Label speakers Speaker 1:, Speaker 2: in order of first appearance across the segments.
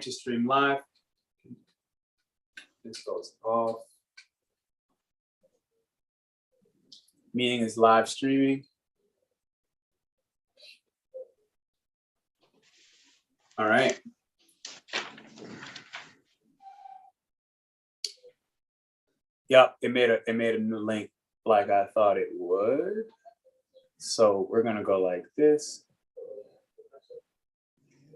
Speaker 1: To stream live. This goes off. Meeting is live streaming. All right. Yep, it made a new link like I thought it would. So we're gonna go like this.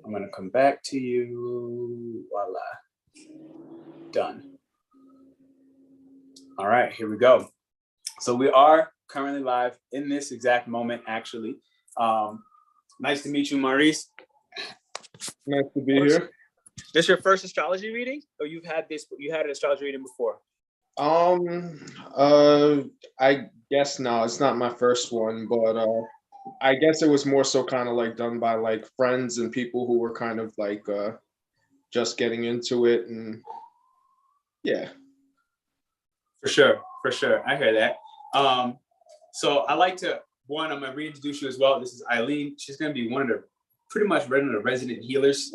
Speaker 1: I'm gonna come back to you. Voila. Done. All right, here we go. So we are currently live in this exact moment, actually. Nice to meet you, Maurice.
Speaker 2: Nice to be here.
Speaker 1: This your first astrology reading, or you had an astrology reading before?
Speaker 2: I guess no, it's not my first one, but I guess it was more so kind of like done by like friends and people who were kind of like just getting into it, and yeah.
Speaker 1: For sure. I hear that. So I like to, I'm gonna reintroduce you as well. This is Eileen. She's gonna be pretty much one of the resident healers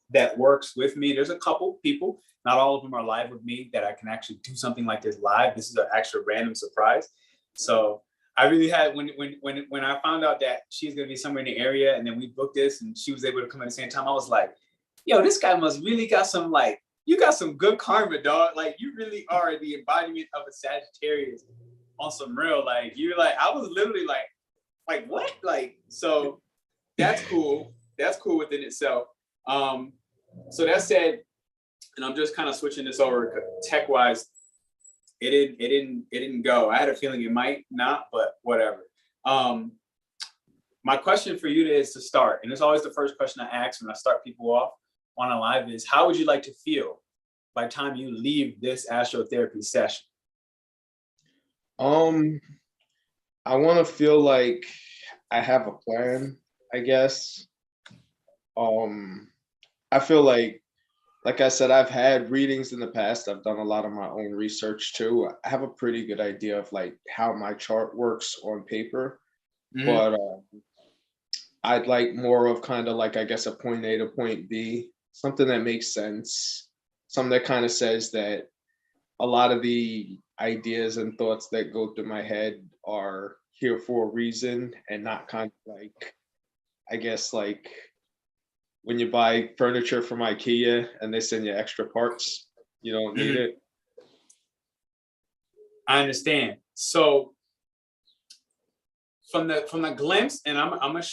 Speaker 1: that works with me. There's a couple people, not all of them are live with me, that I can actually do something like this live. This is an extra random surprise. So I really had, when I found out that she's gonna be somewhere in the area, and then we booked this and she was able to come at the same time, I was like, yo, this guy must really got some, like, you got some good karma, dog. Like, you really are the embodiment of a Sagittarius on some real, like, you're like, I was literally like what? Like, so that's cool. That's cool within itself. So that said, and I'm just kind of switching this over tech-wise, it didn't go. I had a feeling it might not, but whatever. My question for you is to start, and it's always the first question I ask when I start people off on a live, is how would you like to feel by the time you leave this astrotherapy session?
Speaker 2: I want to feel like I have a plan, I guess. I feel like I said, I've had readings in the past. I've done a lot of my own research too. I have a pretty good idea of like how my chart works on paper, but I'd like more of kind of like, I guess, a point A to point B, something that makes sense, something that kind of says that a lot of the ideas and thoughts that go through my head are here for a reason, and not kind of like, I guess, like when you buy furniture from IKEA and they send you extra parts, you don't need it.
Speaker 1: I understand. So from the glimpse, and I'm gonna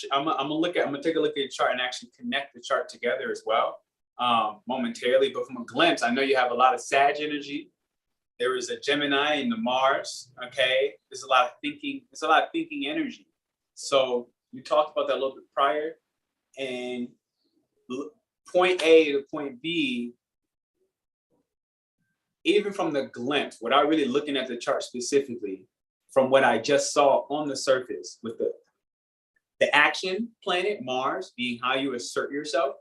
Speaker 1: take a look at your chart and actually connect the chart together as well momentarily. But from a glimpse, I know you have a lot of Sag energy. There is a Gemini in the Mars. Okay, there's a lot of thinking. It's a lot of thinking energy. So you talked about that a little bit prior, and point A to point B, even from the glimpse, without really looking at the chart specifically, from what I just saw on the surface with the action planet, Mars, being how you assert yourself,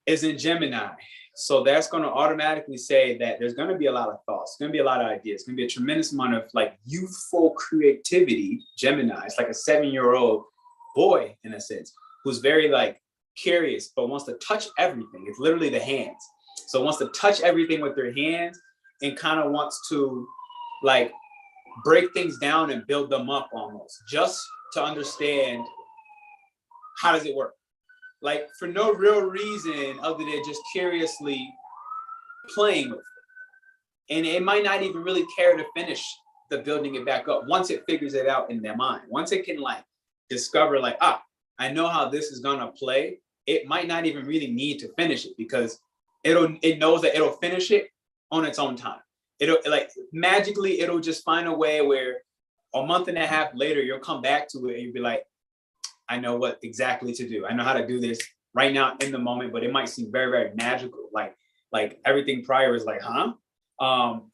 Speaker 1: is in Gemini. So that's going to automatically say that there's going to be a lot of thoughts, going to be a lot of ideas, going to be a tremendous amount of like youthful creativity. Gemini, it's like a 7-year-old boy in a sense, who's very like curious, but wants to touch everything. It's literally the hands. So wants to touch everything with their hands and kind of wants to like break things down and build them up almost, just to understand how does it work. Like for no real reason other than just curiously playing with it. And it might not even really care to finish the building it back up once it figures it out in their mind. Once it can like discover like, I know how this is gonna play, it might not even really need to finish it because it knows that it'll finish it on its own time. It'll like magically, it'll just find a way where a month and a half later, you'll come back to it and you'll be like, I know what exactly to do. I know how to do this right now in the moment, but it might seem very, very magical. Like everything prior is like,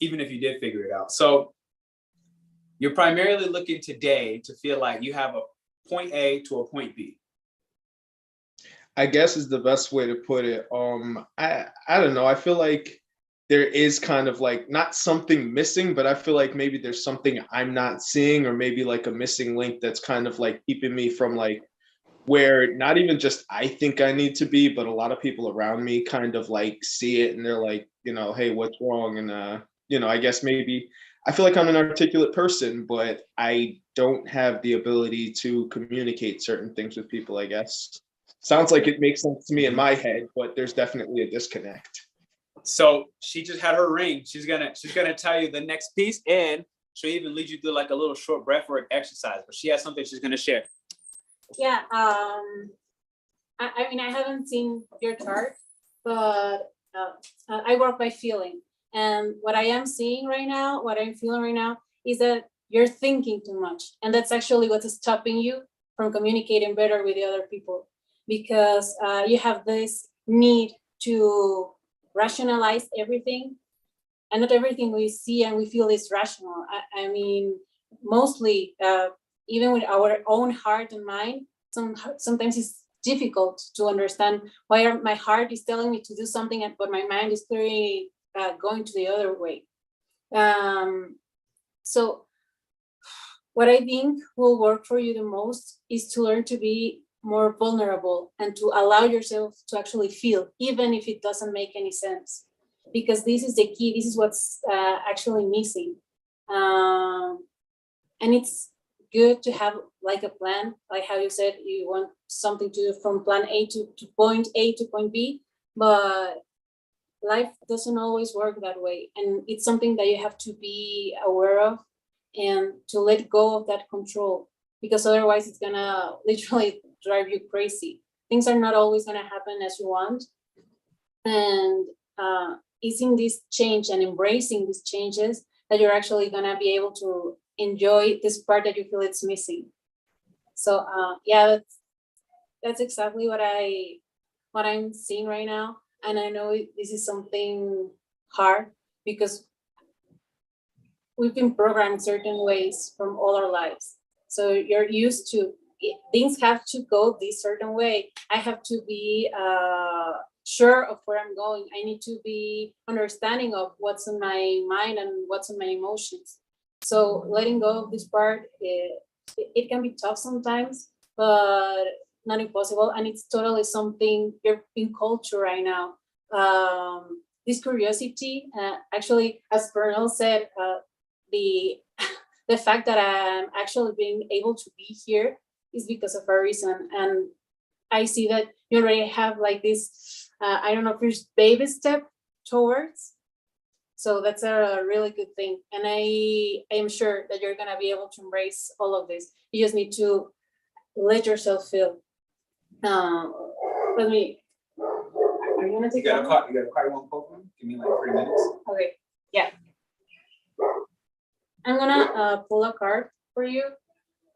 Speaker 1: even if you did figure it out. So you're primarily looking today to feel like you have a point A to a point B.
Speaker 2: I guess is the best way to put it. I don't know. I feel like there is kind of like not something missing, but I feel like maybe there's something I'm not seeing, or maybe like a missing link that's kind of like keeping me from like where not even just I think I need to be, but a lot of people around me kind of like see it and they're like, you know, hey, what's wrong? And you know, I guess maybe I feel like I'm an articulate person, but I don't have the ability to communicate certain things with people, I guess. Sounds like it makes sense to me in my head, but there's definitely a disconnect.
Speaker 1: So she just had her ring. She's gonna tell you the next piece, and she'll even lead you through like a little short breath work exercise. But she has something she's gonna share.
Speaker 3: Yeah. I mean, I haven't seen your chart, but I work by feeling. And what I am seeing right now, what I'm feeling right now, is that you're thinking too much. And that's actually what's stopping you from communicating better with the other people, because you have this need to rationalize everything. And not everything we see and we feel is rational. I mean, mostly, even with our own heart and mind, sometimes it's difficult to understand why my heart is telling me to do something, but my mind is clearly going to the other way. So what I think will work for you the most is to learn to be more vulnerable and to allow yourself to actually feel, even if it doesn't make any sense, because this is the key. This is what's actually missing. And it's good to have like a plan, like how you said you want something to do from plan A to point A to point B, but life doesn't always work that way. And it's something that you have to be aware of and to let go of that control, because otherwise it's gonna literally drive you crazy. Things are not always gonna happen as you want. And easing this change and embracing these changes, that you're actually gonna be able to enjoy this part that you feel it's missing. So yeah, that's exactly what I'm seeing right now. And I know this is something hard because we've been programmed certain ways from all our lives. So you're used to things have to go this certain way. I have to be sure of where I'm going. I need to be understanding of what's in my mind and what's in my emotions. So letting go of this part, it can be tough sometimes, but not impossible. And it's totally something you're in culture right now. This curiosity, actually, as Pernell said, the the fact that I'm actually being able to be here is because of a reason. And I see that you already have like this, I don't know, first baby step towards. So that's a really good thing. And I am sure that you're gonna be able to embrace all of this. You just need to let yourself feel. Let me, are you gonna take
Speaker 1: You got a card one Pokemon? Give me like 3 minutes.
Speaker 3: Okay, yeah. I'm gonna pull a card for you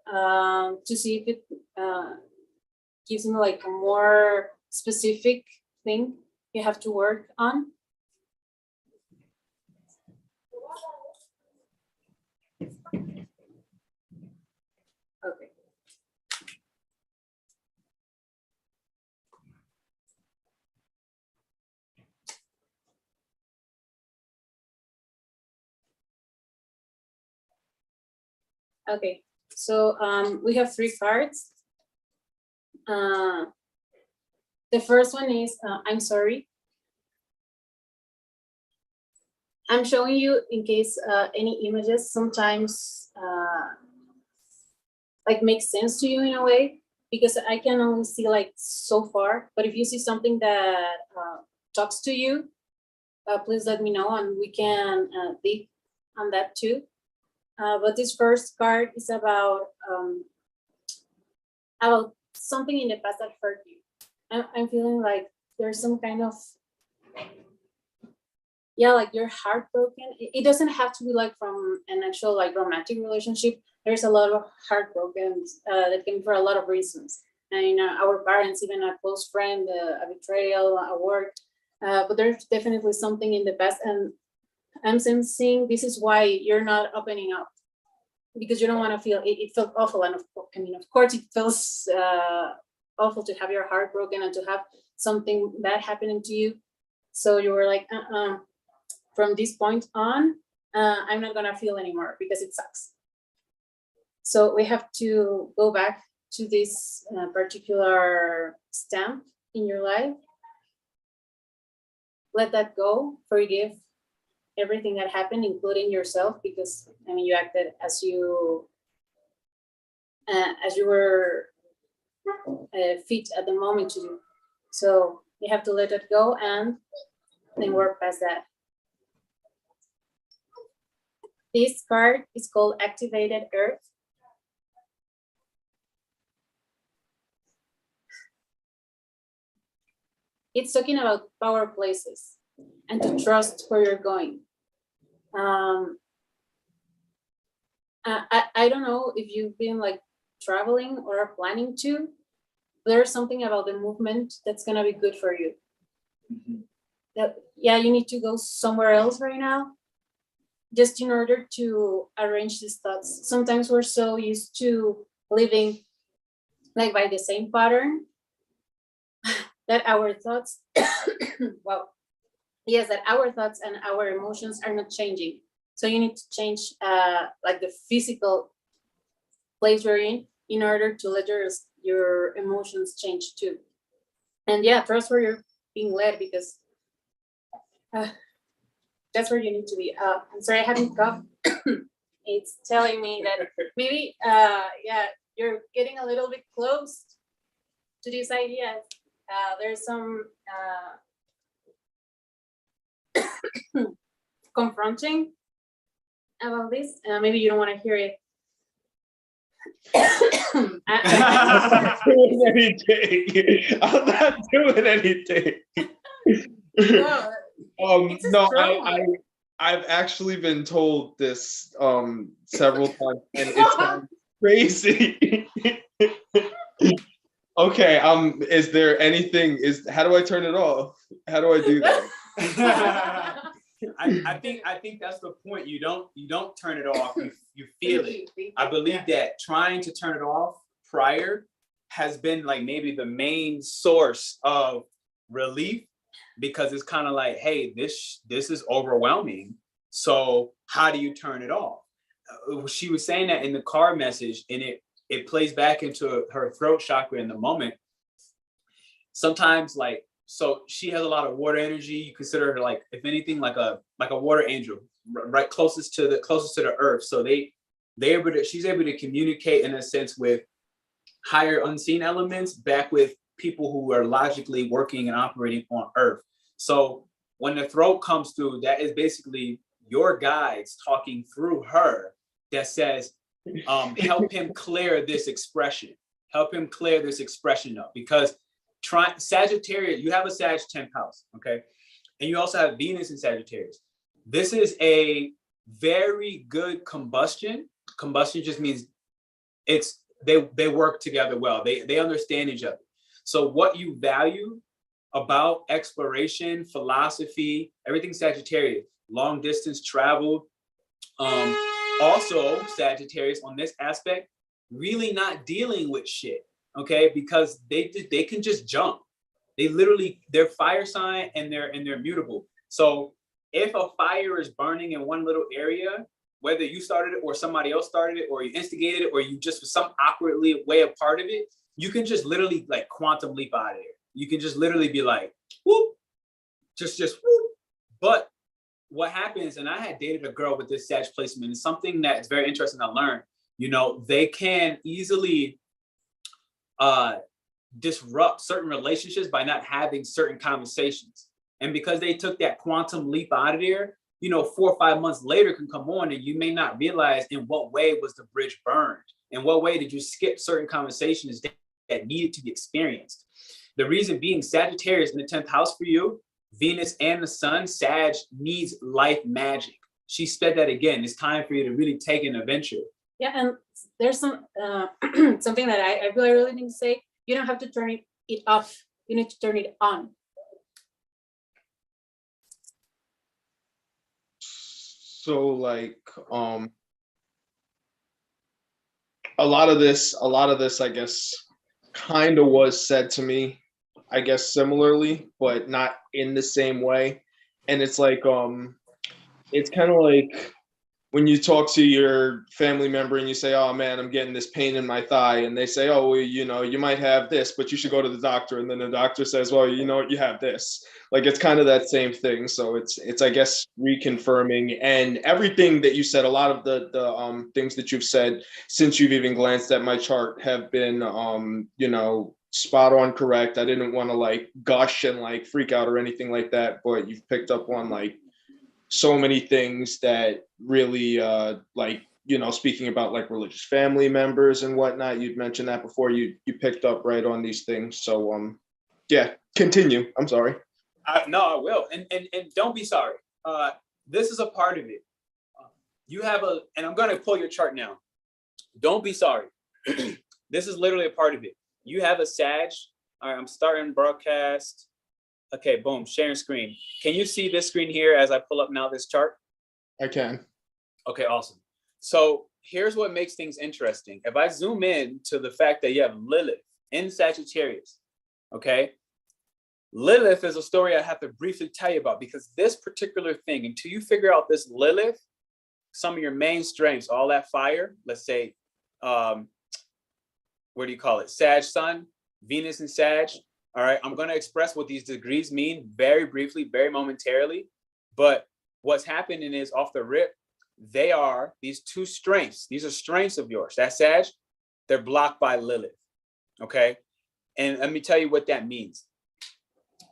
Speaker 3: to see if it gives me like a more specific thing you have to work on. Okay. Okay, so we have 3 cards. The first one is I'm sorry. I'm showing you in case any images sometimes like make sense to you in a way, because I can only see like so far. But if you see something that talks to you, please let me know and we can dig on that too. But this first card is about something in the past that hurt you. I'm feeling like there's some kind of, yeah, like you're heartbroken. It doesn't have to be like from an actual like romantic relationship. There's a lot of heartbroken that came for a lot of reasons. And our parents, even a close friend, a betrayal, a work. But there's definitely something in the past, and I'm sensing this is why you're not opening up, because you don't want to feel it felt awful. And I mean, of course, it feels awful to have your heart broken and to have something bad happening to you. So you were like, from this point on, I'm not gonna feel anymore because it sucks. So we have to go back to this particular stamp in your life. Let that go, forgive everything that happened, including yourself, because I mean, you acted as you were fit at the moment to do. So you have to let it go and then work past that. This card is called Activated Earth. It's talking about power places and to trust where you're going. I don't know if you've been like traveling or are planning to. There's something about the movement that's gonna be good for you. That, yeah, you need to go somewhere else right now, just in order to arrange these thoughts. Sometimes we're so used to living like by the same pattern that our thoughts, well, yes, that our thoughts and our emotions are not changing. So you need to change like the physical place you're in order to let your emotions change too. And yeah, trust where you're being led, because that's where you need to be. I'm sorry, I haven't cough. It's telling me that maybe, yeah, you're getting a little bit close to these ideas. There's some confronting about this. Maybe you don't want to hear it.
Speaker 2: I'm not doing anything. No, I've actually been told this several times, and it's crazy. Okay, is there anything, how do I turn it off? How do I do that?
Speaker 1: I think that's the point. You don't turn it off. You feel it. I believe that trying to turn it off prior has been like maybe the main source of relief, because it's kind of like, hey, this is overwhelming. So how do you turn it off? She was saying that in the card message, and it plays back into her throat chakra in the moment. Sometimes, like, so she has a lot of water energy. You consider her like, if anything, like a water angel, right, closest to the earth. So she's able to communicate in a sense with higher unseen elements, back with people who are logically working and operating on earth. So when the throat comes through, that is basically your guides talking through her that says, help him clear this expression. Help him clear this expression up, because Sagittarius, you have a Sag 10th house, okay? And you also have Venus in Sagittarius. This is a very good combustion. Combustion just means they work together well. They understand each other. So what you value about exploration, philosophy, everything Sagittarius, long distance travel, also Sagittarius on this aspect, really not dealing with shit, okay? Because they can just jump. They're fire sign, and they're mutable. So if a fire is burning in one little area, whether you started it or somebody else started it, or you instigated it, or you just for some awkward way a part of it, you can just literally like quantum leap out of there. You can just literally be like, whoop, just whoop. But what happens, and I had dated a girl with this Sag placement, and something that's very interesting I learned, they can easily disrupt certain relationships by not having certain conversations. And because they took that quantum leap out of there, 4 or 5 months later can come on, and you may not realize in what way was the bridge burned. In what way did you skip certain conversations that needed to be experienced? The reason being, Sagittarius in the 10th house for you, Venus and the sun, Sag needs life magic. She said that again. It's time for you to really take an adventure.
Speaker 3: Yeah, and there's some something that I really need to say. You don't have to turn it off. You need to turn it on.
Speaker 2: So like a lot of this, I guess, kind of was said to me, I guess similarly, but not in the same way. And it's like it's kind of like when you talk to your family member and you say, oh man, I'm getting this pain in my thigh, and they say, oh, well, you know, you might have this, but you should go to the doctor. And then the doctor says, well, you know what, you have this. Like, it's kind of that same thing. So it's I guess, reconfirming. And everything that you said, a lot of the things that you've said since you've even glanced at my chart have been, you know, spot on correct. I didn't want to like gush and like freak out or anything like that, but you've picked up on like so many things that really like, you know, speaking about like religious family members and whatnot, you'd mentioned that before. You picked up right on these things. So yeah, continue. I'm sorry.
Speaker 1: No, I will. And don't be sorry. This is a part of it. You have and I'm going to pull your chart now. Don't be sorry. This is literally a part of it. You have a Sag. All right, I'm starting broadcast. Okay, boom, sharing screen. Can you see this screen here as I pull up now this chart?
Speaker 2: I can.
Speaker 1: Okay, awesome. So here's what makes things interesting. If I zoom in to the fact that you have Lilith in Sagittarius, okay? Lilith is a story I have to briefly tell you about, because this particular thing, until you figure out this Lilith, some of your main strengths, all that fire, let's say, what do you call it? Sag Sun, Venus in Sag. All right, I'm going to express what these degrees mean very briefly, very momentarily. But what's happening is, off the rip, they are these two strengths. These are strengths of yours. That Sag, they're blocked by Lilith. Okay. And let me tell you what that means.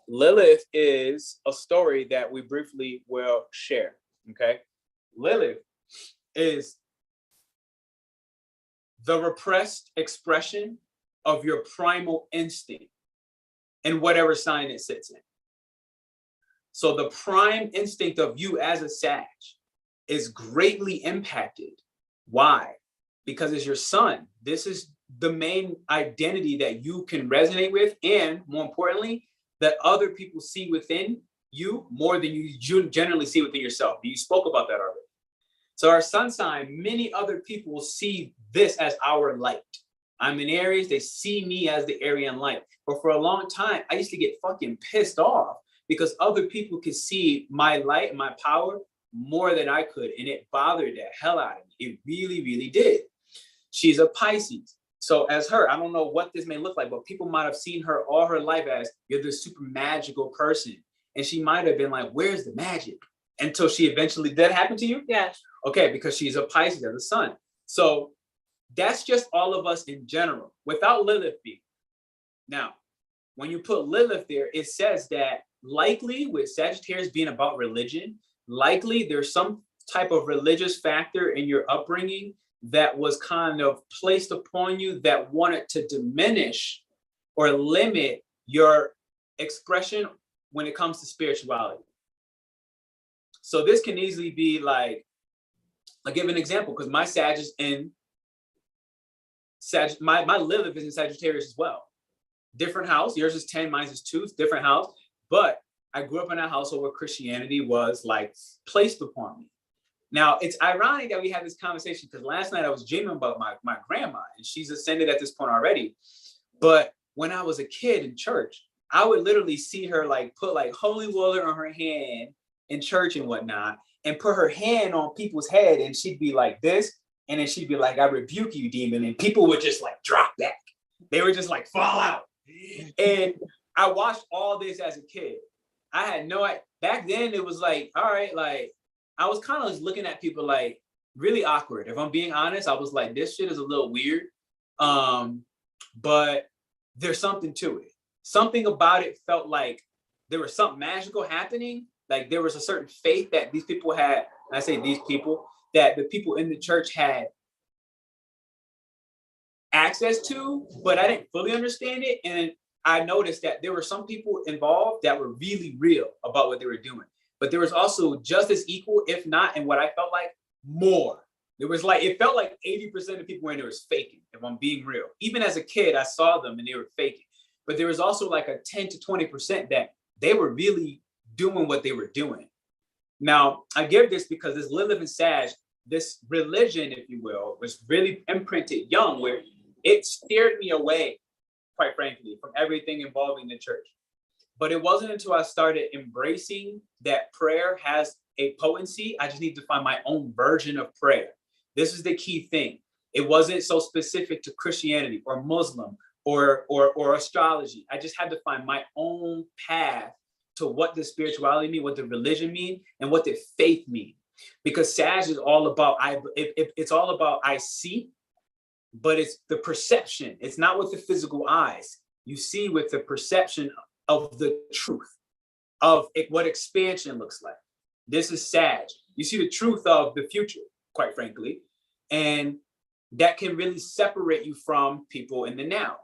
Speaker 1: Lilith is a story that we briefly will share. Okay. Lilith is the repressed expression of your primal instinct in whatever sign it sits in. So the prime instinct of you as a Sag is greatly impacted. Why? Because it's your sun. This is the main identity that you can resonate with, and more importantly, that other people see within you more than you generally see within yourself. You spoke about that already. So our sun sign, many other people see this as our light. I'm in Aries, they see me as the Aryan light. But for a long time, I used to get fucking pissed off because other people could see my light and my power more than I could. And it bothered the hell out of me. It really, really did. She's a Pisces. So as her, I don't know what this may look like, but people might have seen her all her life as, you're this super magical person. And she might have been like, where's the magic? Until she eventually, did that happen to you?
Speaker 3: Yeah.
Speaker 1: Okay, because she's a Pisces as a sun. So that's just all of us in general, without Lilith being. Now, when you put Lilith there, it says that likely with Sagittarius being about religion, likely there's some type of religious factor in your upbringing that was kind of placed upon you that wanted to diminish or limit your expression when it comes to spirituality. So this can easily be like, I'll give an example, because my Sag is in my Lilith is in Sagittarius as well. Different house. Yours is 10, mine is 2. It's different house. But I grew up in a household where Christianity was like placed upon me. Now, it's ironic that we had this conversation because last night I was dreaming about my grandma, and she's ascended at this point already. But when I was a kid in church, I would literally see her like put like holy water on her hand in church and whatnot, and put her hand on people's head, and she'd be like this. And then she'd be like, I rebuke you, demon. And people would just like drop back. They would just like fall out. And I watched all this as a kid. I had no idea. Back then it was like, all right, like I was kind of just looking at people like really awkward. If I'm being honest, I was like, this shit is a little weird. But there's something to it. Something about it felt like there was something magical happening. Like there was a certain faith that these people had. And I say these people, that the people in the church had access to, but I didn't fully understand it. And I noticed that there were some people involved that were really real about what they were doing. But there was also just as equal, if not, and what I felt like more. There was like, it felt like 80% of people in there was faking, if I'm being real. Even as a kid, I saw them and they were faking. But there was also like a 10 to 20% that they were really doing what they were doing. Now, I give this because this Lilith and Sag, this religion, if you will, was really imprinted young, where it steered me away, quite frankly, from everything involving the church. But it wasn't until I started embracing that prayer has a potency. I just need to find my own version of prayer. This is the key thing. It wasn't so specific to Christianity or Muslim or astrology. I just had to find my own path to what the spirituality mean, what the religion mean, and what the faith mean. Because Sag is all about, it's all about I see, but it's the perception. It's not with the physical eyes. You see with the perception of the truth of what expansion looks like. This is Sag. You see the truth of the future, quite frankly, and that can really separate you from people in the now,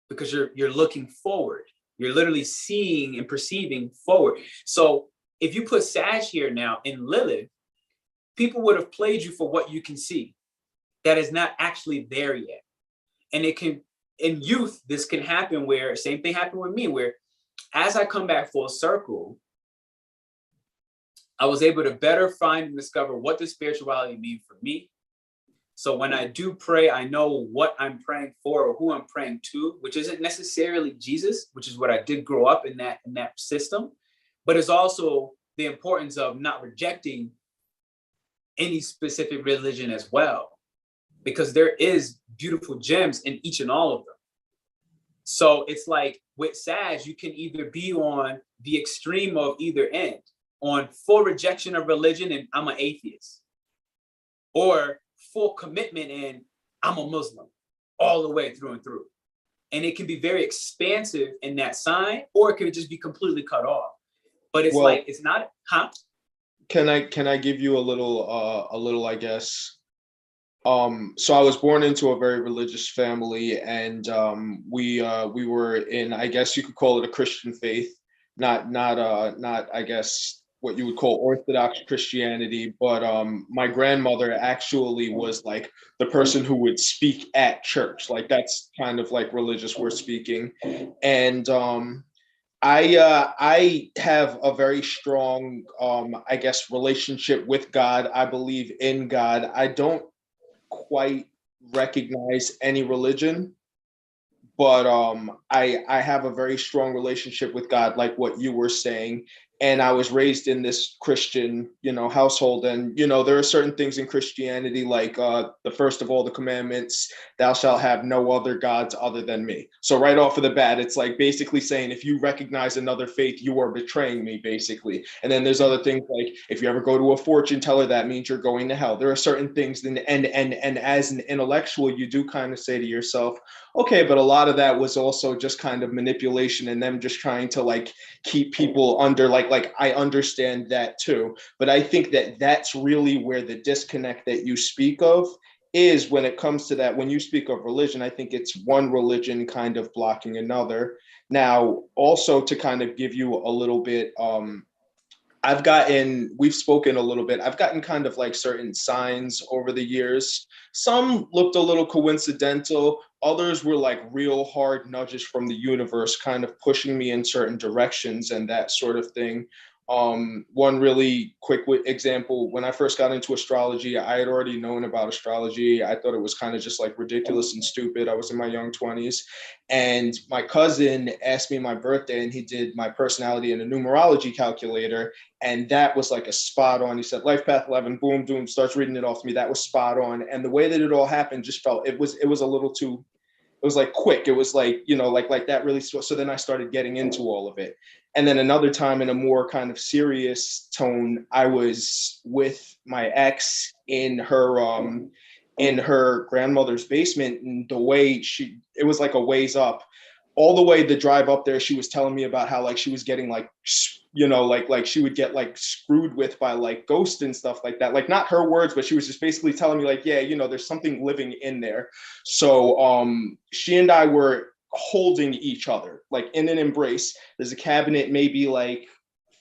Speaker 1: because you're looking forward. You're literally seeing and perceiving forward. So if you put Sag here now in Lilith, people would have played you for what you can see. That is not actually there yet. And it can, in youth, this can happen where, same thing happened with me, where as I come back full circle, I was able to better find and discover what the spirituality means for me. So when I do pray, I know what I'm praying for or who I'm praying to, which isn't necessarily Jesus, which is what I did grow up in that system, but it's also the importance of not rejecting any specific religion as well, because there is beautiful gems in each and all of them. So it's like with Sag, you can either be on the extreme of either end, on full rejection of religion and I'm an atheist, or full commitment and I'm a Muslim all the way through and through. And it can be very expansive in that sign, or it could just be completely cut off. But it's like, it's not,
Speaker 2: Can I give you a little, I guess. So I was born into a very religious family, and we were in, I guess you could call it a Christian faith, not I guess what you would call Orthodox Christianity, but my grandmother actually was like the person who would speak at church, like that's kind of like religious we're speaking, and I have a very strong, I guess, relationship with God. I believe in God. I don't quite recognize any religion, but I have a very strong relationship with God, like what you were saying. And I was raised in this Christian, household. And, there are certain things in Christianity, like the first of all the commandments, thou shalt have no other gods other than me. So right off of the bat, it's like basically saying, if you recognize another faith, you are betraying me, basically. And then there's other things like, if you ever go to a fortune teller, that means you're going to hell. There are certain things, and as an intellectual, you do kind of say to yourself, okay, but a lot of that was also just kind of manipulation and them just trying to like keep people under like I understand that too. But I think that that's really where the disconnect that you speak of is when it comes to that. When you speak of religion, I think it's one religion kind of blocking another. Now, also to kind of give you a little bit, we've spoken a little bit. I've gotten kind of like certain signs over the years. Some looked a little coincidental. Others were like real hard nudges from the universe, kind of pushing me in certain directions and that sort of thing. One really quick example, when I first got into astrology, I had already known about astrology. I thought it was kind of just like ridiculous and stupid. I was in my young 20s, and my cousin asked me my birthday, and he did my personality in a numerology calculator, and that was like a spot on. He said life path 11, boom, boom, starts reading it off to me. That was spot on. And the way that it all happened just felt, it was a little too, it was like quick. It was like, like that really. So then I started getting into all of it. And then another time, in a more kind of serious tone, I was with my ex in her grandmother's basement, and the way it was like a ways up. All the way the drive up there, she was telling me about how like she was getting like, like she would get like screwed with by like ghosts and stuff like that. Like not her words, but she was just basically telling me like, yeah, there's something living in there. So she and I were holding each other like in an embrace. There's a cabinet maybe like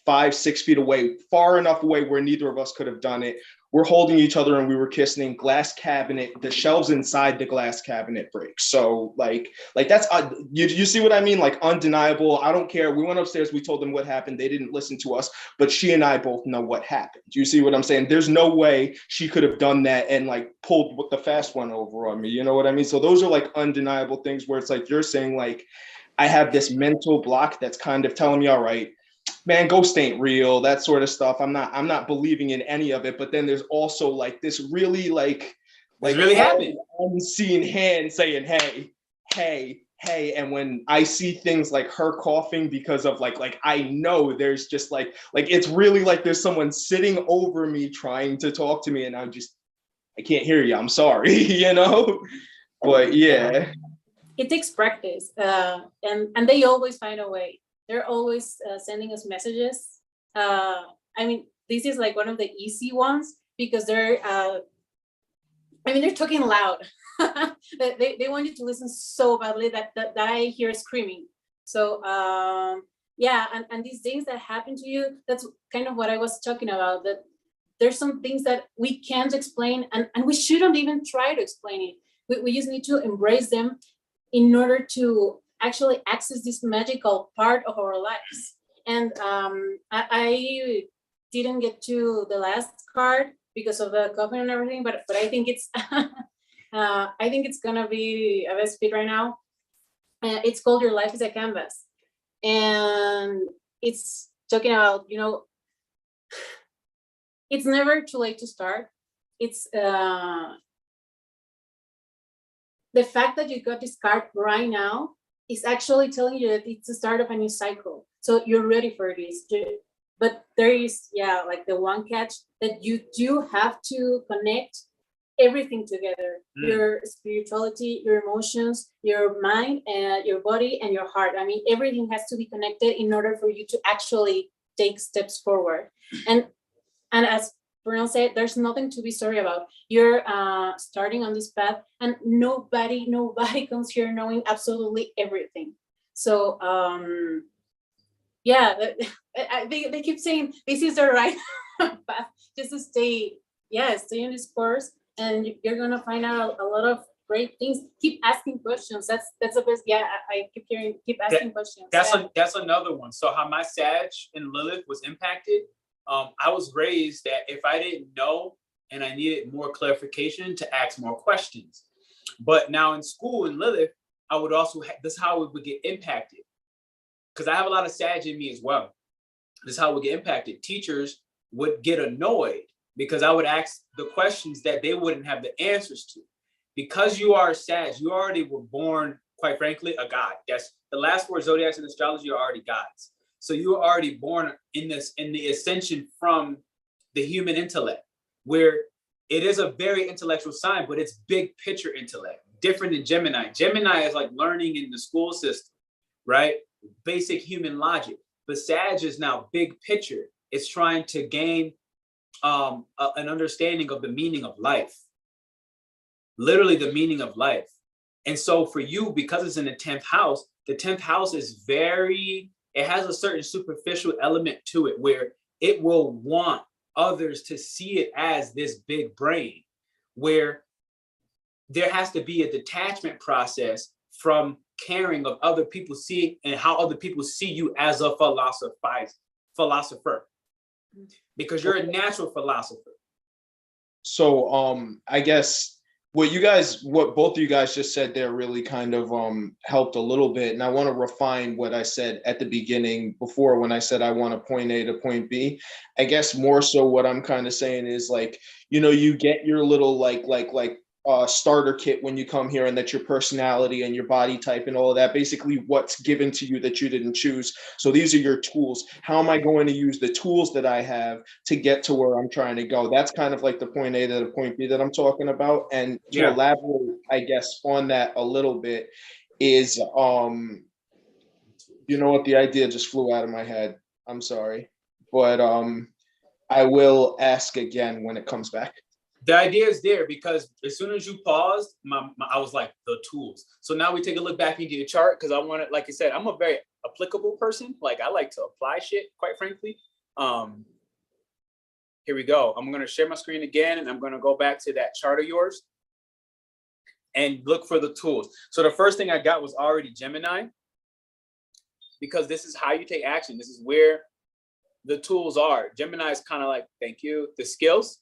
Speaker 2: 5-6 feet away, far enough away where neither of us could have done it. We're holding each other and we were kissing. Glass cabinet, the shelves inside the glass cabinet break. So like that's you see what I mean? Like undeniable. I don't care. We went upstairs, we told them what happened. They didn't listen to us, but she and I both know what happened. Do you see what I'm saying? There's no way she could have done that and like pulled the fast one over on me. You know what I mean? So those are like undeniable things where it's like you're saying like, I have this mental block that's kind of telling me, all right, man, ghost ain't real, that sort of stuff. I'm not believing in any of it. But then there's also like this really like
Speaker 1: It's really happening.
Speaker 2: Unseen hand saying, hey. And when I see things like her coughing because of like I know there's just like it's really like there's someone sitting over me trying to talk to me, and I can't hear you. I'm sorry, you know. But yeah,
Speaker 3: it takes practice, and they always find a way. They're always sending us messages. I mean, this is like one of the easy ones because they're talking loud. they want you to listen so badly that I hear screaming. So yeah, and these things that happen to you, that's kind of what I was talking about, that there's some things that we can't explain, and we shouldn't even try to explain it. We just need to embrace them in order to actually access this magical part of our lives. And I didn't get to the last card because of the coffee and everything, but I think it's I think it's gonna be a best fit right now. It's called Your Life is a Canvas, and it's talking about, you know, it's never too late to start. It's the fact that you got this card right now is actually telling you that it's the start of a new cycle. So you're ready for this. But there is, yeah, like the one catch, that you do have to connect everything together. Your spirituality, your emotions, your mind, and your body and your heart. I mean, everything has to be connected in order for you to actually take steps forward. And as Pernell said, there's nothing to be sorry about. You're starting on this path, and nobody comes here knowing absolutely everything. So yeah, they keep saying this is the right path. Just to stay in this course, and you're gonna find out a lot of great things. Keep asking questions. That's the best. Yeah, I keep hearing, keep asking questions.
Speaker 1: That's another one. So how my Sag and Lilith was impacted. I was raised that if I didn't know and I needed more clarification, to ask more questions. But now in school in Lilith, I would also, this is how it would get impacted. Because I have a lot of Sag in me as well. This is how it would get impacted. Teachers would get annoyed because I would ask the questions that they wouldn't have the answers to. Because you are a Sag, you already were born, quite frankly, a god. That's the last four zodiacs in astrology are already gods. So you are already born in the ascension from the human intellect, where it is a very intellectual sign, but it's big picture intellect, different than Gemini. Gemini is like learning in the school system, right? Basic human logic. But Sag is now big picture. It's trying to gain an understanding of the meaning of life, literally the meaning of life. And so for you, because it's in the 10th house is it has a certain superficial element to it where it will want others to see it as this big brain, where there has to be a detachment process from caring of other people see and how other people see you as a philosopher, because you're a natural philosopher.
Speaker 2: So I guess what both of you guys just said there really kind of helped a little bit. And I want to refine what I said at the beginning before when I said I want a point A to point B. I guess more so what I'm kind of saying is, like, you know, you get your little like starter kit when you come here, and that's your personality and your body type and all of that, basically what's given to you that you didn't choose. So these are your tools. How am I going to use the tools that I have to get to where I'm trying to go? That's kind of like the point A to the point B that I'm talking about. And to elaborate, I guess, on that a little bit is, you know what, the idea just flew out of my head. I'm sorry, but I will ask again when it comes back.
Speaker 1: The idea is there because as soon as you paused, I was like, the tools. So now we take a look back into your chart, because I want to, like I said, I'm a very applicable person. Like, I like to apply shit, quite frankly. Here we go. I'm going to share my screen again, and I'm going to go back to that chart of yours and look for the tools. So the first thing I got was already Gemini, because this is how you take action. This is where the tools are. Gemini is kind of like, thank you, the skills.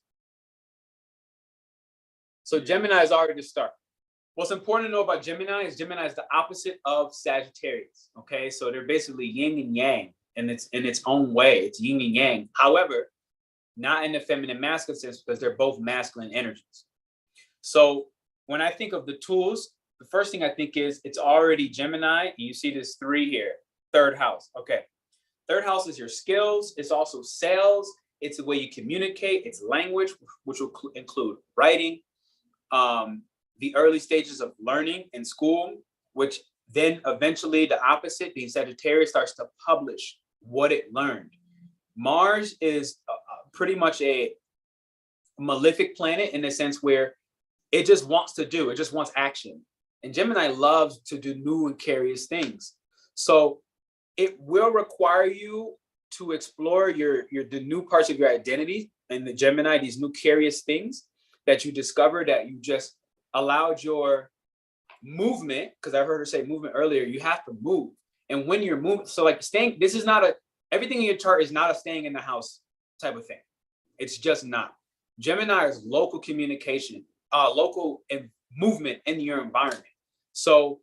Speaker 1: So Gemini is already the start. what's important to know about Gemini is the opposite of Sagittarius. Okay, so they're basically yin and yang, and it's in its own way. It's yin and yang. However, not in the feminine masculine sense, because they're both masculine energies. So when I think of the tools, the first thing I think is it's already Gemini, and you see this 3 here, 3rd house. Okay, 3rd house is your skills. It's also sales. It's the way you communicate. It's language, which will include writing, the early stages of learning in school, which then eventually the opposite, being Sagittarius, starts to publish what it learned. Mars is pretty much a malefic planet in the sense where it just wants to do, it just wants action. And Gemini loves to do new and curious things. So it will require you to explore the new parts of your identity and the Gemini, these new curious things that you discover, that you just allowed your movement, because I've heard her say movement earlier, you have to move. And when you're moving, so like staying, this is not everything in your chart is not a staying in the house type of thing. It's just not. Gemini is local communication, local movement in your environment. So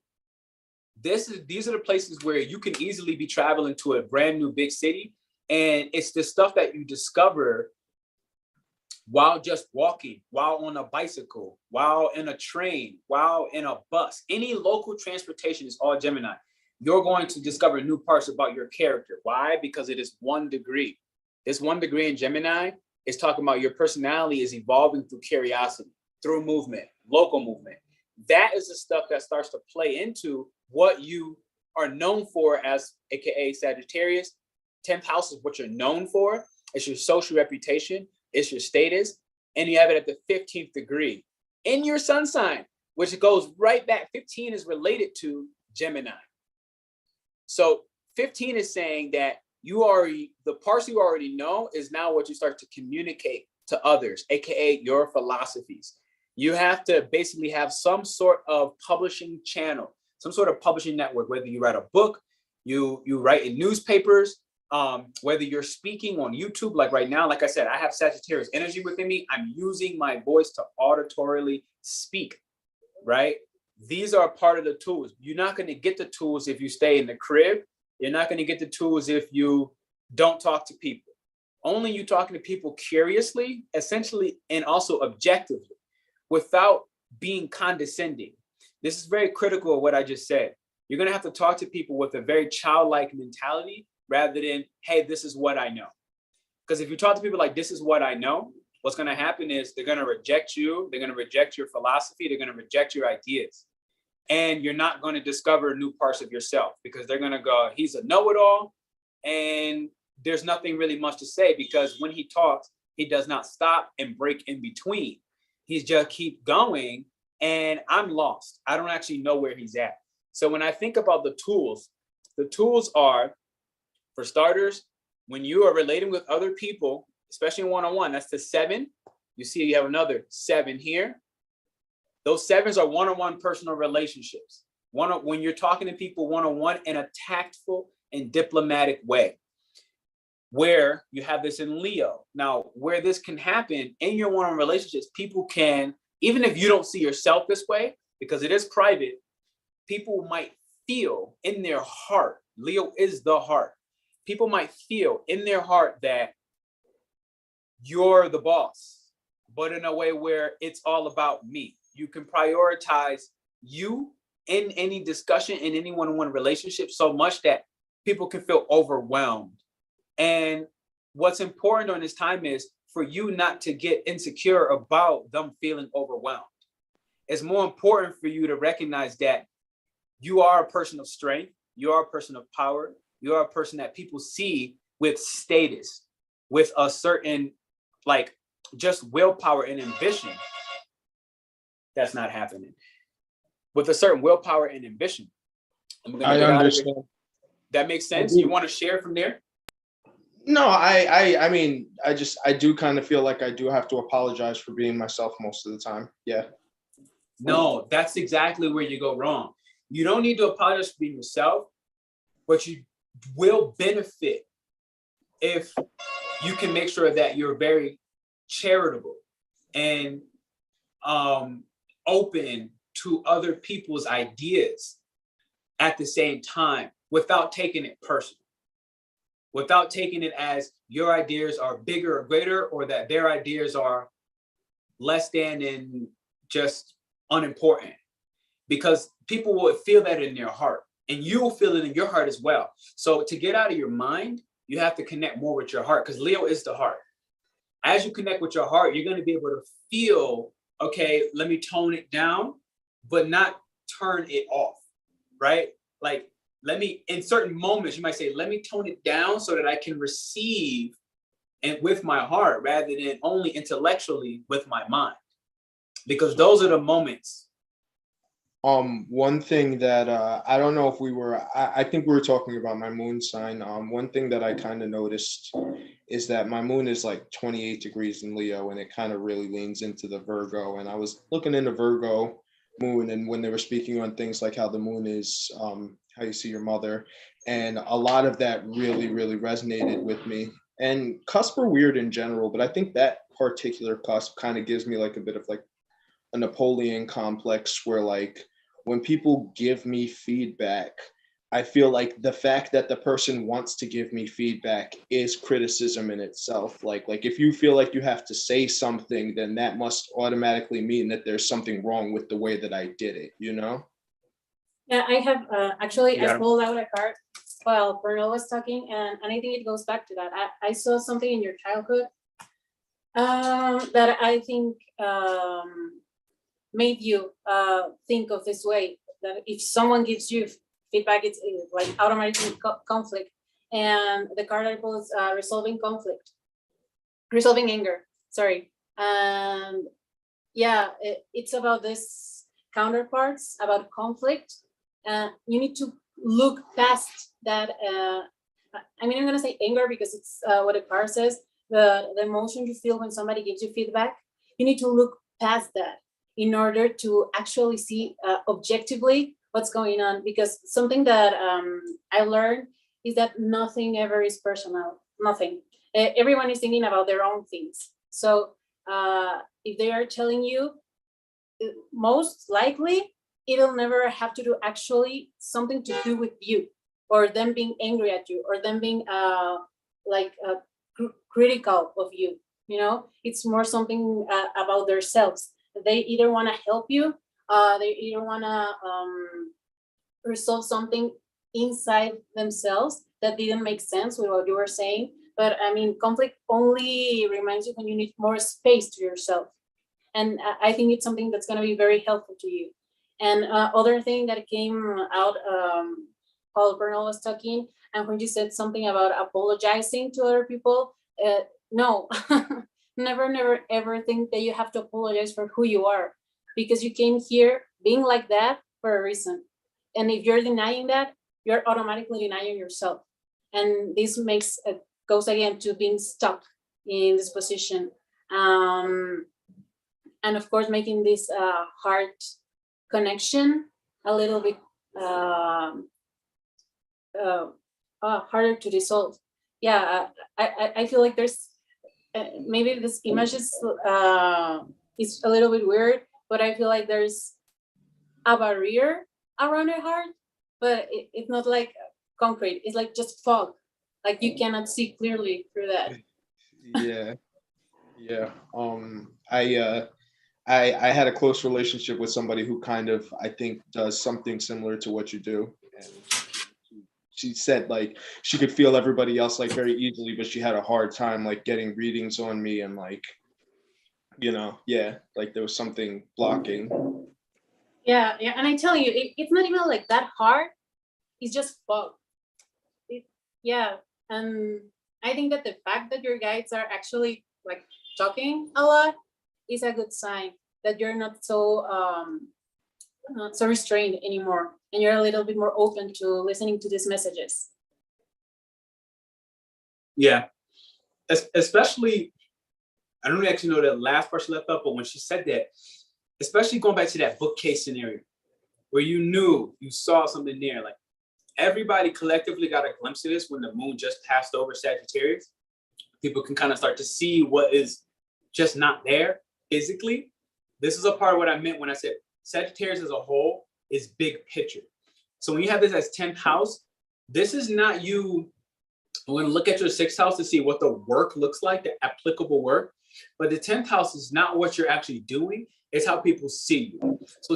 Speaker 1: these are the places where you can easily be traveling to a brand new big city. And it's the stuff that you discover while just walking, while on a bicycle, while in a train, while in a bus. Any local transportation is all Gemini. You're going to discover new parts about your character. Why? Because it is 1 degree. This 1 degree in Gemini is talking about your personality is evolving through curiosity, through movement, local movement. That is the stuff that starts to play into what you are known for as, AKA Sagittarius. 10th house is what you're known for. It's your social reputation. It's your status. And you have it at the 15th degree in your sun sign, which goes right back. 15 is related to Gemini. So 15 is saying that the parts you already know is now what you start to communicate to others, AKA your philosophies. You have to basically have some sort of publishing channel, some sort of publishing network, whether you write a book, you write in newspapers, whether you're speaking on YouTube, like right now, like I said, I have Sagittarius energy within me. I'm using my voice to auditorily speak, right? These are part of the tools. You're not going to get the tools if you stay in the crib. You're not going to get the tools if you don't talk to people. Only you talking to people curiously, essentially, and also objectively, without being condescending. This is very critical of what I just said. You're going to have to talk to people with a very childlike mentality rather than, hey, this is what I know. Because if you talk to people like, this is what I know, what's going to happen is they're going to reject you. They're going to reject your philosophy. They're going to reject your ideas. And you're not going to discover new parts of yourself because they're going to go, he's a know-it-all. And there's nothing really much to say because when he talks, he does not stop and break in between. He's just keep going and I'm lost. I don't actually know where he's at. So when I think about the tools are, for starters, when you are relating with other people, especially one-on-one, that's the 7. You see you have another 7 here. Those 7s are one-on-one personal relationships. When you're talking to people one-on-one in a tactful and diplomatic way, where you have this in Leo. Now, where this can happen in your one-on-one relationships, people can, even if you don't see yourself this way, because it is private, people might feel in their heart, Leo is the heart. People might feel in their heart that you're the boss, but in a way where it's all about me. You can prioritize you in any discussion, in any one-on-one relationship so much that people can feel overwhelmed. And what's important during this time is for you not to get insecure about them feeling overwhelmed. It's more important for you to recognize that you are a person of strength. You are a person of power. You are a person that people see with status, with a certain, like, just willpower and ambition. That's not happening. With a certain willpower and ambition.
Speaker 2: I understand.
Speaker 1: That makes sense? You want to share from there?
Speaker 2: No, I mean, I do kind of feel like I do have to apologize for being myself most of the time. Yeah.
Speaker 1: No, that's exactly where you go wrong. You don't need to apologize for being yourself, but you will benefit if you can make sure that you're very charitable and open to other people's ideas at the same time without taking it personal, without taking it as your ideas are bigger or greater, or that their ideas are less than and just unimportant. Because people will feel that in their heart, and you will feel it in your heart as well. So to get out of your mind, you have to connect more with your heart, because Leo is the heart. As you connect with your heart, you're going to be able to feel, okay, let me tone it down, but not turn it off, right? Like, let me, in certain moments, you might say, let me tone it down so that I can receive and with my heart rather than only intellectually with my mind. Because those are the moments.
Speaker 2: One thing that I don't know if I think we were talking about my moon sign. One thing that I kind of noticed is that my moon is like 28 degrees in Leo, and it kind of really leans into the Virgo. And I was looking into Virgo moon, and when they were speaking on things like how the moon is how you see your mother, and a lot of that really, really resonated with me. And cusp are weird in general, but I think that particular cusp kind of gives me like a bit of like a Napoleon complex, where like when people give me feedback, I feel like the fact that the person wants to give me feedback is criticism in itself. Like if you feel like you have to say something, then that must automatically mean that there's something wrong with the way that I did it, you know?
Speaker 3: Yeah, I have actually,
Speaker 1: Yeah.
Speaker 3: I pulled out a card while Pernell was talking, and I think it goes back to that. I saw something in your childhood that I think made you think of this way, that if someone gives you feedback, it's like automatically conflict. And the card I pulled is resolving anger, sorry. And yeah, it's about this counterparts, about conflict. You need to look past that. I'm gonna say anger because it's what the card says, the emotion you feel when somebody gives you feedback. You need to look past that in order to actually see objectively what's going on. Because something that I learned is that nothing ever is personal, nothing. Everyone is thinking about their own things. So if they are telling you, most likely, it'll never have to do actually something to do with you, or them being angry at you, or them being critical of you. You know, it's more something about themselves. They either want to help you, they either want to resolve something inside themselves that didn't make sense with what you were saying. But I mean, conflict only reminds you when you need more space to yourself. And I think it's something that's going to be very helpful to you. And other thing that came out while Pernell was talking, and when you said something about apologizing to other people, no, never, ever think that you have to apologize for who you are, because you came here being like that for a reason. And if you're denying that, you're automatically denying yourself. And this goes again to being stuck in this position. And of course, making this heart connection a little bit harder to dissolve. Yeah, I feel like there's maybe this image is a little bit weird, but I feel like there's a barrier around your heart, but it's not like concrete. It's like just fog. Like you cannot see clearly through that.
Speaker 2: Yeah. I had a close relationship with somebody who kind of, I think, does something similar to what you do. And she said like she could feel everybody else like very easily, but she had a hard time like getting readings on me, and like, you know, like there was something blocking.
Speaker 3: Yeah, and I tell you, it's not even like that hard. It's just fog. And I think that the fact that your guides are actually like talking a lot is a good sign that you're not so restrained anymore, and you're a little bit more open to listening to these messages.
Speaker 1: Yeah, especially, I don't actually know the last part she left up, but when she said that, especially going back to that bookcase scenario where you saw something there, like everybody collectively got a glimpse of this when the moon just passed over Sagittarius. People can kind of start to see what is just not there physically. This is a part of what I meant when I said Sagittarius as a whole is big picture. So when you have this as 10th house, this is not you. We're going to look at your 6th house to see what the work looks like, the applicable work. But the 10th house is not what you're actually doing. It's how people see you. So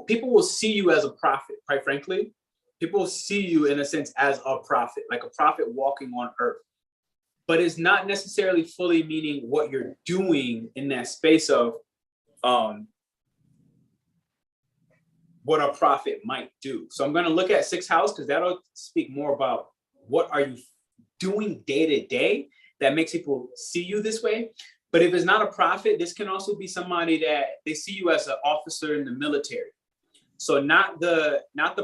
Speaker 1: people will see you as a prophet, quite frankly. People will see you in a sense as a prophet, like a prophet walking on earth. But it's not necessarily fully meaning what you're doing in that space of what a prophet might do. So I'm going to look at 6th house because that'll speak more about what are you doing day to day that makes people see you this way. But if it's not a prophet, this can also be somebody that they see you as an officer in the military. So not the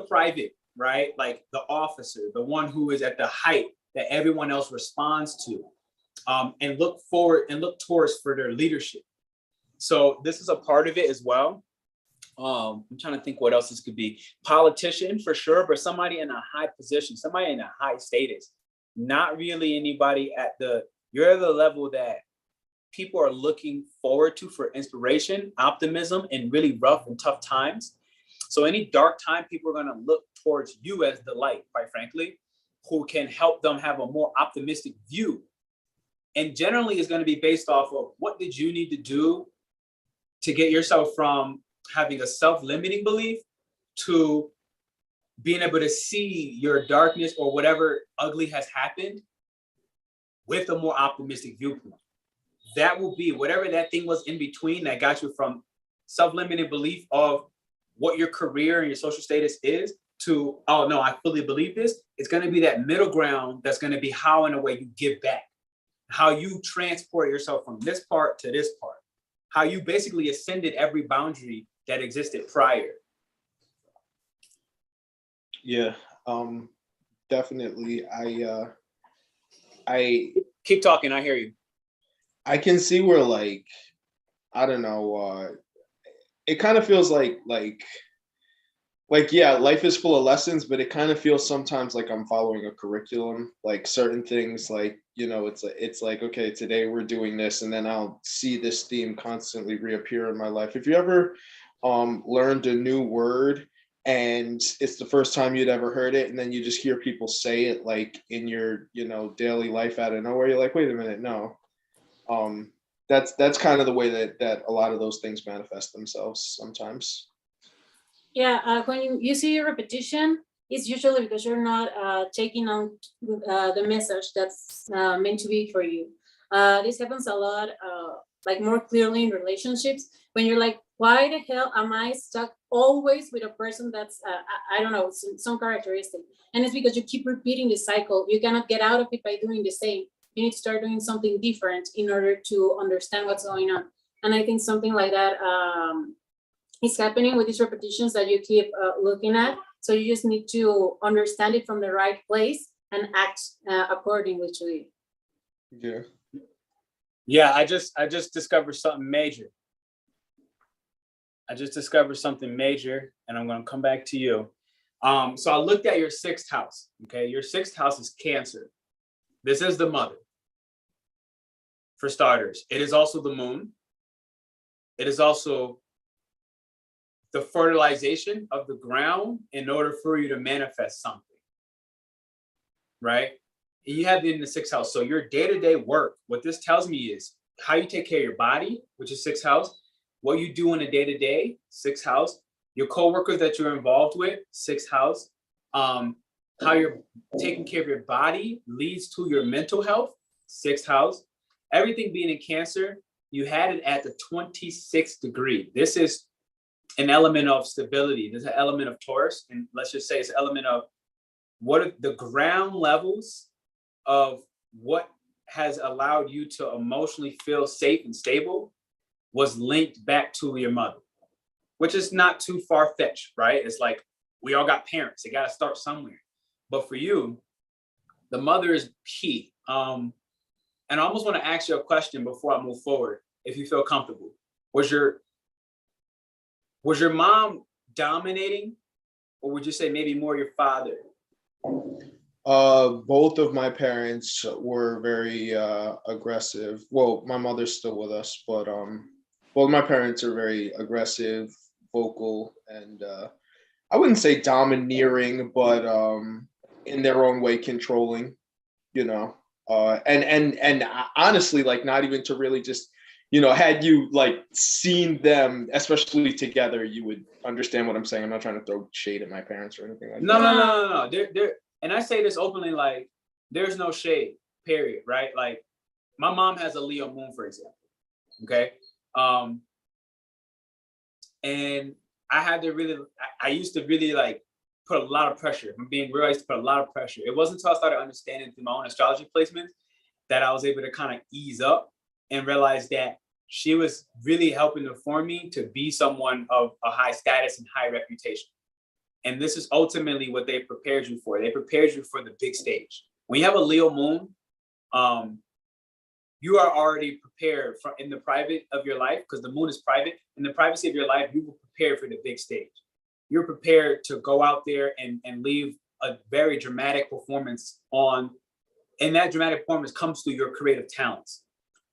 Speaker 1: private, right? Like the officer, the one who is at the height that everyone else responds to, and look forward and look towards for their leadership. So this is a part of it as well. I'm trying to think what else this could be. Politician for sure, but somebody in a high position, somebody in a high status, not really anybody you're the level that people are looking forward to for inspiration, optimism in really rough and tough times. So any dark time, people are going to look towards you as the light, quite frankly, who can help them have a more optimistic view. And generally it's going to be based off of what did you need to do to get yourself from having a self-limiting belief to being able to see your darkness or whatever ugly has happened with a more optimistic viewpoint. That will be whatever that thing was in between that got you from self-limiting belief of what your career and your social status is to, oh no, I fully believe this. It's going to be that middle ground that's going to be how in a way you give back, how you transport yourself from this part to this part, how you basically ascended every boundary that existed prior.
Speaker 2: Yeah, definitely. I
Speaker 1: Keep talking, I hear you.
Speaker 2: I can see where, like, I don't know, it kind of feels like yeah, life is full of lessons, but it kind of feels sometimes like I'm following a curriculum, like certain things, like, you know, it's like, okay, today we're doing this, and then I'll see this theme constantly reappear in my life. If you ever learned a new word and it's the first time you'd ever heard it, and then you just hear people say it like in your, you know, daily life out of nowhere, you're like, wait a minute, no. That's kind of the way that a lot of those things manifest themselves sometimes.
Speaker 3: Yeah, when you see a repetition, it's usually because you're not taking on the message that's meant to be for you. This happens a lot, like more clearly in relationships, when you're like, why the hell am I stuck always with a person that's, I don't know, some characteristic? And it's because you keep repeating the cycle. You cannot get out of it by doing the same. You need to start doing something different in order to understand what's going on. And I think something like that is happening with these repetitions that you keep looking at. So you just need to understand it from the right place and act accordingly to it.
Speaker 2: Yeah.
Speaker 1: Yeah, I just discovered something major. I just discovered something major, and I'm going to come back to you. So I looked at your 6th house. Okay, your 6th house is Cancer. This is the mother. For starters, it is also the moon. It is also the fertilization of the ground in order for you to manifest something, right? And you have it in the 6th house. So your day-to-day work, what this tells me is how you take care of your body, which is 6th house, what you do in a day-to-day, 6th house, your coworkers that you're involved with, 6th house, how you're taking care of your body leads to your mental health, 6th house. Everything being in Cancer, you had it at the 26th degree. This is an element of stability. There's an element of Taurus, and let's just say it's an element of what are the ground levels of what has allowed you to emotionally feel safe and stable was linked back to your mother, which is not too far-fetched, right? It's like we all got parents. They got to start somewhere. But for you, the mother is key. And I almost want to ask you a question before I move forward, if you feel comfortable. Was your mom dominating, or would you say maybe more your father?
Speaker 2: Both of my parents were very aggressive. Well, my mother's still with us, but both my parents are very aggressive, vocal and I wouldn't say domineering, but in their own way controlling, you know. And honestly, like not even to really just, you know, had you like seen them, especially together, you would understand what I'm saying. I'm not trying to throw shade at my parents or anything like
Speaker 1: No,
Speaker 2: that.
Speaker 1: no. There, and I say this openly, like there's no shade, period, right? Like my mom has a Leo moon, for example. Okay. And I had to really, I used to really like put a lot of pressure. If I'm being real, I used to put a lot of pressure. It wasn't until I started understanding through my own astrology placements that I was able to kind of ease up and realize that she was really helping to form me to be someone of a high status and high reputation. And this is ultimately what they prepared you for. They prepared you for the big stage. When you have a Leo moon, you are already prepared for in the private of your life, because the moon is private. In the privacy of your life, you were prepared for the big stage. You're prepared to go out there and leave a very dramatic performance on, and that dramatic performance comes through your creative talents,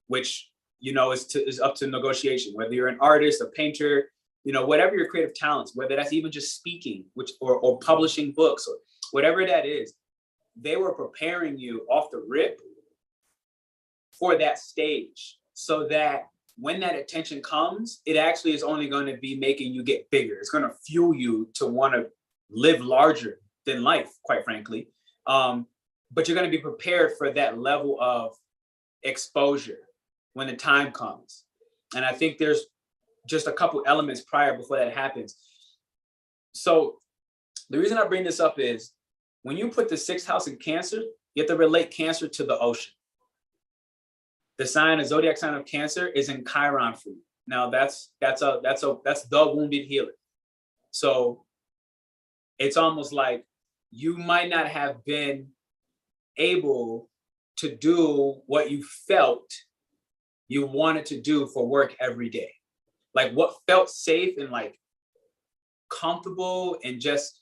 Speaker 1: which, you know, is up to negotiation. Whether you're an artist, a painter, you know, whatever your creative talents, whether that's even just speaking, which or publishing books or whatever that is, they were preparing you off the rip for that stage, so that when that attention comes, it actually is only going to be making you get bigger. It's going to fuel you to want to live larger than life, quite frankly. But you're going to be prepared for that level of exposure when the time comes. And I think there's just a couple elements prior before that happens. So the reason I bring this up is when you put the 6th house in Cancer, you have to relate Cancer to the ocean. The sign, a zodiac sign of Cancer, is in Chiron for you. Now that's the wounded healer. So it's almost like you might not have been able to do what you felt you wanted to do for work every day. Like what felt safe and like comfortable and just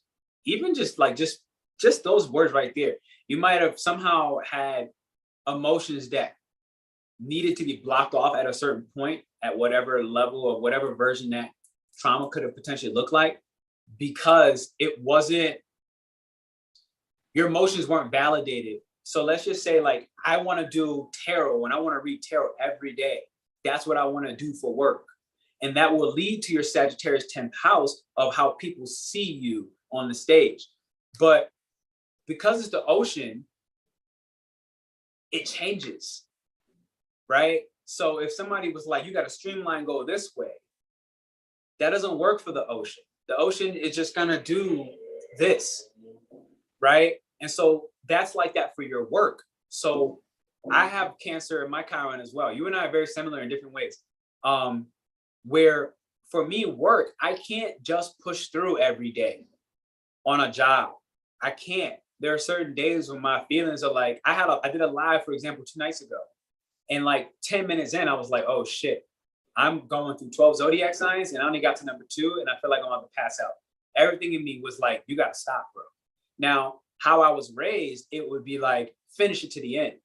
Speaker 1: those words right there. You might have somehow had emotions that needed to be blocked off at a certain point at whatever level or whatever version that trauma could have potentially looked like, because it wasn't, your emotions weren't validated. So let's just say like, I want to do tarot and I want to read tarot every day. That's what I want to do for work. And that will lead to your Sagittarius 10th house of how people see you on the stage. But because it's the ocean, it changes, right? So if somebody was like, you got to streamline, go this way, that doesn't work for the ocean. The ocean is just going to do this, right? And so that's like that for your work. So I have Cancer in my Chiron as well. You and I are very similar in different ways. Where for me, work, I can't just push through every day on a job. I can't. There are certain days when my feelings are like, I did a live, for example, 2 nights ago. And like 10 minutes in, I was like, oh shit, I'm going through 12 zodiac signs and I only got to number 2 and I feel like I'm about to pass out. Everything in me was like, you got to stop, bro. Now, how I was raised, it would be like, finish it to the end.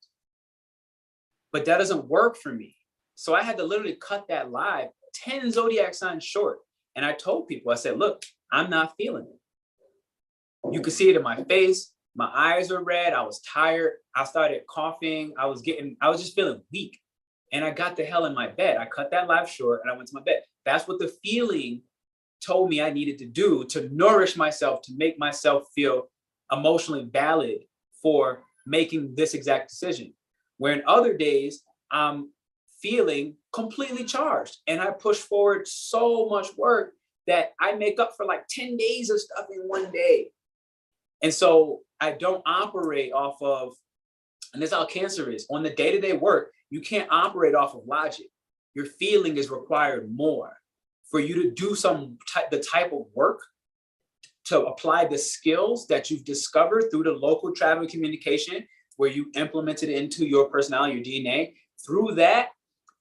Speaker 1: But that doesn't work for me. So I had to literally cut that live 10 zodiac signs short. And I told people, I said, look, I'm not feeling it. You could see it in my face. My eyes were red. I was tired. I started coughing. I was just feeling weak. And I got the hell in my bed. I cut that live short and I went to my bed. That's what the feeling told me I needed to do to nourish myself, to make myself feel emotionally valid for making this exact decision. Where in other days, I'm feeling completely charged and I push forward so much work that I make up for like 10 days of stuff in one day. And so I don't operate off of, and that's how Cancer is. On the day-to-day work, you can't operate off of logic. Your feeling is required more for you to do the type of work, to apply the skills that you've discovered through the local travel communication, where you implemented it into your personality, your DNA. Through that,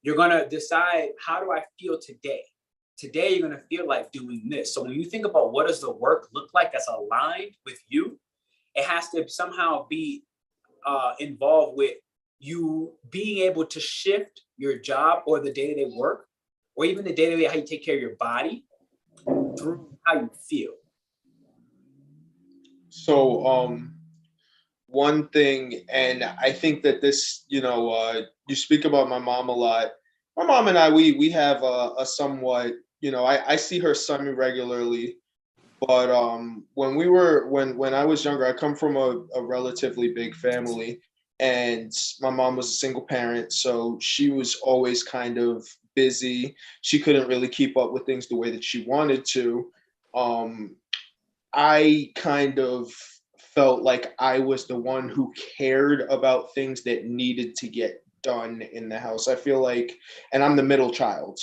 Speaker 1: you're gonna decide, how do I feel today? Today, you're gonna feel like doing this. So when you think about what does the work look like that's aligned with you, it has to somehow be involved with you being able to shift your job or the day-to-day work, or even the day-to-day how you take care of your body, through how you feel.
Speaker 2: So, one thing, and I think that this, you speak about my mom a lot. My mom and I, we have a somewhat, I see her semi-regularly, but when I was younger, I come from a relatively big family, and my mom was a single parent, so she was always kind of busy. She couldn't really keep up with things the way that she wanted to. I kind of felt like I was the one who cared about things that needed to get done in the house. I feel like, and I'm the middle child.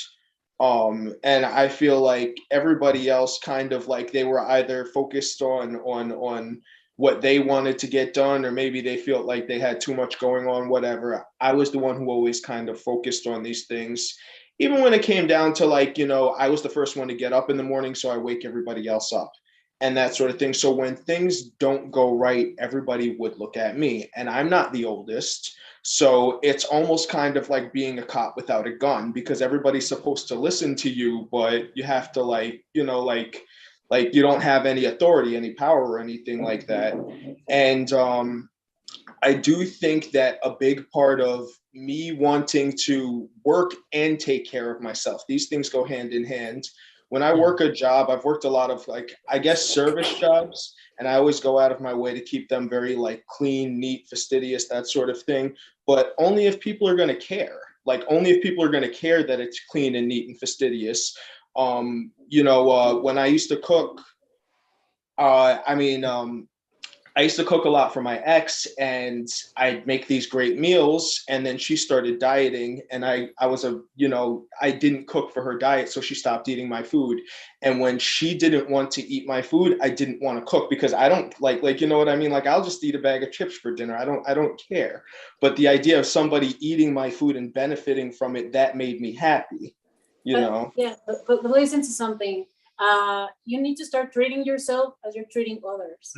Speaker 2: And I feel like everybody else kind of like they were either focused on what they wanted to get done, or maybe they felt like they had too much going on, whatever. I was the one who always kind of focused on these things. Even when it came down to like, I was the first one to get up in the morning, so I wake everybody else up and that sort of thing. So when things don't go right, everybody would look at me, and I'm not the oldest. So it's almost kind of like being a cop without a gun, because everybody's supposed to listen to you, but you have to like you don't have any authority, any power or anything like that. And I do think that a big part of me wanting to work and take care of myself, these things go hand in hand. When I work a job, I've worked a lot of like, I guess, service jobs, and I always go out of my way to keep them very like clean, neat, fastidious, that sort of thing. But only if people are going to care, like only if people are going to care that it's clean and neat and fastidious. When I used to cook, I used to cook a lot for my ex, and I'd make these great meals, and then she started dieting, and I didn't cook for her diet, so she stopped eating my food. And when she didn't want to eat my food, I didn't want to cook, because I don't like, you know what I mean? Like, I'll just eat a bag of chips for dinner. I don't care. But the idea of somebody eating my food and benefiting from it, that made me happy,
Speaker 3: Yeah, but listen to something. You need to start treating yourself as you're treating others.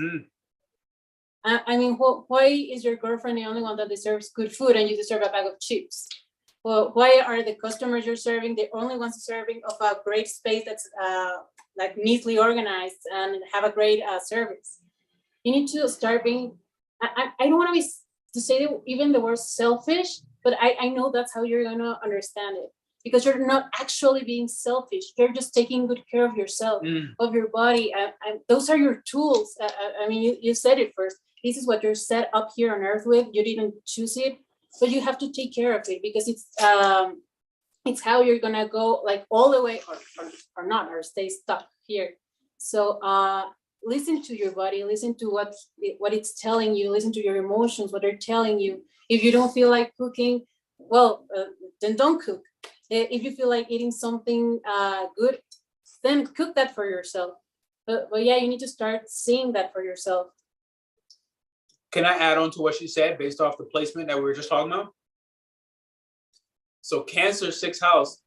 Speaker 3: I mean, why is your girlfriend the only one that deserves good food and you deserve a bag of chips? Well, why are the customers you're serving the only ones deserving of a great space that's like neatly organized and have a great service? You need to start being, I don't want to say even the word selfish, but I know that's how you're gonna understand it, because you're not actually being selfish. You're just taking good care of yourself, of your body. And those are your tools. I mean, you said it first. This is what you're set up here on earth with. You didn't choose it, but you have to take care of it, because it's how you're gonna go like all the way or not, or stay stuck here. So listen to your body, listen to what it's telling you, listen to your emotions, what they're telling you. If you don't feel like cooking, well, then don't cook. If you feel like eating something good, then cook that for yourself. But yeah, you need to start seeing that for yourself.
Speaker 1: Can I add on to what she said based off the placement that we were just talking about? So Cancer, 6th house.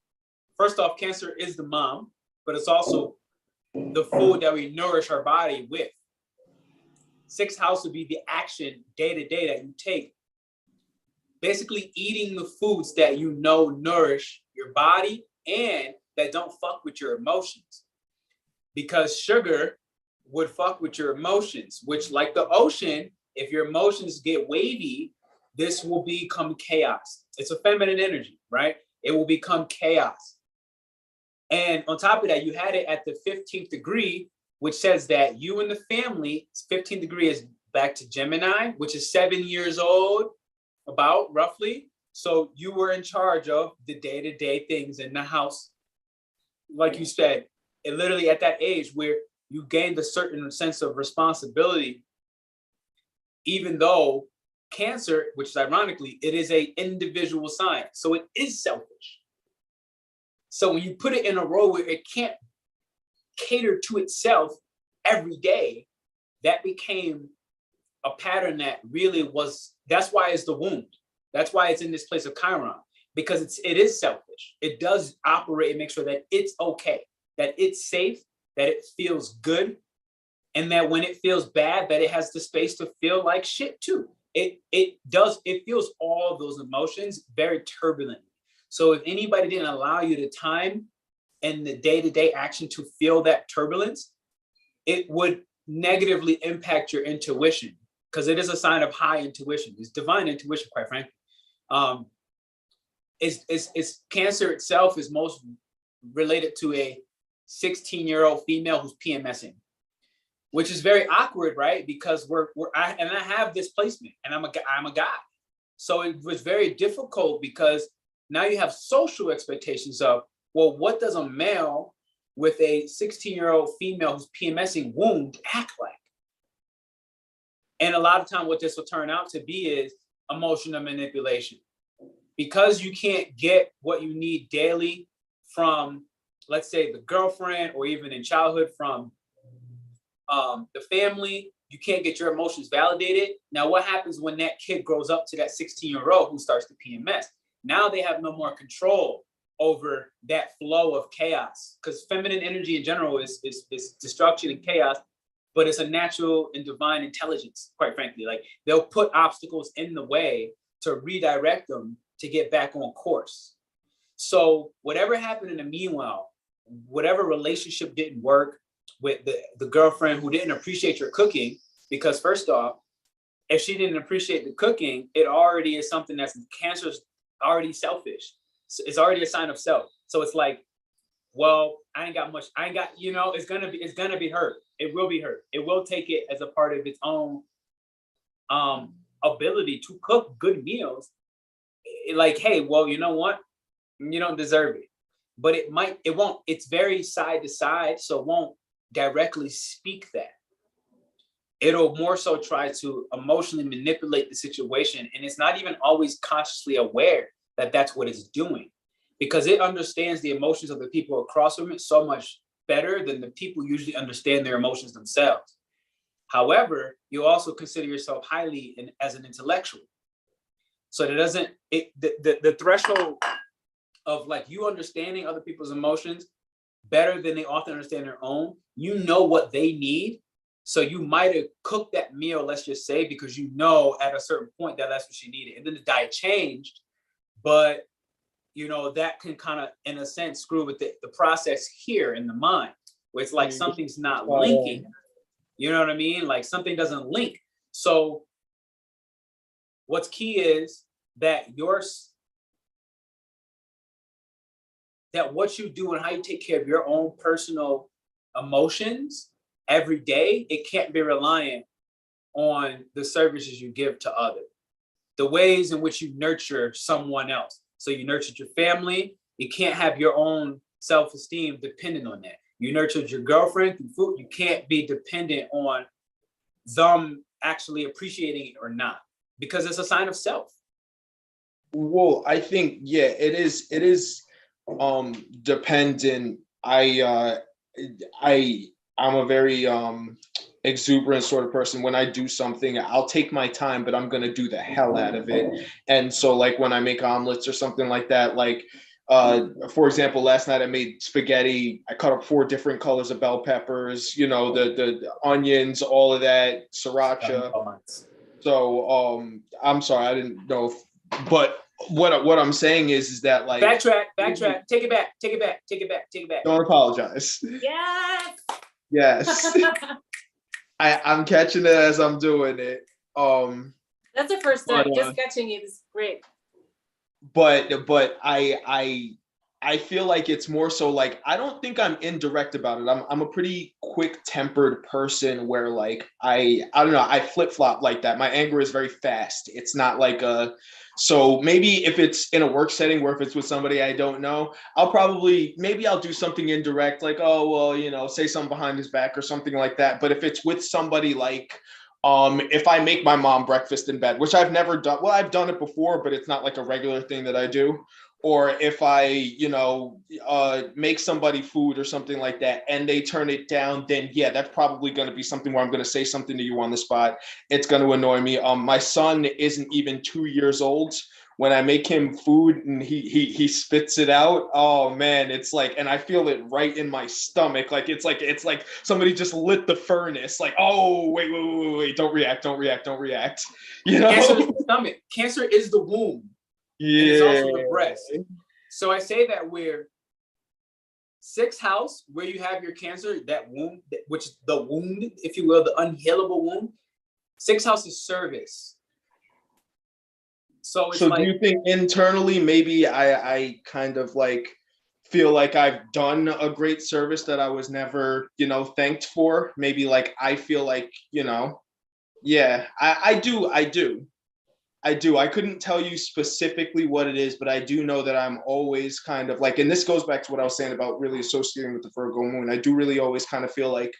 Speaker 1: First off, Cancer is the mom, but it's also the food that we nourish our body with. 6th house would be the action day to day that you take. Basically eating the foods that you know nourish your body and that don't fuck with your emotions. Because sugar would fuck with your emotions, which, like the ocean, if your emotions get wavy, this will become chaos. It's a feminine energy, right? It will become chaos. And on top of that, you had it at the 15th degree, which says that you and the family, 15th degree is back to Gemini, which is 7 years old, about roughly. So you were in charge of the day-to-day things in the house. Like you said, it literally at that age where you gained a certain sense of responsibility, even though Cancer, which is ironically, it is an individual sign. So it is selfish. So when you put it in a role where it can't cater to itself every day, that became a pattern that really was, that's why it's the wound. That's why it's in this place of Chiron, because it is selfish. It does operate and make sure that it's okay, that it's safe, that it feels good, and that when it feels bad, that it has the space to feel like shit too. It feels all those emotions very turbulently. So if anybody didn't allow you the time and the day-to-day action to feel that turbulence, it would negatively impact your intuition, because it is a sign of high intuition. It's divine intuition, quite frankly. It's Cancer itself is most related to a 16-year-old female who's PMSing, which is very awkward, right? Because I have this placement, and I'm a guy, so it was very difficult because now you have social expectations of, well, what does a male with a 16-year-old female who's PMSing wound act like? And a lot of time, what this will turn out to be is emotional manipulation, because you can't get what you need daily from, let's say, the girlfriend, or even in childhood from the family. You can't get your emotions validated. Now, what happens when that kid grows up to that 16-year-old who starts to PMS? Now they have no more control over that flow of chaos, because feminine energy in general is destruction and chaos, but it's a natural and divine intelligence, quite frankly. Like, they'll put obstacles in the way to redirect them to get back on course. So whatever happened in the meanwhile, whatever relationship didn't work with the girlfriend who didn't appreciate your cooking, because first off, if she didn't appreciate the cooking, it already is something that's Cancer's already selfish. It's already a sign of self. So it's like, well, I ain't got much. I ain't got, it's gonna be hurt. It will be hurt. It will take it as a part of its own ability to cook good meals. Like, hey, well, you know what? You don't deserve it. But it won't. It's very side to side, so it won't directly speak that. It'll more so try to emotionally manipulate the situation, and it's not even always consciously aware that that's what it's doing, because it understands the emotions of the people across from it so much better than the people usually understand their emotions themselves. However, you also consider yourself highly as an intellectual. So the threshold of like you understanding other people's emotions better than they often understand their own, you know what they need. So you might have cooked that meal, let's just say, because you know at a certain point that that's what she needed. And then the diet changed, but that can kind of, in a sense, screw with the process here in the mind, where it's like something's not linking. You know what I mean? Like something doesn't link. So what's key is that what you do and how you take care of your own personal emotions every day, it can't be reliant on the services you give to others. The ways in which you nurture someone else. So you nurtured your family, you can't have your own self-esteem dependent on that. You nurtured your girlfriend through food, you can't be dependent on them actually appreciating it or not, because it's a sign of self.
Speaker 2: Well, I think, yeah, it is dependent. I'm a very exuberant sort of person. When I do something, I'll take my time, but I'm going to do the hell out of it. And so like when I make omelets or something like that, like for example, last night I made spaghetti. I cut up 4 different colors of bell peppers, the onions, all of that, sriracha. So I'm sorry, I didn't know but what I'm saying is that, like,
Speaker 1: backtrack, take it back.
Speaker 2: Don't apologize. Yes. I'm catching it as I'm doing it.
Speaker 3: That's the first time. Just catching it is great.
Speaker 2: But I feel like it's more so like, I don't think I'm indirect about it. I'm a pretty quick-tempered person where like I don't know, I flip-flop like that. My anger is very fast. It's not like so maybe if it's in a work setting where if it's with somebody I don't know, maybe I'll do something indirect, like, oh, well, say something behind his back or something like that. But if it's with somebody like, if I make my mom breakfast in bed, which I've never done, well, I've done it before, but it's not like a regular thing that I do. Or if I, make somebody food or something like that and they turn it down, then yeah, that's probably going to be something where I'm going to say something to you on the spot. It's going to annoy me. My son isn't even 2 years old. When I make him food and he spits it out, oh man, it's like, and I feel it right in my stomach. Like it's like somebody just lit the furnace. Like, oh, wait, don't react.
Speaker 1: Cancer is the stomach. Cancer is the womb. Yeah. And it's also the breast. So I say that where 6th house, where you have your Cancer, that wound, which is the wound, if you will, the unhealable wound. 6th house is service. So it's
Speaker 2: So
Speaker 1: like,
Speaker 2: do you think internally maybe I kind of like feel like I've done a great service that I was never, you know, thanked for? Maybe like I feel like, you know, yeah, I do. I couldn't tell you specifically what it is, but I do know that I'm always kind of like, and this goes back to what I was saying about really associating with the Virgo moon. I do really always kind of feel like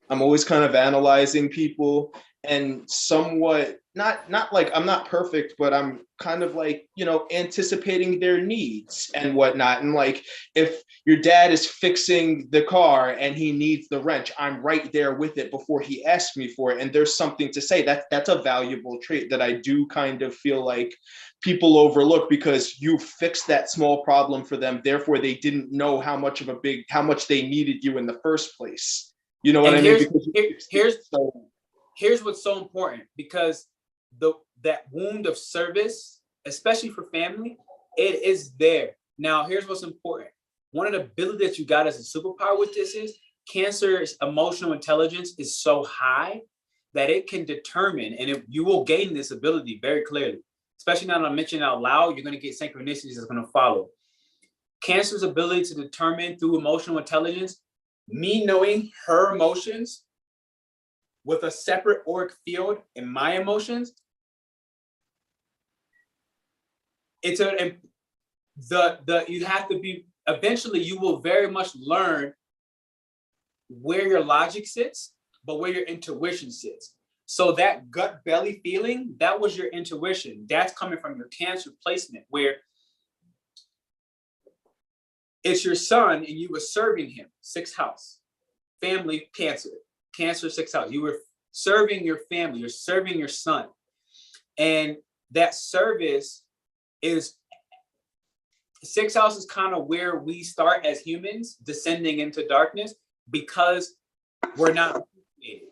Speaker 2: I'm always kind of analyzing people and somewhat not like I'm not perfect, but I'm kind of like, you know, anticipating their needs and whatnot. And like if your dad is fixing the car and he needs the wrench, I'm right there with it before he asks me for it. And there's something to say that that's a valuable trait that I do kind of feel like people overlook, because you fixed that small problem for them. Therefore, they didn't know how much they needed you in the first place. You know what I mean? Because
Speaker 1: here's what's so important, because that wound of service, especially for family, it is there. Now, here's what's important. One of the abilities that you got as a superpower with this is Cancer's emotional intelligence is so high that it can determine, and you will gain this ability very clearly, especially now that I'm mentioning out loud, you're going to get synchronicities that's going to follow. Cancer's ability to determine through emotional intelligence, me knowing her emotions with a separate auric field in my emotions, it's you have to be, eventually you will very much learn where your logic sits, but where your intuition sits. So that gut belly feeling, that was your intuition. That's coming from your Cancer placement, where it's your son and you were serving him, 6th house, family, Cancer, 6th house. You were serving your family, you're serving your son. And that service is, 6th house is kind of where we start as humans descending into darkness, because we're not appreciated.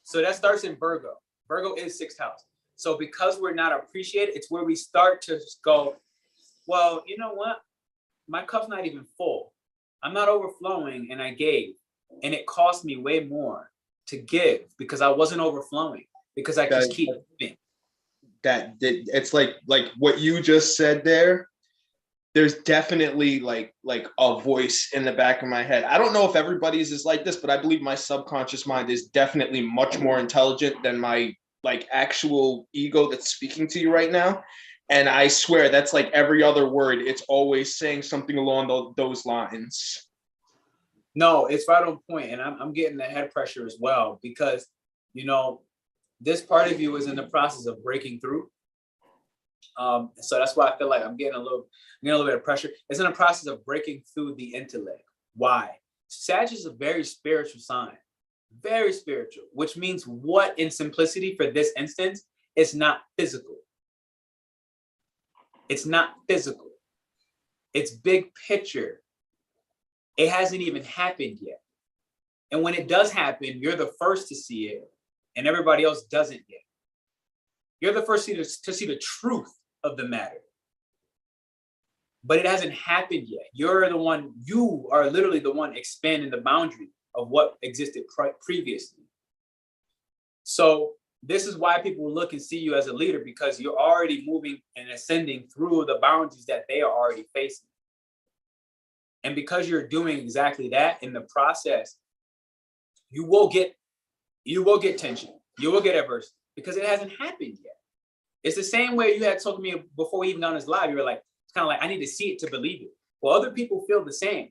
Speaker 1: So that starts in Virgo. Virgo is 6th house. So because we're not appreciated, it's where we start to go, well, you know what? My cup's not even full. I'm not overflowing, and I gave. And it cost me way more to give because I wasn't overflowing, because I just keep giving.
Speaker 2: That it's like what you just said there. There's definitely like a voice in the back of my head. I don't know if everybody's is like this, but I believe my subconscious mind is definitely much more intelligent than my like actual ego that's speaking to you right now. And I swear that's like every other word. It's always saying something along those lines.
Speaker 1: No, it's right on point. And I'm getting the head pressure as well, because, you know, this part of you is in the process of breaking through. So that's why I feel like I'm getting a little bit of pressure. It's in the process of breaking through the intellect. Why? Sag is a very spiritual sign, very spiritual, which means what in simplicity for this instance, it's not physical. It's not physical. It's big picture. It hasn't even happened yet. And when it does happen, you're the first to see it, and everybody else doesn't yet. You're the first to see the truth of the matter. But it hasn't happened yet. You are literally the one expanding the boundary of what existed previously. So this is why people look and see you as a leader, because you're already moving and ascending through the boundaries that they are already facing. And because you're doing exactly that in the process, you will get tension. You will get adversity, because it hasn't happened yet. It's the same way you had told me before we even got on this live. You were like, it's kind of like, I need to see it to believe it. Well, other people feel the same.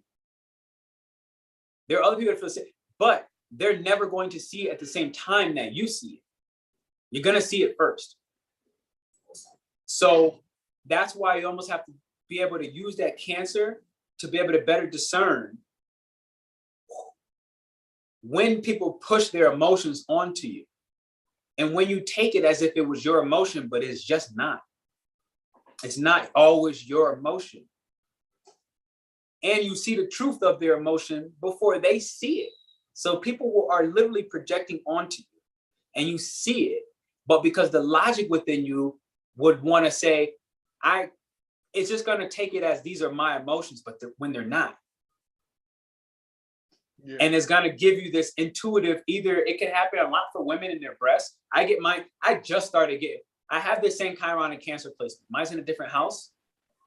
Speaker 1: There are other people that feel the same, but they're never going to see it at the same time that you see it. You're going to see it first. So that's why you almost have to be able to use that Cancer to be able to better discern when people push their emotions onto you. And when you take it as if it was your emotion, but it's just not. It's not always your emotion. And you see the truth of their emotion before they see it. So people are literally projecting onto you, and you see it. But because the logic within you would want to say, it's just going to take it as these are my emotions, but when they're not. And it's gonna give you this intuitive, either it can happen a lot for women in their breasts. I just started getting, I have this same Chiron and Cancer placement. Mine's in a different house.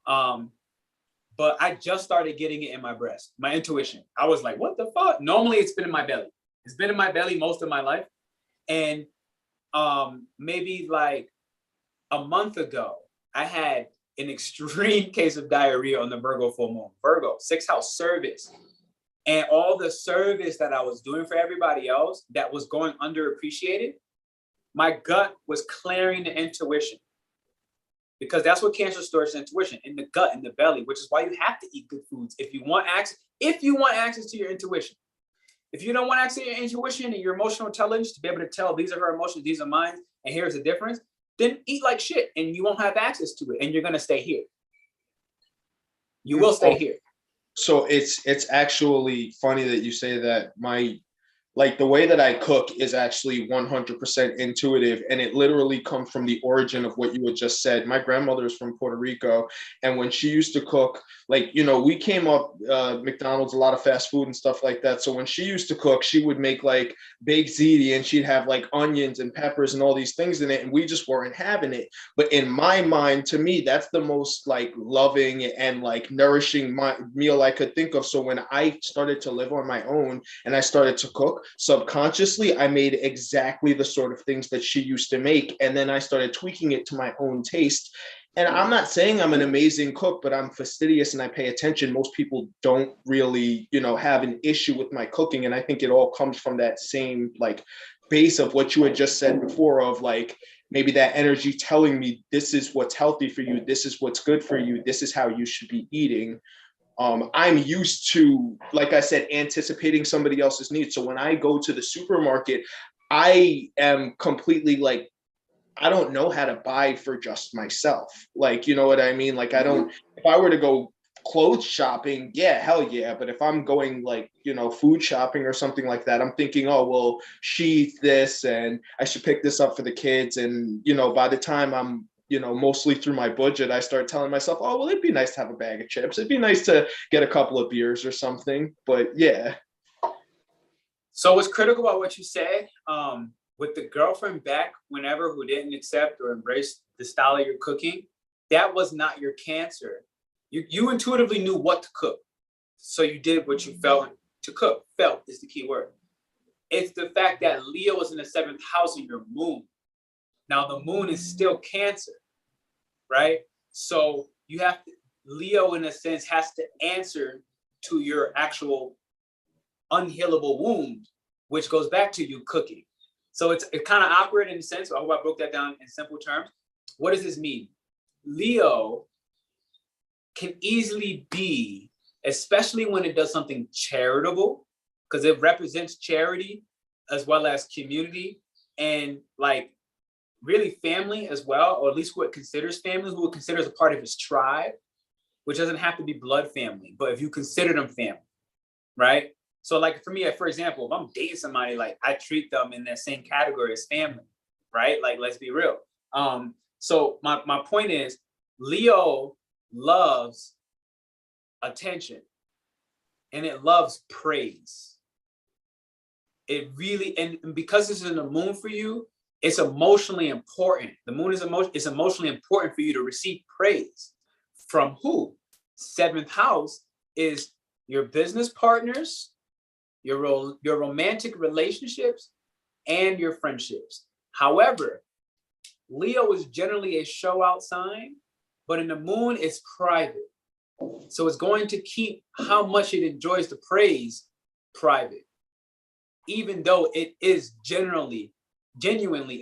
Speaker 1: But I just started getting it in my breast, my intuition. I was like, what the fuck? Normally it's been in my belly. It's been in my belly most of my life. And maybe like a month ago, I had an extreme case of diarrhea on the Virgo full moon. Virgo, 6th house service. And all the service that I was doing for everybody else that was going underappreciated, my gut was clearing the intuition. Because that's what Cancer stores intuition, in the gut, in the belly, which is why you have to eat good foods if you want access to your intuition. If you don't want access to your intuition and your emotional intelligence to be able to tell these are her emotions, these are mine, and here's the difference, then eat like shit and you won't have access to it and you're gonna stay here. You will stay here.
Speaker 2: So it's actually funny that you say that. Like the way that I cook is actually 100% intuitive, and it literally comes from the origin of what you had just said. My grandmother is from Puerto Rico, and when she used to cook, like, you know, we came up McDonald's, a lot of fast food and stuff like that. So when she used to cook, she would make like baked ziti, and she'd have like onions and peppers and all these things in it, and we just weren't having it. But in my mind, to me, that's the most like loving and like nourishing meal I could think of. So when I started to live on my own and I started to cook, subconsciously, I made exactly the sort of things that she used to make. And then I started tweaking it to my own taste. And I'm not saying I'm an amazing cook, but I'm fastidious and I pay attention. Most people don't really, you know, have an issue with my cooking. And I think it all comes from that same like base of what you had just said before, of like maybe that energy telling me this is what's healthy for you. This is what's good for you. This is how you should be eating. I'm used to, like I said, anticipating somebody else's needs. So when I go to the supermarket, I am completely like, I don't know how to buy for just myself. Like, you know what I mean? Like, if I were to go clothes shopping, yeah, hell yeah. But if I'm going like, you know, food shopping or something like that, I'm thinking, oh, well, she eats this and I should pick this up for the kids. And, you know, by the time I'm, you know, mostly through my budget, I start telling myself, oh, well, it'd be nice to have a bag of chips. It'd be nice to get a couple of beers or something. But yeah.
Speaker 1: So what's critical about what you said, with the girlfriend back whenever who didn't accept or embrace the style of your cooking, that was not your Cancer. You intuitively knew what to cook. So you did what you felt to cook. Felt is the key word. It's the fact that Leo was in the 7th house of your moon. Now the moon is still Cancer, right? So you have to, Leo in a sense has to answer to your actual unhealable wound, which goes back to you cooking. So it's kind of awkward in a sense. I hope I broke that down in simple terms. What does this mean? Leo can easily be, especially when it does something charitable, because it represents charity as well as community and like really family as well, or at least who it considers family, who it considers a part of his tribe, which doesn't have to be blood family, but if you consider them family, right? So like for me, for example, if I'm dating somebody, like I treat them in that same category as family, right? Like, let's be real. So my point is, Leo loves attention and it loves praise. It really, and because this is in the moon for you, it's emotionally important. The moon is it's emotionally important for you to receive praise. From who? 7th house is your business partners, your romantic relationships, and your friendships. However, Leo is generally a show out sign, but in the moon, it's private. So it's going to keep how much it enjoys the praise private, even though it is genuinely,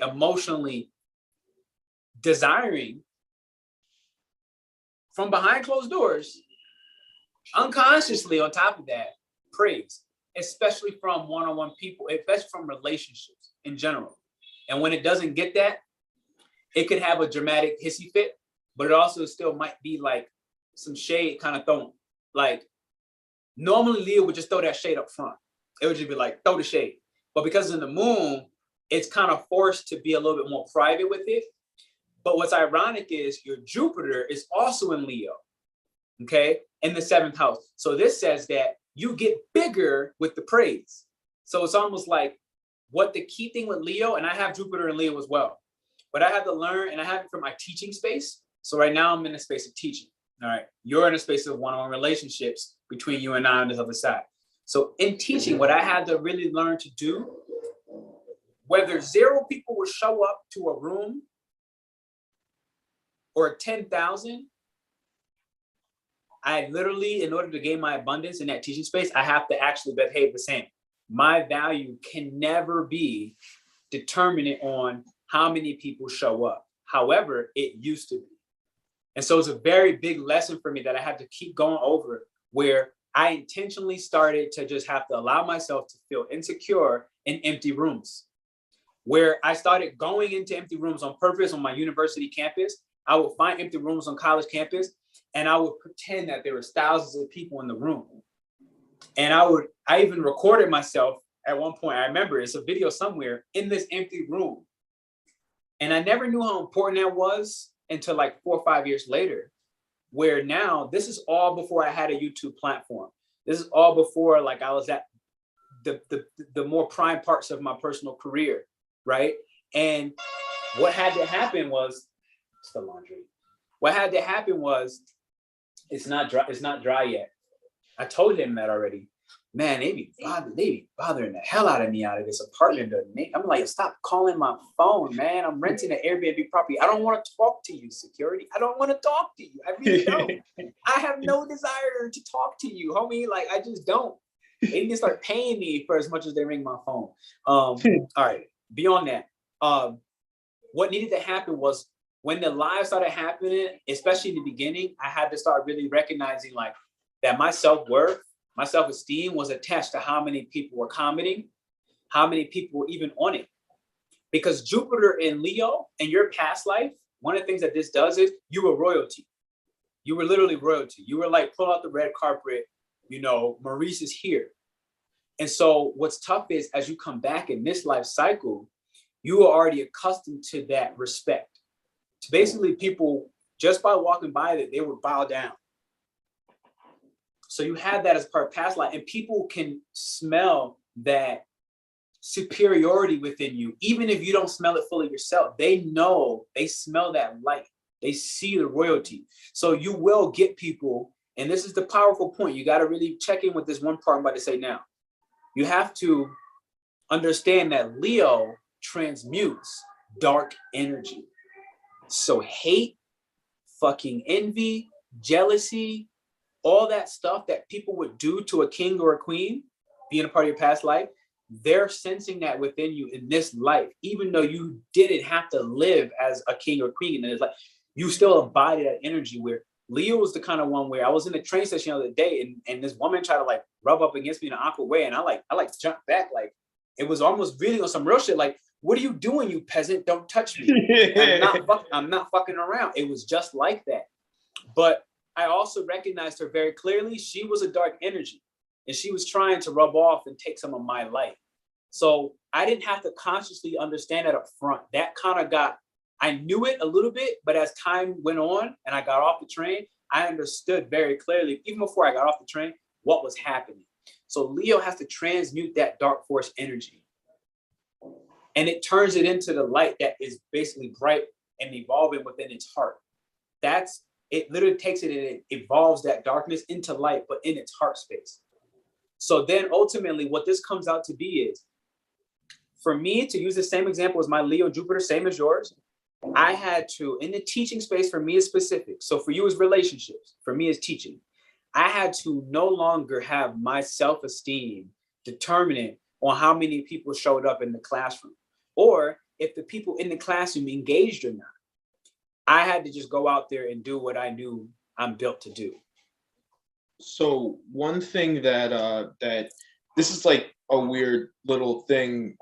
Speaker 1: emotionally desiring from behind closed doors, unconsciously on top of that, praise, especially from one-on-one people, especially from relationships in general. And when it doesn't get that, it could have a dramatic hissy fit, but it also still might be like some shade kind of thrown. Like normally Leo would just throw that shade up front. It would just be like, throw the shade. But because in the moon, it's kind of forced to be a little bit more private with it. But what's ironic is your Jupiter is also in Leo, okay, in the 7th house. So this says that you get bigger with the praise. So it's almost like what the key thing with Leo, and I have Jupiter and Leo as well, but I had to learn, and I have it from my teaching space. So right now I'm in a space of teaching. All right. You're in a space of one-on-one relationships between you and I on this other side. So in teaching, what I had to really learn to do, whether 0 people will show up to a room or 10,000, I literally, in order to gain my abundance in that teaching space, I have to actually behave the same. My value can never be determinant on how many people show up. However, it used to be. And so it's a very big lesson for me that I had to keep going over, where I intentionally started to just have to allow myself to feel insecure in empty rooms, where I started going into empty rooms on purpose on my university campus. I would find empty rooms on college campus, and I would pretend that there was thousands of people in the room. And I even recorded myself at one point. I remember it's a video somewhere in this empty room. And I never knew how important that was until like 4 or 5 years later, where now this is all before I had a YouTube platform. This is all before like I was at the more prime parts of my personal career, right? And what had to happen was, it's the laundry. What had to happen was, it's not dry yet. I told him that already. Man, they be bothering the hell out of me out of this apartment. I'm like, stop calling my phone, man. I'm renting an Airbnb property. I don't want to talk to you, security. I don't want to talk to you. I really don't. I have no desire to talk to you, homie. Like, I just don't. They need to start paying me for as much as they ring my phone. All right. Beyond that, what needed to happen was when the live started happening, especially in the beginning, I had to start really recognizing like that my self-worth, my self-esteem was attached to how many people were commenting, how many people were even on it. Because Jupiter in Leo in your past life, one of the things that this does is you were royalty. You were literally royalty. You were like, pull out the red carpet, you know, Maurice is here. And so what's tough is as you come back in this life cycle, you are already accustomed to that respect. So basically people, just by walking by it, they would bow down. So you have that as part of past life, and people can smell that superiority within you. Even if you don't smell it fully yourself, they know, they smell that light. They see the royalty. So you will get people, and this is the powerful point. You got to really check in with this one part I'm about to say now. You have to understand that Leo transmutes dark energy. So hate, fucking envy, jealousy, all that stuff that people would do to a king or a queen, being a part of your past life, they're sensing that within you in this life, even though you didn't have to live as a king or queen. And it's like, you still embody that energy, where Leo was the kind of one where I was in the train station the other day, and this woman tried to like rub up against me in an awkward way. And I jumped back. Like, it was almost really on some real shit. Like, what are you doing, you peasant? Don't touch me. I'm not fucking around. It was just like that. But I also recognized her very clearly. She was a dark energy, and she was trying to rub off and take some of my light. So I didn't have to consciously understand that up front. That kind of I knew it a little bit, but as time went on and I got off the train, I understood very clearly, even before I got off the train, what was happening. So Leo has to transmute that dark force energy. And it turns it into the light that is basically bright and evolving within its heart. It literally takes it and it evolves that darkness into light, but in its heart space. So then ultimately what this comes out to be is, for me to use the same example as my Leo Jupiter, same as yours, I had to, in the teaching space, for me is specific. So for you is relationships, for me is teaching. I had to no longer have my self-esteem determinant on how many people showed up in the classroom, or if the people in the classroom engaged or not. I had to just go out there and do what I knew I'm built to do.
Speaker 2: So one thing that this is like a weird little thing.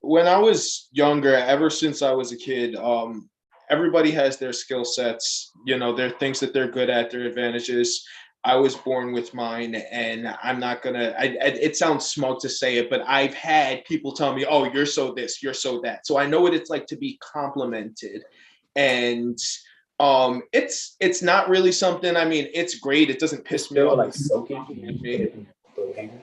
Speaker 2: When I was younger, ever since I was a kid, everybody has their skill sets, you know, their things that they're good at, their advantages. I was born with mine, and I'm not gonna, it sounds smug to say it, but I've had people tell me, oh, you're so this, you're so that. So I know what it's like to be complimented. And It's not really something, I mean, it's great. It doesn't piss me off.
Speaker 1: Like soaking.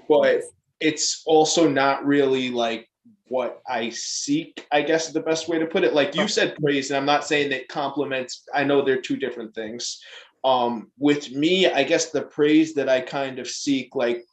Speaker 2: But it's also not really like what I seek, I guess is the best way to put it. Like you said, praise, and I'm not saying that compliments, I know they're two different things. With me, I guess the praise that I kind of seek, like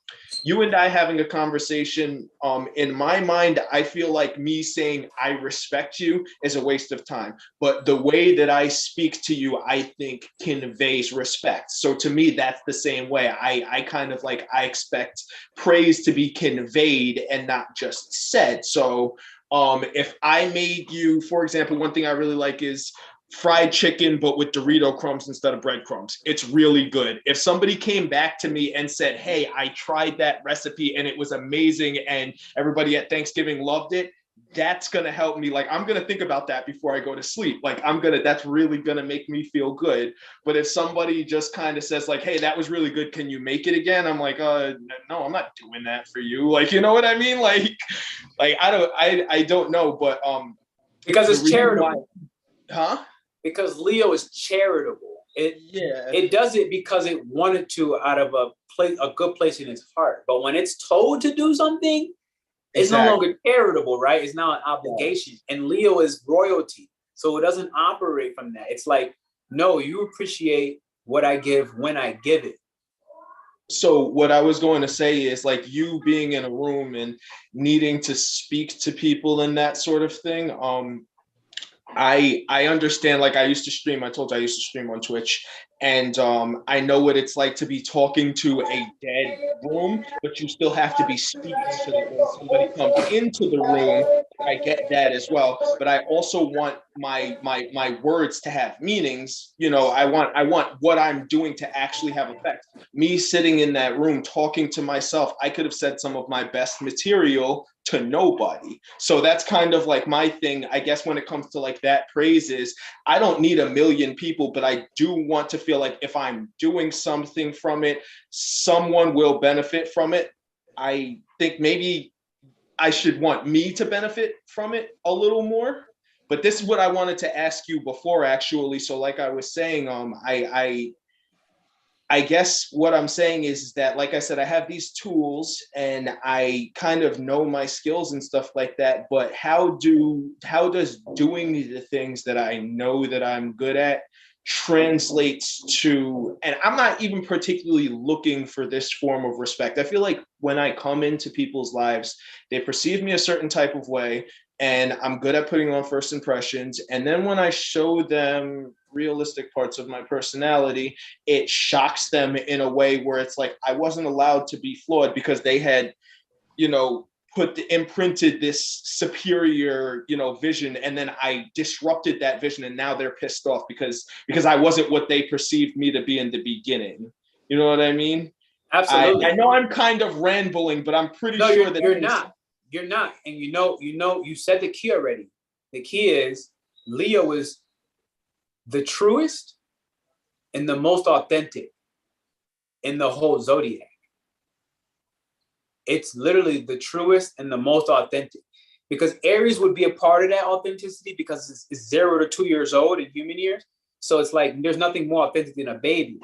Speaker 2: you and I having a conversation, in my mind, I feel like me saying I respect you is a waste of time. But the way that I speak to you, I think conveys respect. So to me, that's the same way. I kind of like, I expect praise to be conveyed and not just said. So if I made you, for example, one thing I really like is fried chicken, but with Dorito crumbs instead of breadcrumbs. It's really good. If somebody came back to me and said, hey, I tried that recipe and it was amazing and everybody at Thanksgiving loved it, that's going to help me. Like, I'm going to think about that before I go to sleep. Like, that's really going to make me feel good. But if somebody just kind of says like, hey, that was really good, can you make it again? I'm like, no, I'm not doing that for you. Like, you know what I mean? Like I don't know, but
Speaker 1: because it's charitable.
Speaker 2: Huh?
Speaker 1: Because Leo is charitable. It does it because it wanted to out of a good place in its heart. But when it's told to do something, it's no longer charitable, right? It's now an obligation. And Leo is royalty. So it doesn't operate from that. It's like, no, you appreciate what I give when I give it.
Speaker 2: So what I was going to say is like you being in a room and needing to speak to people and that sort of thing. I understand, like I used to stream, I told you I used to stream on Twitch, and I know what it's like to be talking to a dead room, but you still have to be speaking to the room. Somebody comes into the room, I get that as well, but I also want my words to have meanings. You know, I want what I'm doing to actually have effect. Me sitting in that room talking to myself, I could have said some of my best material to nobody. So that's kind of like my thing, I guess, when it comes to like that praise is, I don't need a million people, but I do want to feel like if I'm doing something from it, someone will benefit from it. I think maybe I should want me to benefit from it a little more. But this is what I wanted to ask you before, actually. So like I was saying, I guess what I'm saying is that, like I said, I have these tools and I kind of know my skills and stuff like that, but how does doing the things that I know that I'm good at translates to, and I'm not even particularly looking for this form of respect. I feel like when I come into people's lives, they perceive me a certain type of way, and I'm good at putting on first impressions. And then when I show them realistic parts of my personality, it shocks them in a way where it's like, I wasn't allowed to be flawed because they had, you know, imprinted this superior, you know, vision, and then I disrupted that vision, and now they're pissed off because I wasn't what they perceived me to be in the beginning. You know what I mean?
Speaker 1: Absolutely.
Speaker 2: I know I'm kind of rambling, but I'm pretty sure that
Speaker 1: you're not. You're not. And you said the key already. The key is Leo is the truest and the most authentic in the whole zodiac. It's literally the truest and the most authentic, because Aries would be a part of that authenticity because it's 0 to 2 years old in human years. So it's like there's nothing more authentic than a baby,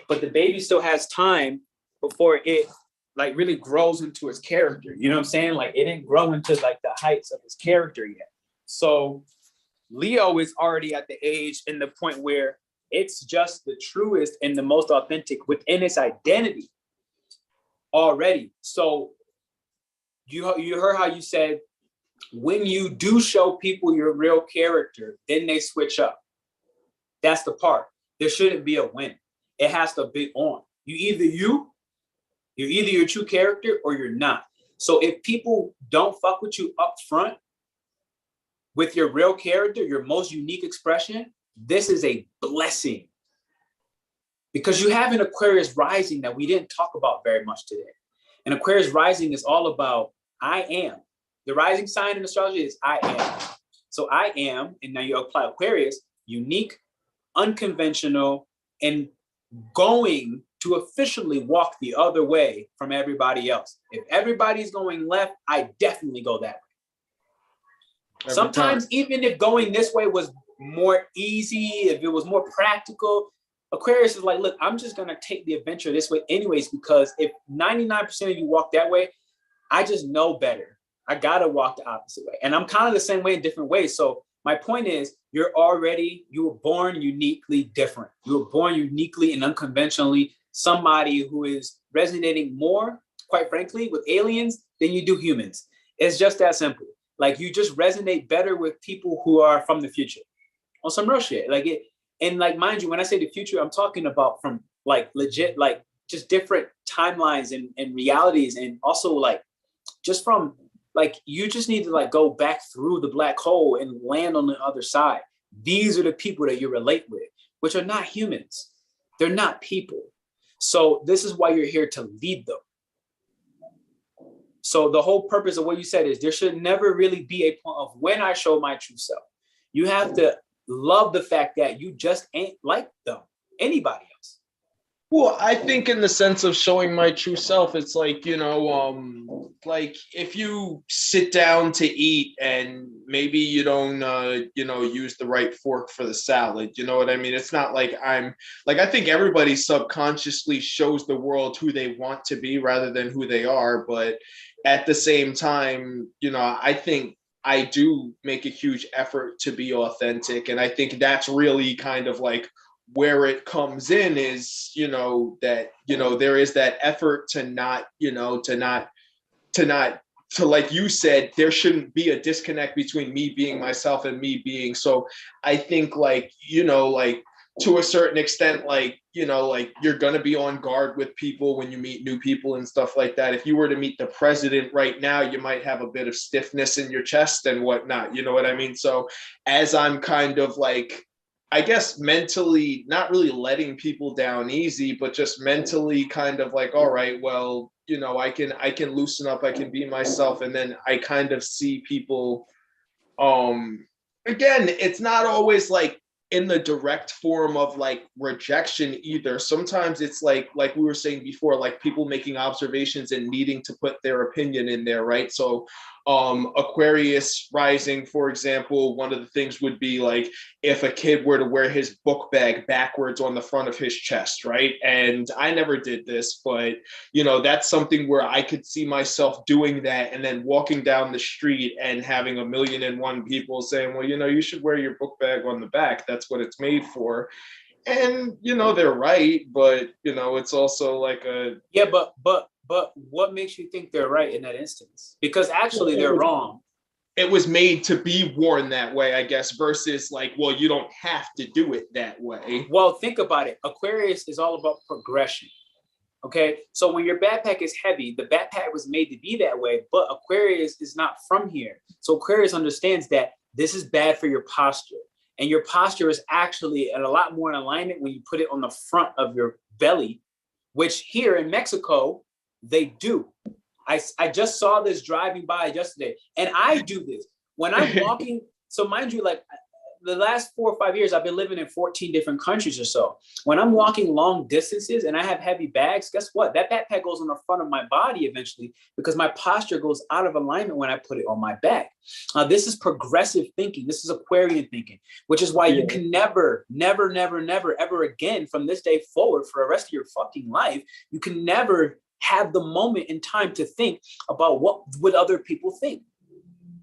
Speaker 1: but the baby still has time before it like really grows into its character. You know what I'm saying? Like it didn't grow into like the heights of its character yet. So Leo is already at the age and the point where it's just the truest and the most authentic within its identity already. So you heard how you said, when you do show people your real character, then they switch up. That's the part. There shouldn't be a win. It has to be on. You're either your true character or you're not. So if people don't fuck with you up front with your real character, your most unique expression, this is a blessing. Because you have an Aquarius rising that we didn't talk about very much today. And Aquarius rising is all about I am. The rising sign in astrology is I am. So I am, and now you apply Aquarius, unique, unconventional, and going to officially walk the other way from everybody else. If everybody's going left, I definitely go that way. Sometimes even if going this way was more easy, if it was more practical. Aquarius is like, look, I'm just going to take the adventure this way anyways, because if 99% of you walk that way, I just know better. I got to walk the opposite way. And I'm kind of the same way in different ways. So my point is, you were born uniquely different. You were born uniquely and unconventionally, somebody who is resonating more, quite frankly, with aliens than you do humans. It's just that simple. Like, you just resonate better with people who are from the future on some real shit. Like it, and like, mind you, when I say the future, I'm talking about from like legit, like just different timelines and realities. And also like, just from like, you just need to like go back through the black hole and land on the other side. These are the people that you relate with, which are not humans. They're not people. So this is why you're here, to lead them. So the whole purpose of what you said is, there should never really be a point of when I show my true self. You have to love the fact that you just ain't like them, anybody else.
Speaker 2: Well, I think in the sense of showing my true self, it's like, like if you sit down to eat and maybe you don't, use the right fork for the salad, you know what I mean? It's not like I think everybody subconsciously shows the world who they want to be rather than who they are. But at the same time, I think I do make a huge effort to be authentic. And I think that's really kind of like where it comes in is, that, there is that effort to not, to like you said, there shouldn't be a disconnect between me being myself and me being. So I think like, like to a certain extent, like, like you're going to be on guard with people when you meet new people and stuff like that. If you were to meet the president right now, you might have a bit of stiffness in your chest and whatnot. You know what I mean? So as I'm kind of like, I guess mentally not really letting people down easy, but just mentally kind of like, all right, well, I can loosen up, I can be myself. And then I kind of see people, again, it's not always like in the direct form of like rejection either. Sometimes it's like we were saying before, like people making observations and needing to put their opinion in there, right? So Aquarius rising, for example, one of the things would be like if a kid were to wear his book bag backwards on the front of his chest, right? And I never did this, but that's something where I could see myself doing that and then walking down the street and having 1,000,001 people saying, well, you should wear your book bag on the back. That's what it's made for. And they're right, but it's also like
Speaker 1: but what makes you think they're right in that instance? Because actually they're wrong.
Speaker 2: It was made to be worn that way, I guess, versus like, well, you don't have to do it that way.
Speaker 1: Well, think about it. Aquarius is all about progression. Okay, so when your backpack is heavy, the backpack was made to be that way, but Aquarius is not from here. So Aquarius understands that this is bad for your posture. And your posture is actually a lot more in alignment when you put it on the front of your belly, which here in Mexico, they do. I just saw this driving by yesterday, and I do this when I'm walking. So mind you, like the last 4 or 5 years, I've been living in 14 different countries or so. When I'm walking long distances and I have heavy bags, guess what? That backpack goes on the front of my body eventually because my posture goes out of alignment when I put it on my back. This is progressive thinking. This is Aquarian thinking, which is why you can never, ever again from this day forward for the rest of your fucking life, you can never have the moment in time to think about what would other people think.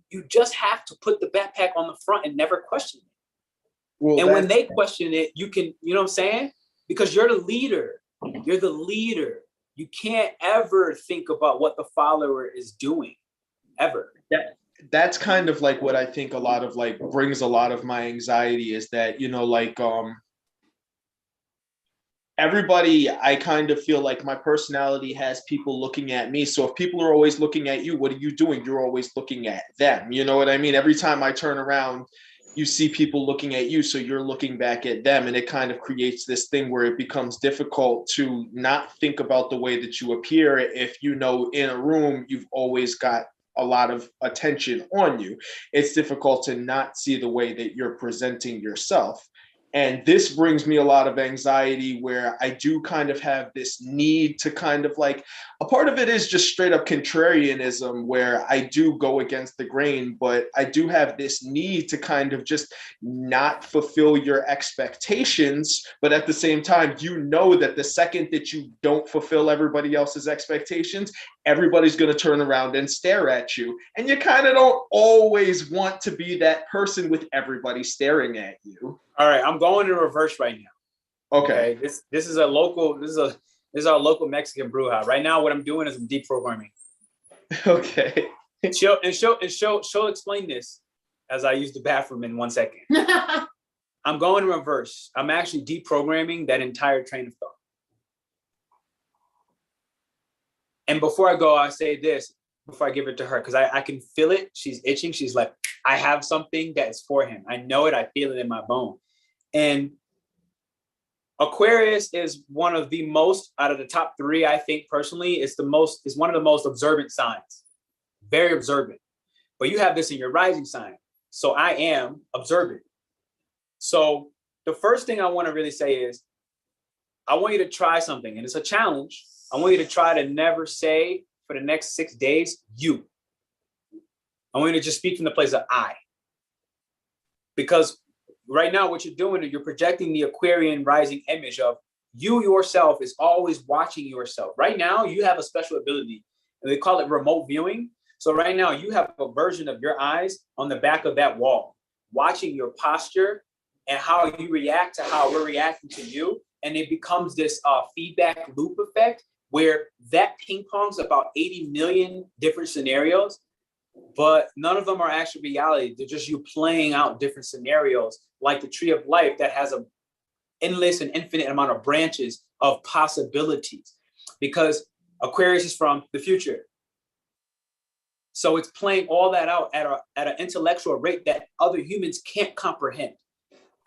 Speaker 1: You just have to put the backpack on the front and never question it. Well, and when they question it, you can, you know what I'm saying? Because you're the leader. You're the leader. You can't ever think about what the follower is doing, ever.
Speaker 2: That's kind of like what I think a lot of like brings a lot of my anxiety is that, everybody, I kind of feel like my personality has people looking at me. So if people are always looking at you, what are you doing? You're always looking at them. You know what I mean? Every time I turn around, you see people looking at you. So you're looking back at them. And it kind of creates this thing where it becomes difficult to not think about the way that you appear. If in a room, you've always got a lot of attention on you. It's difficult to not see the way that you're presenting yourself. And this brings me a lot of anxiety, where I do kind of have this need to kind of like, a part of it is just straight up contrarianism, where I do go against the grain, but I do have this need to kind of just not fulfill your expectations. But at the same time, you know that the second that you don't fulfill everybody else's expectations, everybody's going to turn around and stare at you. And you kind of don't always want to be that person with everybody staring at you.
Speaker 1: All right, I'm going in reverse right now.
Speaker 2: Okay.
Speaker 1: This is a local, this is our local Mexican brew house. Right now, what I'm doing is I'm deprogramming.
Speaker 2: Okay.
Speaker 1: She'll explain this as I use the bathroom in 1 second. I'm going in reverse. I'm actually deprogramming that entire train of thought. And before I go, I say this, before I give it to her, because I can feel it. She's itching. She's like, I have something that's for him. I know it. I feel it in my bone. And Aquarius is one of the most, out of the top three, I think personally, it's one of the most observant signs. Very observant. But you have this in your rising sign. So I am observant. So the first thing I want to really say is, I want you to try something, and it's a challenge. I want you to try to never say for the next 6 days, you. I want you to just speak from the place of I. Because right now, what you're doing is you're projecting the Aquarian rising image of you yourself is always watching yourself. Right now, you have a special ability, and they call it remote viewing. So right now, you have a version of your eyes on the back of that wall, watching your posture and how you react to how we're reacting to you. And it becomes this feedback loop effect where that ping pongs about 80 million different scenarios, but none of them are actual reality. They're just you playing out different scenarios, like the tree of life that has an endless and infinite amount of branches of possibilities, because Aquarius is from the future. So it's playing all that out at an intellectual rate that other humans can't comprehend.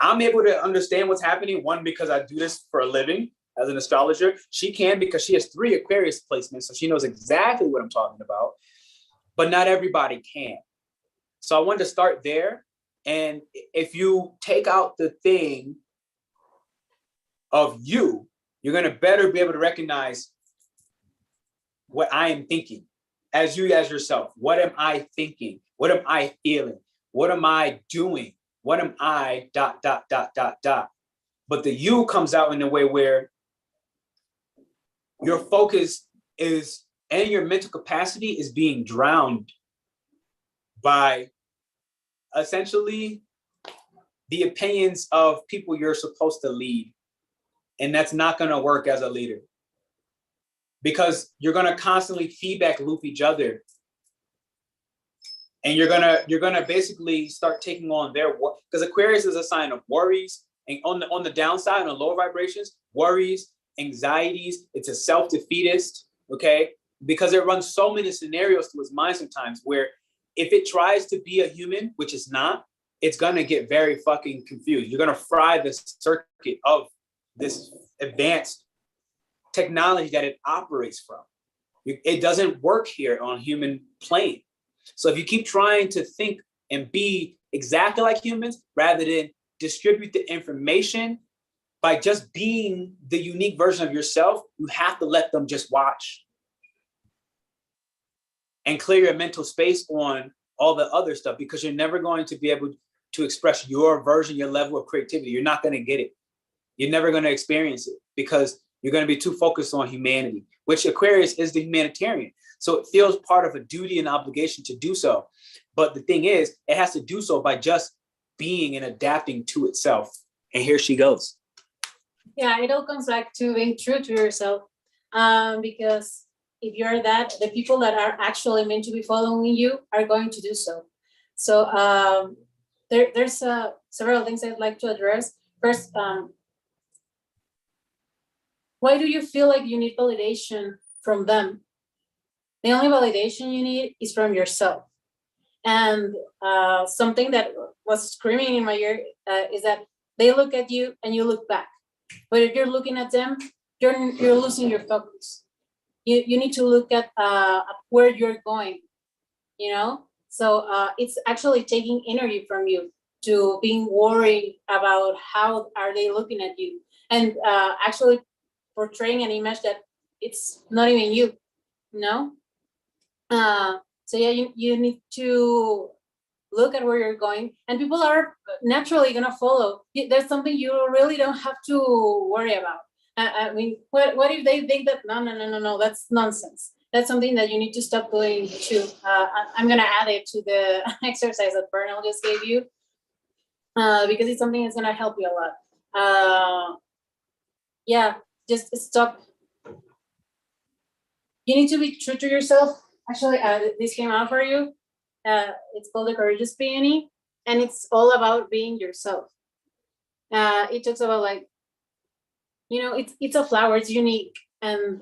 Speaker 1: I'm able to understand what's happening, one, because I do this for a living as an astrologer. She can because she has 3 Aquarius placements, so she knows exactly what I'm talking about. But not everybody can. So I wanted to start there. And if you take out the thing of you, you're going to better be able to recognize what I am thinking as you, as yourself. What am I thinking? What am I feeling? What am I doing? What am I ... But the you comes out in a way where your focus is, and your mental capacity is being drowned by essentially the opinions of people you're supposed to lead. And that's not going to work as a leader, because you're going to constantly feedback loop each other. And you're gonna basically start taking on their work, because Aquarius is a sign of worries, and on the downside, on the lower vibrations, worries, anxieties. It's a self-defeatist, okay? Because it runs so many scenarios through its mind sometimes, where if it tries to be a human, which is not, it's gonna get very fucking confused. You're gonna fry the circuit of this advanced technology that it operates from. It doesn't work here on human plane. So if you keep trying to think and be exactly like humans, rather than distribute the information by just being the unique version of yourself, you have to let them just watch and clear your mental space on all the other stuff, because you're never going to be able to express your version, your level of creativity. You're not going to get it. You're never going to experience it, because you're going to be too focused on humanity, which Aquarius is the humanitarian. So it feels part of a duty and obligation to do so. But the thing is, it has to do so by just being and adapting to itself. And here she goes.
Speaker 3: Yeah, it all comes back to being true to yourself. Because if you're that, the people that are actually meant to be following you are going to do so. So there's several things I'd like to address. First, why do you feel like you need validation from them? The only validation you need is from yourself. And something that was screaming in my ear is that they look at you and you look back. But if you're looking at them, you're losing your focus. You need to look at where you're going, you know? So it's actually taking energy from you. to being worried about how are they looking at you, and actually portraying an image that it's not even you, you know? So yeah, you need to look at where you're going, and people are naturally gonna follow. There's something you really don't have to worry about. I mean, what if they think that no, that's nonsense. That's something that you need to stop doing too. I'm gonna add it to the exercise that Pernell just gave you, because it's something that's gonna help you a lot. Yeah, just stop. You need to be true to yourself. Actually, this came out for you. It's called the Courageous Peony, and it's all about being yourself. It talks about, like, you know, it's a flower, it's unique, and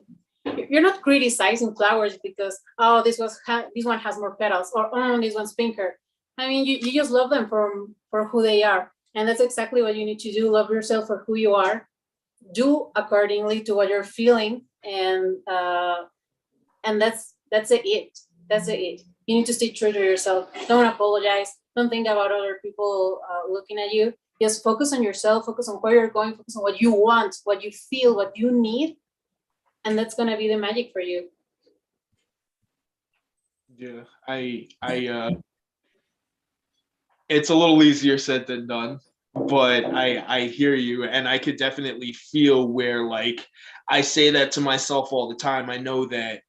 Speaker 3: you're not criticizing flowers because, oh, this one has more petals, or oh, this one's pinker. I mean, you just love them for who they are, and that's exactly what you need to do. Love yourself for who you are. Do accordingly to what you're feeling, and that's it. That's it. You need to stay true to yourself. Don't apologize. Don't think about other people looking at you. Just focus on yourself. Focus on where you're going. Focus on what you want, what you feel, what you need, and that's gonna be the magic for you.
Speaker 2: Yeah, it's a little easier said than done, but I hear you, and I could definitely feel where, like, I say that to myself all the time. I know that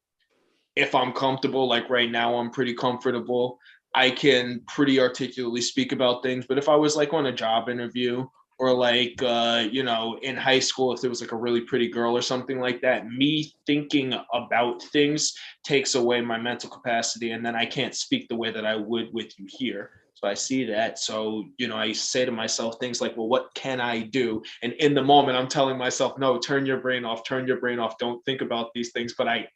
Speaker 2: if I'm comfortable, like right now, I'm pretty comfortable. I can pretty articulately speak about things. But if I was like on a job interview, or like, you know, in high school, if there was like a really pretty girl or something like that, me thinking about things takes away my mental capacity. And then I can't speak the way that I would with you here. So I see that. So, you know, I say to myself things like, well, what can I do? And in the moment, I'm telling myself, no, turn your brain off, don't think about these things. But I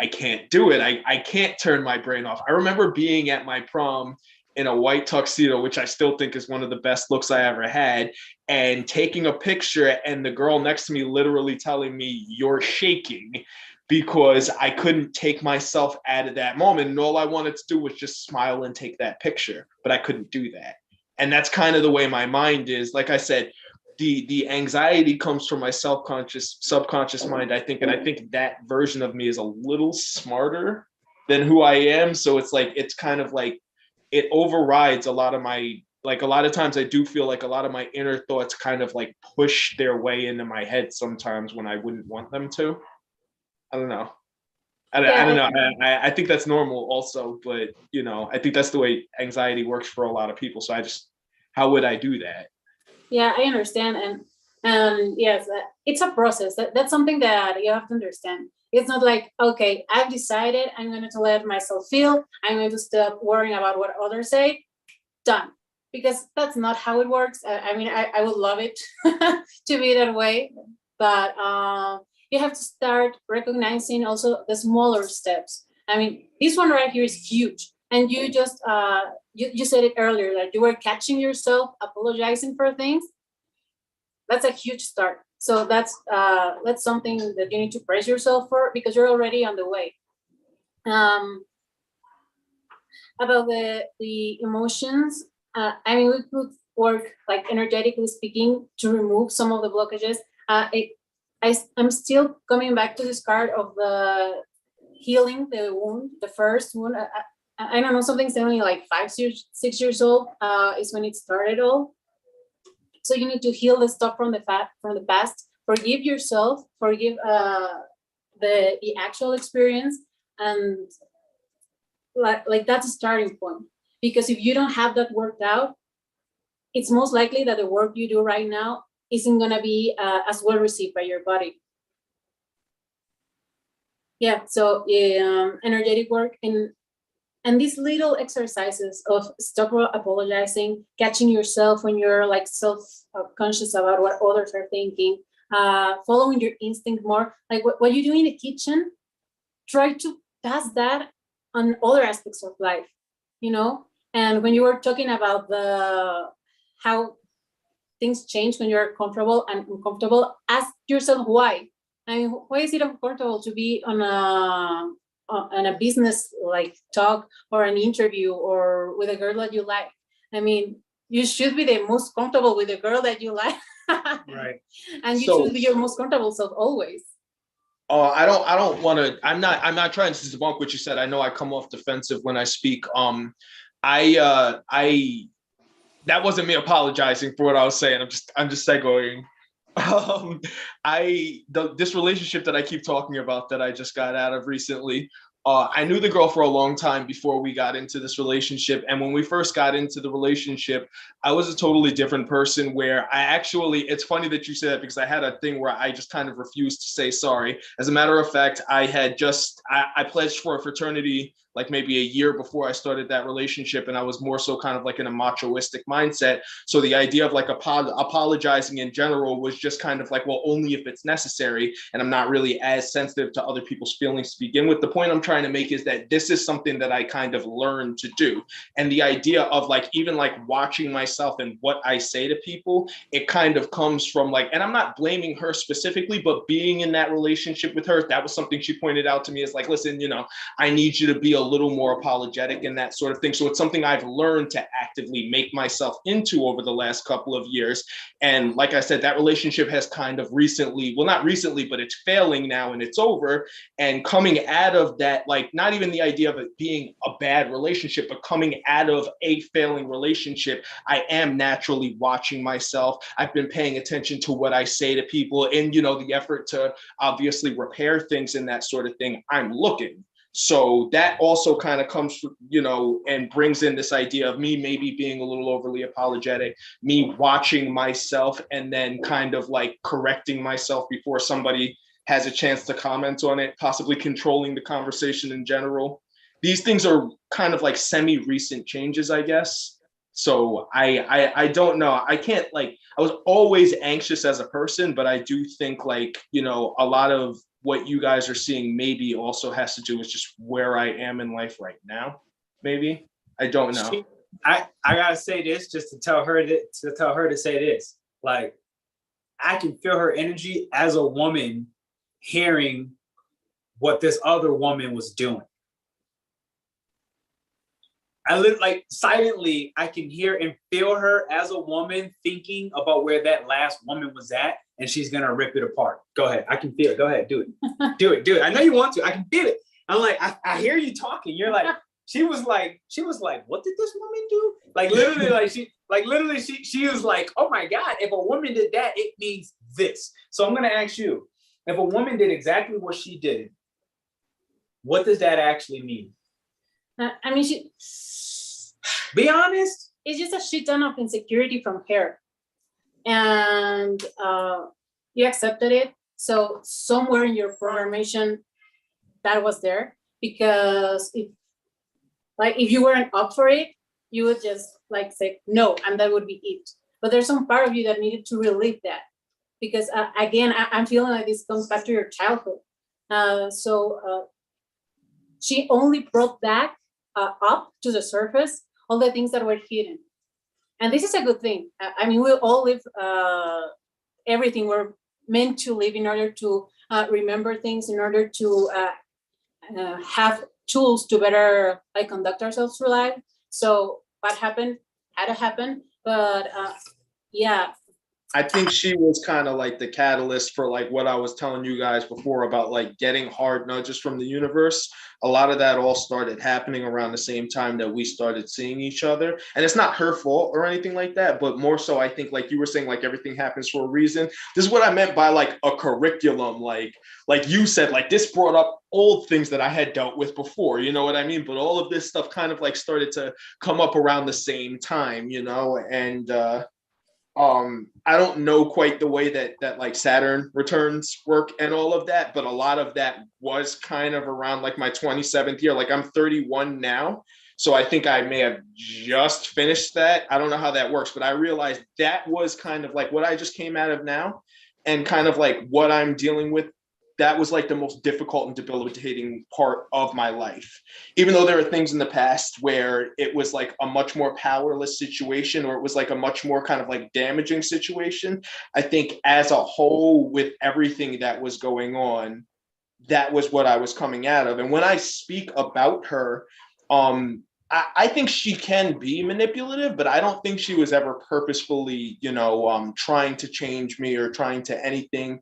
Speaker 2: can't do it. I can't turn my brain off. I remember being at my prom in a white tuxedo, which I still think is one of the best looks I ever had, and taking a picture, and the girl next to me literally telling me, "You're shaking," because I couldn't take myself out of that moment. And all I wanted to do was just smile and take that picture, but I couldn't do that. And that's kind of the way my mind is. Like I said, the anxiety comes from my subconscious mind, I think. And I think that version of me is a little smarter than who I am. So it's like, it's kind of like, it overrides a lot of my, like, a lot of times I do feel like a lot of my inner thoughts kind of like push their way into my head sometimes when I wouldn't want them to. I don't know. I don't know. I think that's normal also, but, you know, I think that's the way anxiety works for a lot of people. So how would I do that?
Speaker 3: Yeah, I understand. And yes, it's a process. That's something that you have to understand. It's not like, okay, I've decided I'm going to let myself feel. I'm going to stop worrying about what others say. Done. Because that's not how it works. I mean, I would love it to be that way. But you have to start recognizing also the smaller steps. I mean, this one right here is huge. And you just, you said it earlier, that you were catching yourself apologizing for things. That's a huge start. So that's something that you need to praise yourself for, because you're already on the way. About the emotions, I mean, we could work, like, energetically speaking, to remove some of the blockages. I'm still coming back to this card of the healing the wound, the first wound. I don't know, something's only like 6 years old is when it started all. So you need to heal the stuff from the past, forgive yourself, forgive the actual experience, and like that's a starting point. Because if you don't have that worked out, it's most likely that the work you do right now isn't gonna be as well received by your body. Yeah, so energetic work and these little exercises of stop apologizing, catching yourself when you're like self-conscious about what others are thinking, following your instinct more, like what you do in the kitchen, try to pass that on other aspects of life, you know? And when you were talking about how things change when you're comfortable and uncomfortable, ask yourself why. I mean, why is it uncomfortable to be on a business like talk or an interview or with a girl that you like? I mean, you should be the most comfortable with the girl that you like.
Speaker 1: Right.
Speaker 3: And you
Speaker 2: So-
Speaker 3: should be your most comfortable self always.
Speaker 2: I don't want to, I'm not trying to debunk what you said. I know I come off defensive when I speak. That wasn't me apologizing for what I was saying. I'm just segueing. This relationship that I keep talking about that I just got out of recently, I knew the girl for a long time before we got into this relationship. And when we first got into the relationship, I was a totally different person where it's funny that you said that, because I had a thing where I just kind of refused to say sorry. As a matter of fact, I pledged for a fraternity like maybe a year before I started that relationship. And I was more so kind of like in a machoistic mindset. So the idea of like apologizing in general was just kind of like, well, only if it's necessary. And I'm not really as sensitive to other people's feelings to begin with. The point I'm trying to make is that this is something that I kind of learned to do. And the idea of like, even like watching myself and what I say to people, it kind of comes from like, and I'm not blaming her specifically, but being in that relationship with her, that was something she pointed out to me, is like, listen, I need you to be a little more apologetic and that sort of thing. So it's something I've learned to actively make myself into over the last couple of years. And like I said, that relationship has kind of recently, well, not recently, but it's failing now and it's over. And coming out of that, like not even the idea of it being a bad relationship, but coming out of a failing relationship, I am naturally watching myself. I've been paying attention to what I say to people, and the effort to obviously repair things and that sort of thing. I'm looking. So that also kind of comes, and brings in this idea of me maybe being a little overly apologetic, me watching myself and then kind of like correcting myself before somebody has a chance to comment on it, possibly controlling the conversation in general. These things are kind of like semi-recent changes, I guess. So I don't know. I can't I was always anxious as a person, but I do think a lot of what you guys are seeing maybe also has to do with just where I am in life right now. Maybe. I don't know.
Speaker 1: I gotta say this just to tell her to say this. Like, I can feel her energy as a woman hearing what this other woman was doing. I live silently, I can hear and feel her as a woman thinking about where that last woman was at, and she's gonna rip it apart. Go ahead. I can feel it. Go ahead. Do it. Do it. I know you want to. I can feel it. I'm like, I hear you talking. You're like, she was like, what did this woman do? She was like, oh my God, if a woman did that, it means this. So I'm gonna ask you, if a woman did exactly what she did, what does that actually mean? Be honest.
Speaker 3: It's just a shit ton of insecurity from her. And you accepted it. So somewhere in your programmation that was there, because if you weren't up for it, you would just say no, and that would be it. But there's some part of you that needed to relieve that, because again, I'm feeling like this comes back to your childhood. So she only brought back up to the surface all the things that were hidden. And this is a good thing. We all live, everything we're meant to live in order to remember things, in order to have tools to better conduct ourselves through life. So what happened had to happen. But yeah.
Speaker 2: I think she was kind of like the catalyst for what I was telling you guys before about getting hard nudges from the universe. A lot of that all started happening around the same time that we started seeing each other. And it's not her fault or anything like that, but more so I think you were saying, everything happens for a reason. This is what I meant by a curriculum. Like you said, this brought up old things that I had dealt with before, you know what I mean? But all of this stuff kind of started to come up around the same time, and I don't know quite the way that Saturn returns work and all of that, but a lot of that was kind of around my 27th year. I'm 31 now. So I think I may have just finished that. I don't know how that works, but I realized that was kind of what I just came out of now, and kind of what I'm dealing with. That was the most difficult and debilitating part of my life. Even though there are things in the past where it was a much more powerless situation, or it was a much more kind of damaging situation, I think as a whole, with everything that was going on, that was what I was coming out of. And when I speak about her, I think she can be manipulative, but I don't think she was ever purposefully, trying to change me or trying to anything.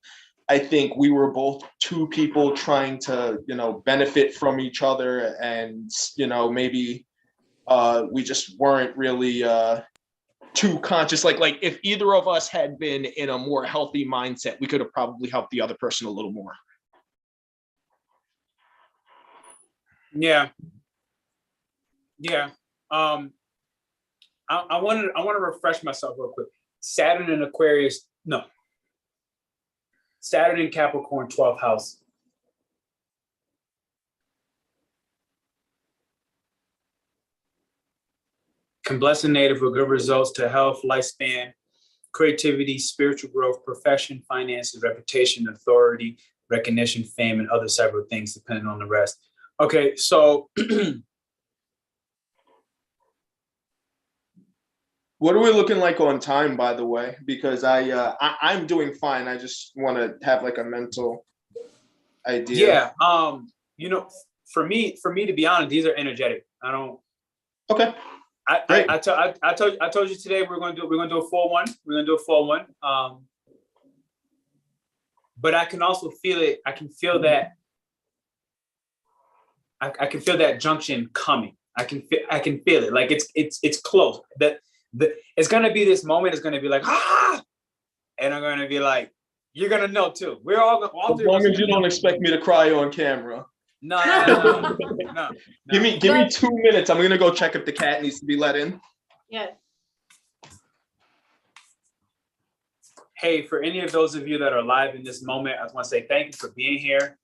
Speaker 2: I think we were both two people trying to, benefit from each other, and, maybe we just weren't really too conscious. Like if either of us had been in a more healthy mindset, we could have probably helped the other person a little more.
Speaker 1: Yeah. Yeah. I want to refresh myself real quick. Saturn in Aquarius, no. Saturn in Capricorn, 12th house. Can bless a native with good results to health, lifespan, creativity, spiritual growth, profession, finances, reputation, authority, recognition, fame, and other several things, depending on the rest. Okay, so
Speaker 2: what are we looking like on time, by the way? Because I'm doing fine. I just want to have like a mental idea.
Speaker 1: Yeah. For me, to be honest, these are energetic. I don't.
Speaker 2: Okay.
Speaker 1: I told you today we're gonna do a full one. We're gonna do a full one. But I can also feel it. I can feel that. I can feel that junction coming. I can feel it. Like it's close. It's gonna be this moment. It's gonna be like and I'm gonna be like, you're gonna know too. We're all
Speaker 2: as long as you don't expect me to cry on camera.
Speaker 1: No.
Speaker 2: Give me 2 minutes. I'm gonna go check if the cat needs to be let in.
Speaker 3: Yeah.
Speaker 1: Hey, for any of those of you that are live in this moment, I just want to say thank you for being here.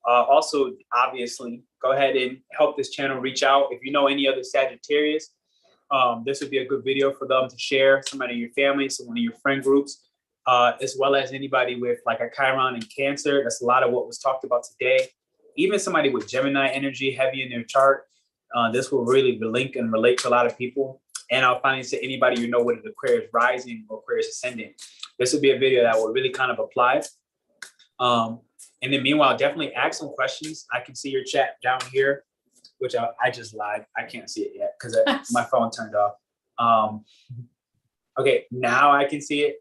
Speaker 1: Also, obviously, go ahead and help this channel reach out. If you know any other Sagittarius, this would be a good video for them to share. Somebody in your family, someone in your friend groups, as well as anybody with like a Chiron and Cancer. That's a lot of what was talked about today. Even somebody with Gemini energy heavy in their chart, this will really link and relate to a lot of people. And I'll finally say anybody with an Aquarius Rising or Aquarius Ascendant. This would be a video that will really kind of apply. And then meanwhile, definitely ask some questions. I can see your chat down here, which I just lied. I can't see it yet because my phone turned off. Okay, now I can see it.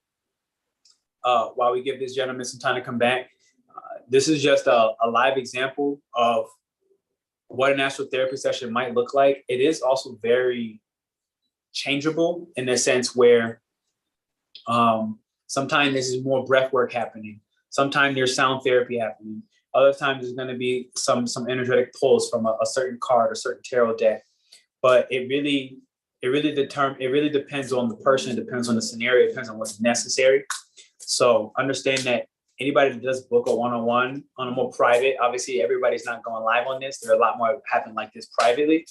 Speaker 1: While we give this gentleman some time to come back. This is just a live example of what an astrotherapy session might look like. It is also very changeable in the sense where sometimes this is more breath work happening. Sometimes there's sound therapy happening. Other times there's going to be some energetic pulls from a certain card, a certain tarot deck. But it really depends on the person. It depends on the scenario. It depends on what's necessary. So understand that anybody that does book a one-on-one on a more private, obviously everybody's not going live on this. There are a lot more happen like this privately.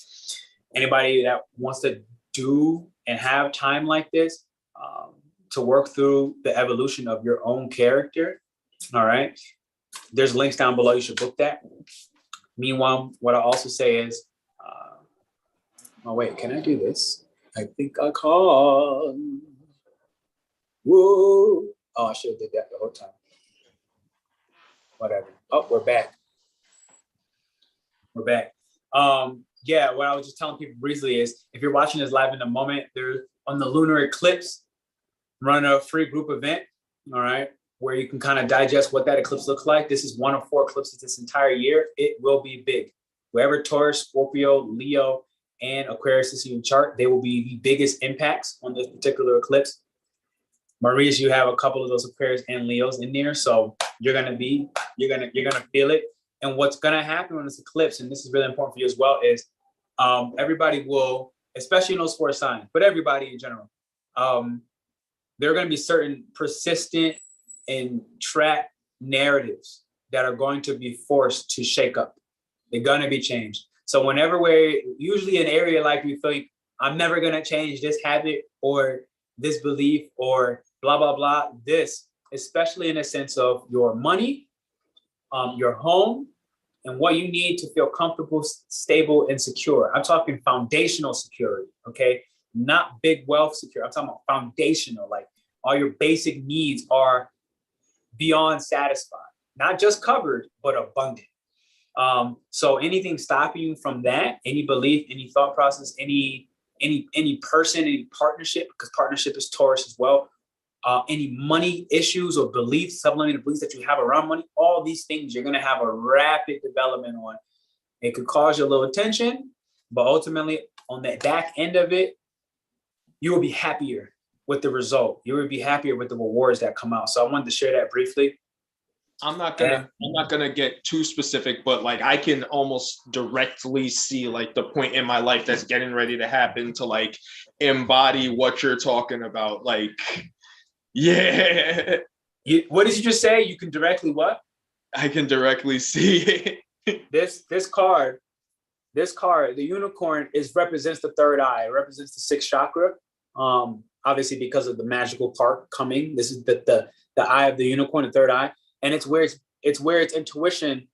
Speaker 1: Anybody that wants to do and have time like this to work through the evolution of your own character, all right? There's links down below. You should book that. Meanwhile, what I also say is, oh wait, can I do this? I think I can. Whoa. Oh, I should have did that the whole time. Whatever. Oh, we're back. We're back. Yeah, what I was just telling people briefly is if you're watching this live in the moment, there's on the lunar eclipse, run a free group event, all right, where you can kind of digest what that eclipse looks like. This is one of 4 eclipses this entire year. It will be big. Wherever Taurus, Scorpio, Leo, and Aquarius is in your chart, they will be the biggest impacts on this particular eclipse. Maurice, you have a couple of those Aquarius and Leos in there, so you're gonna feel it. And what's gonna happen on this eclipse, and this is really important for you as well, is everybody will, especially in those 4 signs, but everybody in general, there are gonna be certain persistent and trapped narratives that are going to be forced to shake up. They're gonna be changed. So whenever we're usually an area like we feel like, I'm never gonna change this habit or this belief or blah, blah, blah, this, especially in a sense of your money, your home, and what you need to feel comfortable, stable, and secure. I'm talking foundational security, okay? Not big wealth security. I'm talking about foundational, like all your basic needs are beyond satisfied, not just covered, but abundant. So anything stopping you from that, any belief, any thought process, any person, any partnership, because partnership is Taurus as well. Any money issues or beliefs, subliminal beliefs that you have around money, all these things you're going to have a rapid development on. It could cause you a little tension, but ultimately on the back end of it, you will be happier with the result. You will be happier with the rewards that come out. So I wanted to share that briefly.
Speaker 2: I'm not gonna get too specific, but like I can almost directly see like the point in my life that's getting ready to happen to like embody what you're talking about. Like, yeah.
Speaker 1: What did you just say? You can directly what?
Speaker 2: I can directly see it.
Speaker 1: This card, the unicorn represents the third eye. It represents the sixth chakra. Obviously because of the magical part coming. This is the eye of the unicorn, the third eye. And it's where its intuition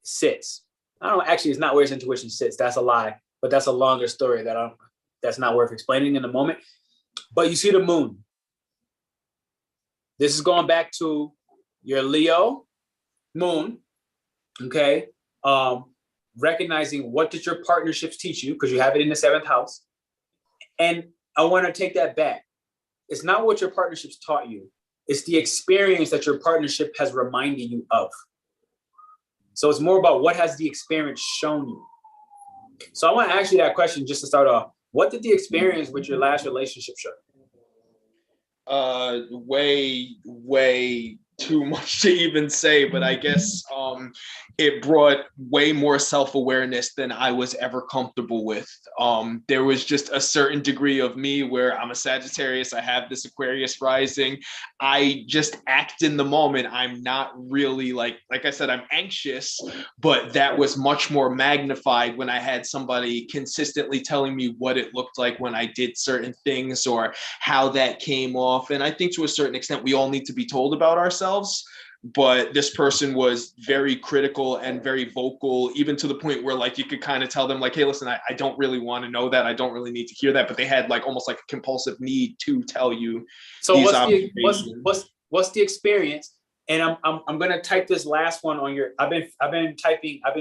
Speaker 1: sits. I don't know, actually, it's not where its intuition sits. That's a lie, but that's a longer story that's not worth explaining in the moment. But you see the moon. This is going back to your Leo moon, okay? Recognizing what did your partnerships teach you, because you have it in the 7th house. And I want to take that back. It's not what your partnerships taught you. It's the experience that your partnership has reminded you of. So it's more about what has the experience shown you. So I want to ask you that question just to start off. What did the experience with your last relationship show? Way
Speaker 2: too much to even say, but I guess it brought way more self-awareness than I was ever comfortable with. There was just a certain degree of me where I'm a Sagittarius, I have this Aquarius rising, I just act in the moment. I'm not really like I said, I'm anxious, but that was much more magnified when I had somebody consistently telling me what it looked like when I did certain things or how that came off. And I think to a certain extent, we all need to be told about ourselves. But this person was very critical and very vocal, even to the point where like you could kind of tell them like, hey, listen, I don't really want to know that. I don't really need to hear that. But they had like almost like a compulsive need to tell you.
Speaker 1: So what's the experience? And I'm gonna type this last one on your. I've been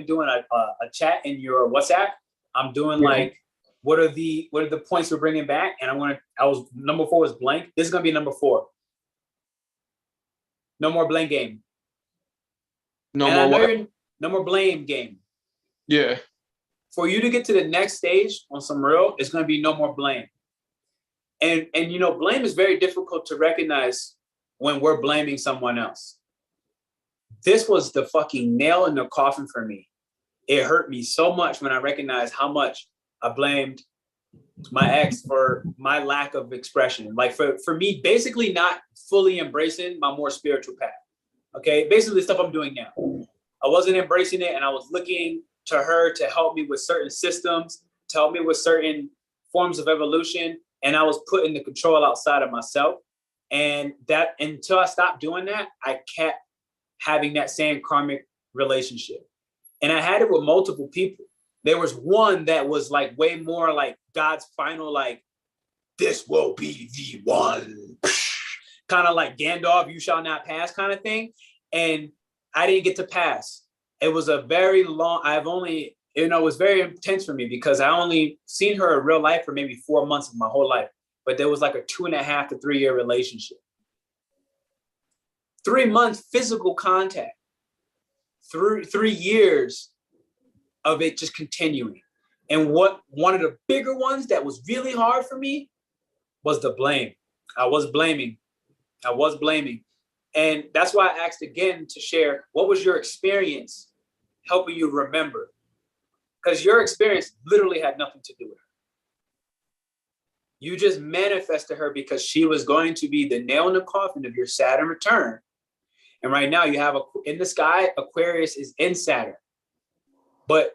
Speaker 1: doing a chat in your WhatsApp. I'm doing like what are the points we're bringing back? And number 4 was blank. This is gonna be number 4. No more blame game. No more blame game.
Speaker 2: Yeah.
Speaker 1: For you to get to the next stage on some real, it's going to be no more blame. And you know, blame is very difficult to recognize when we're blaming someone else. This was the fucking nail in the coffin for me. It hurt me so much when I recognized how much I blamed my ex for my lack of expression. Like for me, basically not fully embracing my more spiritual path. Okay, basically the stuff I'm doing now. I wasn't embracing it, and I was looking to her to help me with certain systems, to help me with certain forms of evolution, and I was putting the control outside of myself. And that until I stopped doing that, I kept having that same karmic relationship. And I had it with multiple people. There was one that was like way more like God's final, like, this will be the one. Kind of like Gandalf, you shall not pass kind of thing. And I didn't get to pass. It was a very long, it was very intense for me because I only seen her in real life for maybe 4 months of my whole life. But there was like a 2.5 to 3 year relationship. 3 months physical contact. 3 years of it just continuing. And one of the bigger ones that was really hard for me was the blame. I was blaming. And that's why I asked again to share, what was your experience helping you remember? Because your experience literally had nothing to do with her. You just manifested her because she was going to be the nail in the coffin of your Saturn return. And right now you have in the sky, Aquarius is in Saturn. But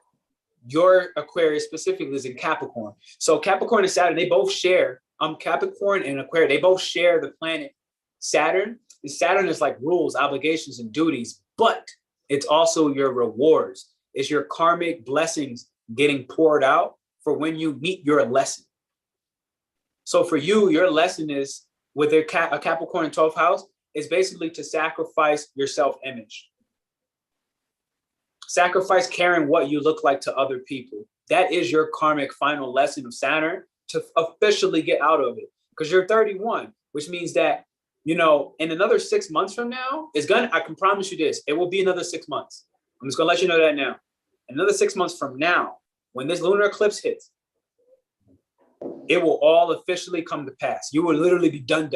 Speaker 1: your Aquarius specifically is in Capricorn. So Capricorn and Saturn, they both share, Capricorn and Aquarius, they both share the planet Saturn. And Saturn is like rules, obligations, and duties, but it's also your rewards. It's your karmic blessings getting poured out for when you meet your lesson. So for you, your lesson is with a Capricorn in 12th house, is basically to sacrifice your self-image. Sacrifice caring what you look like to other people. That is your karmic final lesson of Saturn to officially get out of it. Because you're 31, which means that, you know, in another 6 months from now, I can promise you this, it will be another 6 months. I'm just gonna let you know that now. Another 6 months from now, when this lunar eclipse hits, it will all officially come to pass. You will literally be done.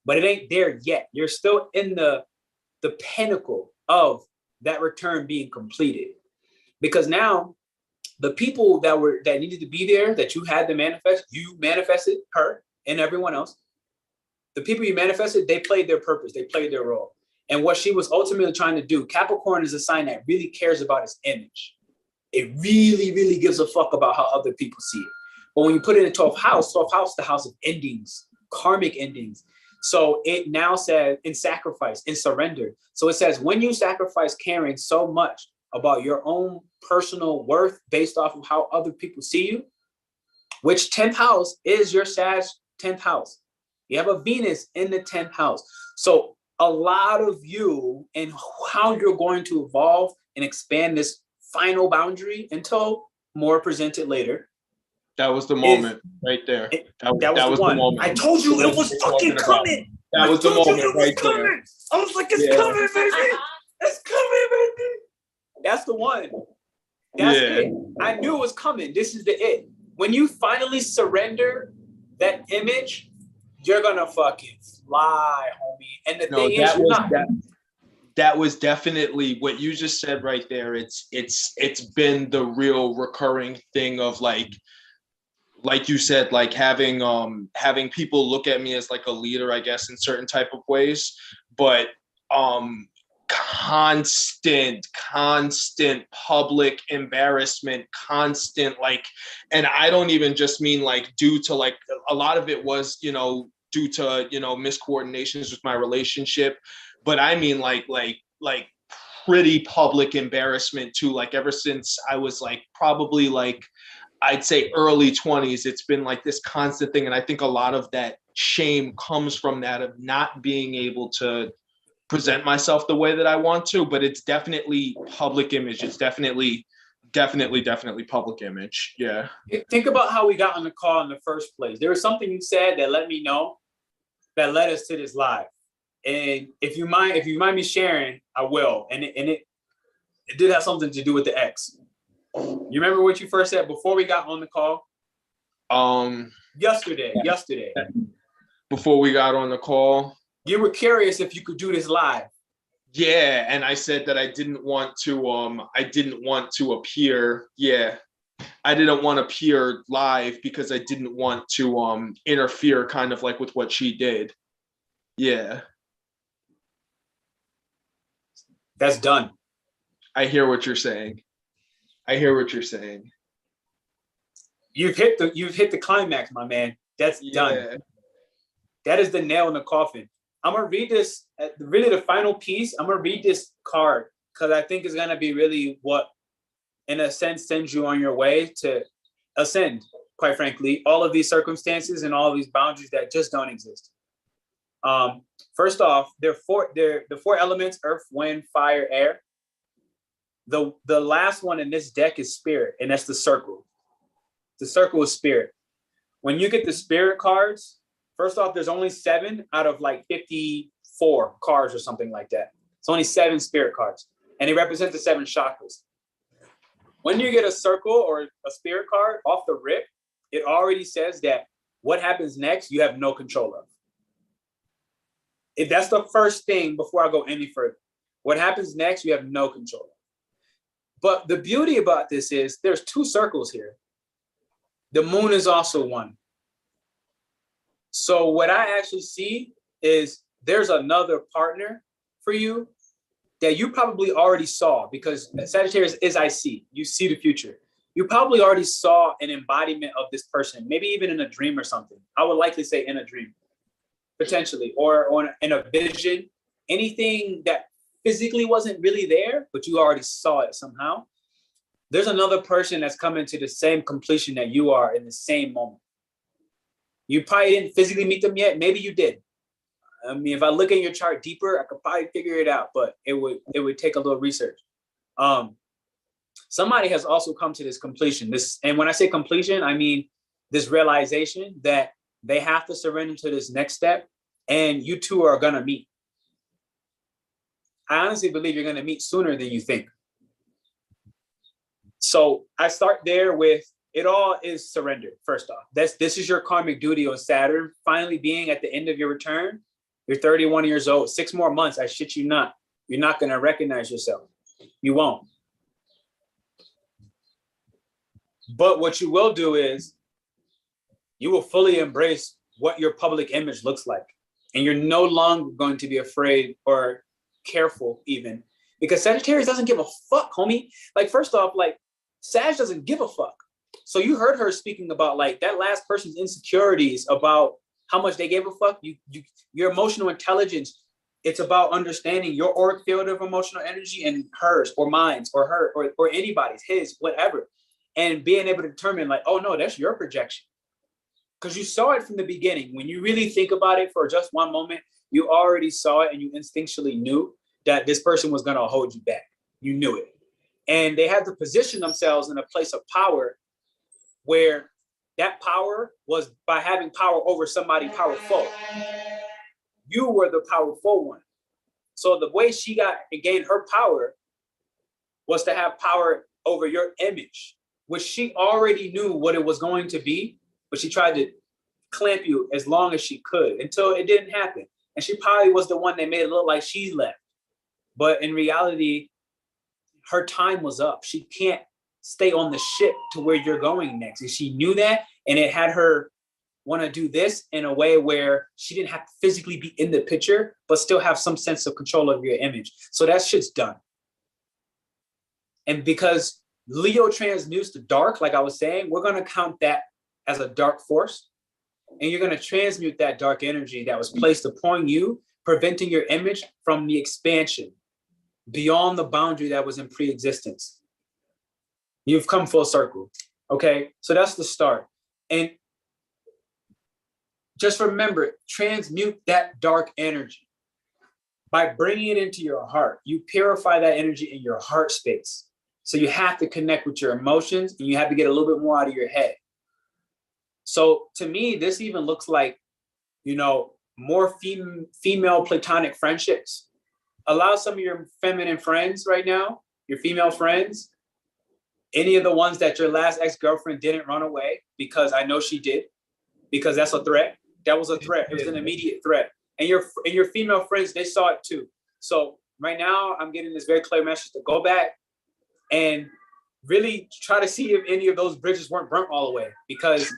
Speaker 1: But it ain't there yet. You're still in the pinnacle of that return being completed. Because now the people that needed to be there, that you had to manifest, you manifested her and everyone else. The people you manifested, they played their purpose, they played their role. And what she was ultimately trying to do, Capricorn is a sign that really cares about its image. It really, really gives a fuck about how other people see it. But when you put it in 12th house, the house of endings, karmic endings. So it now says in sacrifice, in surrender. So it says when you sacrifice caring so much about your own personal worth based off of how other people see you, which 10th house is your Sag 10th house. You have a Venus in the 10th house. So a lot of you and how you're going to evolve and expand this final boundary until more presented later.
Speaker 2: That was the moment right there. That was the moment.
Speaker 1: I told you it was fucking coming.
Speaker 2: That was the moment right there.
Speaker 1: I was like, it's coming, baby. It's coming, baby. That's the one. That's it. I knew it was coming. This is the it. When you finally surrender that image, you're gonna fucking fly, homie. And the thing is,
Speaker 2: that was definitely what you just said right there. It's been the real recurring thing of like you said, like having people look at me as like a leader, I guess, in certain type of ways, but constant public embarrassment, constant like, and I don't even just mean like due to like, a lot of it was, you know, due to, you know, miscoordinations with my relationship, but I mean like pretty public embarrassment too, like ever since I was like probably like I'd say early 20s, it's been like this constant thing. And I think a lot of that shame comes from that of not being able to present myself the way that I want to, but it's definitely public image. It's definitely public image. Yeah.
Speaker 1: Think about how we got on the call in the first place. There was something you said that let me know that led us to this live. And if you mind me sharing, I will. And it did have something to do with the X. You remember what you first said before we got on the call? Yesterday.
Speaker 2: Before we got on the call.
Speaker 1: You were curious if you could do this live.
Speaker 2: Yeah, and I said that I didn't want to appear. Yeah. I didn't want to appear live because I didn't want to interfere kind of like with what she did. Yeah.
Speaker 1: That's done.
Speaker 2: I hear what you're saying.
Speaker 1: You've hit the climax, my man. That's done. That is the nail in the coffin. I'm gonna read this, really the final piece. I'm gonna read this card because I think it's gonna be really what, in a sense, sends you on your way to ascend, quite frankly, all of these circumstances and all of these boundaries that just don't exist. First off, the four elements: earth, wind, fire, air. The last one in this deck is spirit, and that's the circle. The circle is spirit. When you get the spirit cards, first off, there's only 7 out of like 54 cards or something like that. It's only 7 spirit cards, and they represent the 7 chakras. When you get a circle or a spirit card off the rip, it already says that what happens next, you have no control of. If that's the first thing before I go any further. What happens next, you have no control of. But the beauty about this is there's 2 circles here. The moon is also one. So what I actually see is there's another partner for you that you probably already saw, because Sagittarius is I see. You see the future. You probably already saw an embodiment of this person, maybe even in a dream or something. I would likely say in a dream, potentially, or in a vision, anything that physically wasn't really there, but you already saw it somehow. There's another person that's coming to the same completion that you are in the same moment. You probably didn't physically meet them yet. Maybe you did. I mean, if I look at your chart deeper, I could probably figure it out, but it would take a little research. Somebody has also come to this completion. And when I say completion, I mean this realization that they have to surrender to this next step, and you two are gonna meet. I honestly believe you're gonna meet sooner than you think. So I start there with, it all is surrender. First off, this is your karmic duty on Saturn finally being at the end of your return. You're 31 years old, 6 more months. I shit you not. You're not going to recognize yourself. You won't. But what you will do is you will fully embrace what your public image looks like. And you're no longer going to be afraid or careful even, because Sagittarius doesn't give a fuck, homie. Like, first off, like, Sag doesn't give a fuck. So you heard her speaking about like that last person's insecurities about how much they gave a fuck. Your emotional intelligence, it's about understanding your auric field of emotional energy and hers or mine's or her or anybody's, his, whatever. And being able to determine like, oh no, that's your projection. Because you saw it from the beginning. When you really think about it for just one moment, you already saw it and you instinctually knew that this person was going to hold you back. You knew it. And they had to position themselves in a place of power where that power was by having power over somebody powerful. You were the powerful one. So the way she gained her power was to have power over your image, which she already knew what it was going to be, but she tried to clamp you as long as she could until it didn't happen. And she probably was the one that made it look like she left. But in reality, her time was up. She can't stay on the ship to where you're going next. And she knew that, and it had her want to do this in a way where she didn't have to physically be in the picture, but still have some sense of control of your image. So that shit's done. And because Leo transmutes to dark, like I was saying, we're going to count that as a dark force. And you're going to transmute that dark energy that was placed upon you, preventing your image from the expansion beyond the boundary that was in pre-existence. You've come full circle. Okay, so that's the start. And just remember, transmute that dark energy by bringing it into your heart. You purify that energy in your heart space. So you have to connect with your emotions, and you have to get a little bit more out of your head. So to me, this even looks like, you know, more female platonic friendships. Allow some of your feminine friends right now, your female friends, any of the ones that your last ex-girlfriend didn't run away, because I know she did, because that's a threat. That was a threat. It was an immediate threat. And your female friends, they saw it too. So right now I'm getting this very clear message to go back and really try to see if any of those bridges weren't burnt all the way, because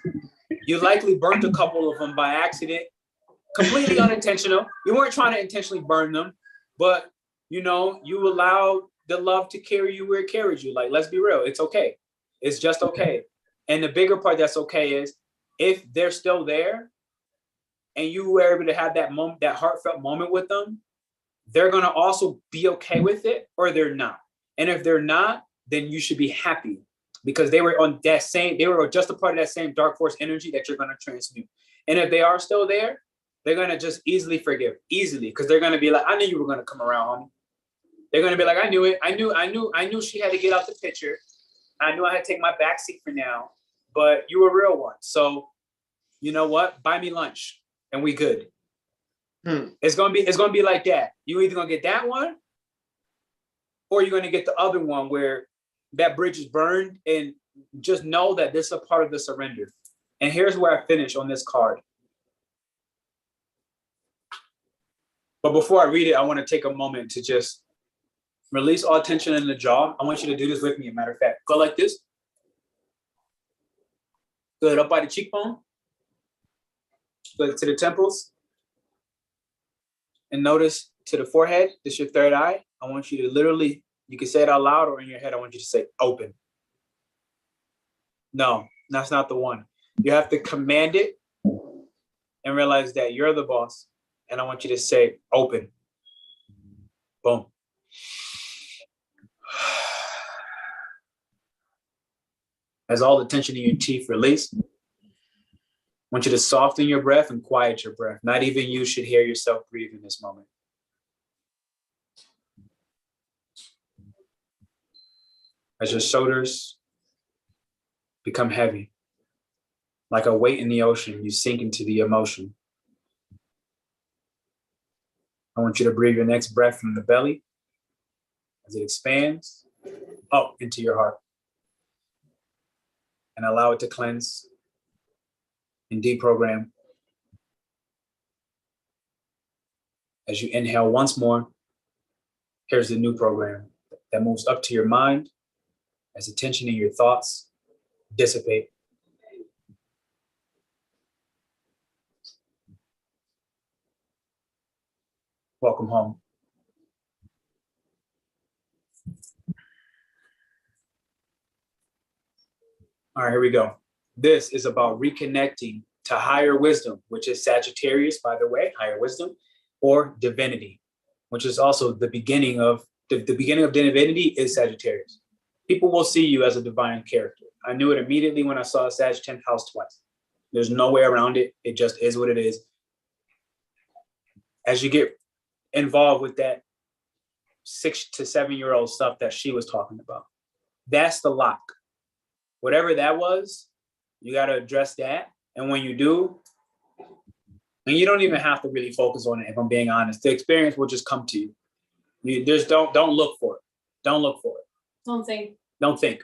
Speaker 1: you likely burnt a couple of them by accident, completely unintentional. You weren't trying to intentionally burn them, but you know, you allowed the love to carry you where it carried you. Like, let's be real, it's okay. It's just okay. And the bigger part that's okay is if they're still there and you were able to have that moment, that heartfelt moment with them, they're gonna also be okay with it, or they're not. And if they're not, then you should be happy, because they were on that same, they were just a part of that same dark force energy that you're gonna transmute. And if they are still there, they're gonna just easily forgive, because they're gonna be like, I knew you were gonna come around, homie. They're gonna be like, I knew it. I knew she had to get out the picture. I knew I had to take my backseat for now, but you a real one. So you know what? Buy me lunch and we good. It's gonna be like that. You either gonna get that one, or you're gonna get the other one where that bridge is burned, and just know that this is a part of the surrender. And here's where I finish on this card. But before I read it, I want to take a moment to just release all tension in the jaw. I want you to do this with me, as a matter of fact. Go like this. Good, up by the cheekbone. Good, to the temples. And notice to the forehead, this is your third eye. I want you to literally, you can say it out loud or in your head, I want you to say open. No, that's not the one. You have to command it and realize that you're the boss. And I want you to say open. Boom. As all the tension in your teeth release, I want you to soften your breath and quiet your breath. Not even you should hear yourself breathe in this moment. as your shoulders become heavy. Like a weight in the ocean, you sink into the emotion. I want you to breathe your next breath from the belly as it expands up into your heart. And allow it to cleanse and deprogram. As you inhale once more, here's the new program that moves up to your mind as the tension in your thoughts dissipate. Welcome home. All right, here we go. This is about reconnecting to higher wisdom, which is Sagittarius, by the way, higher wisdom, or divinity, which is also the beginning of the beginning of divinity is Sagittarius. People will see you as a divine character. I knew it immediately when I saw Sag 10th house twice. There's no way around it. It just is what it is. As you get involved with that 6 to 7 year old stuff that she was talking about, that's the lock. Whatever that was, you got to address that. And when you do, and you don't even have to really focus on it, if I'm being honest, the experience will just come to you. You just don't look for it. Don't look for it.
Speaker 3: Don't think.
Speaker 1: Don't think.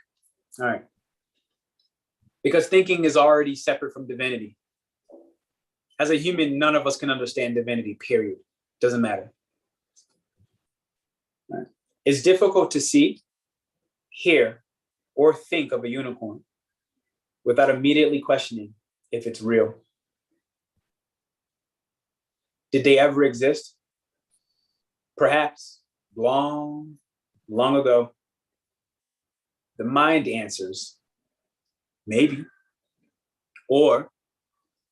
Speaker 1: All right. Because thinking is already separate from divinity. As a human, none of us can understand divinity, period. Doesn't matter. All right. It's difficult to see, hear, or think of a unicorn without immediately questioning if it's real. Did they ever exist? Perhaps long, long ago. The mind answers, maybe, or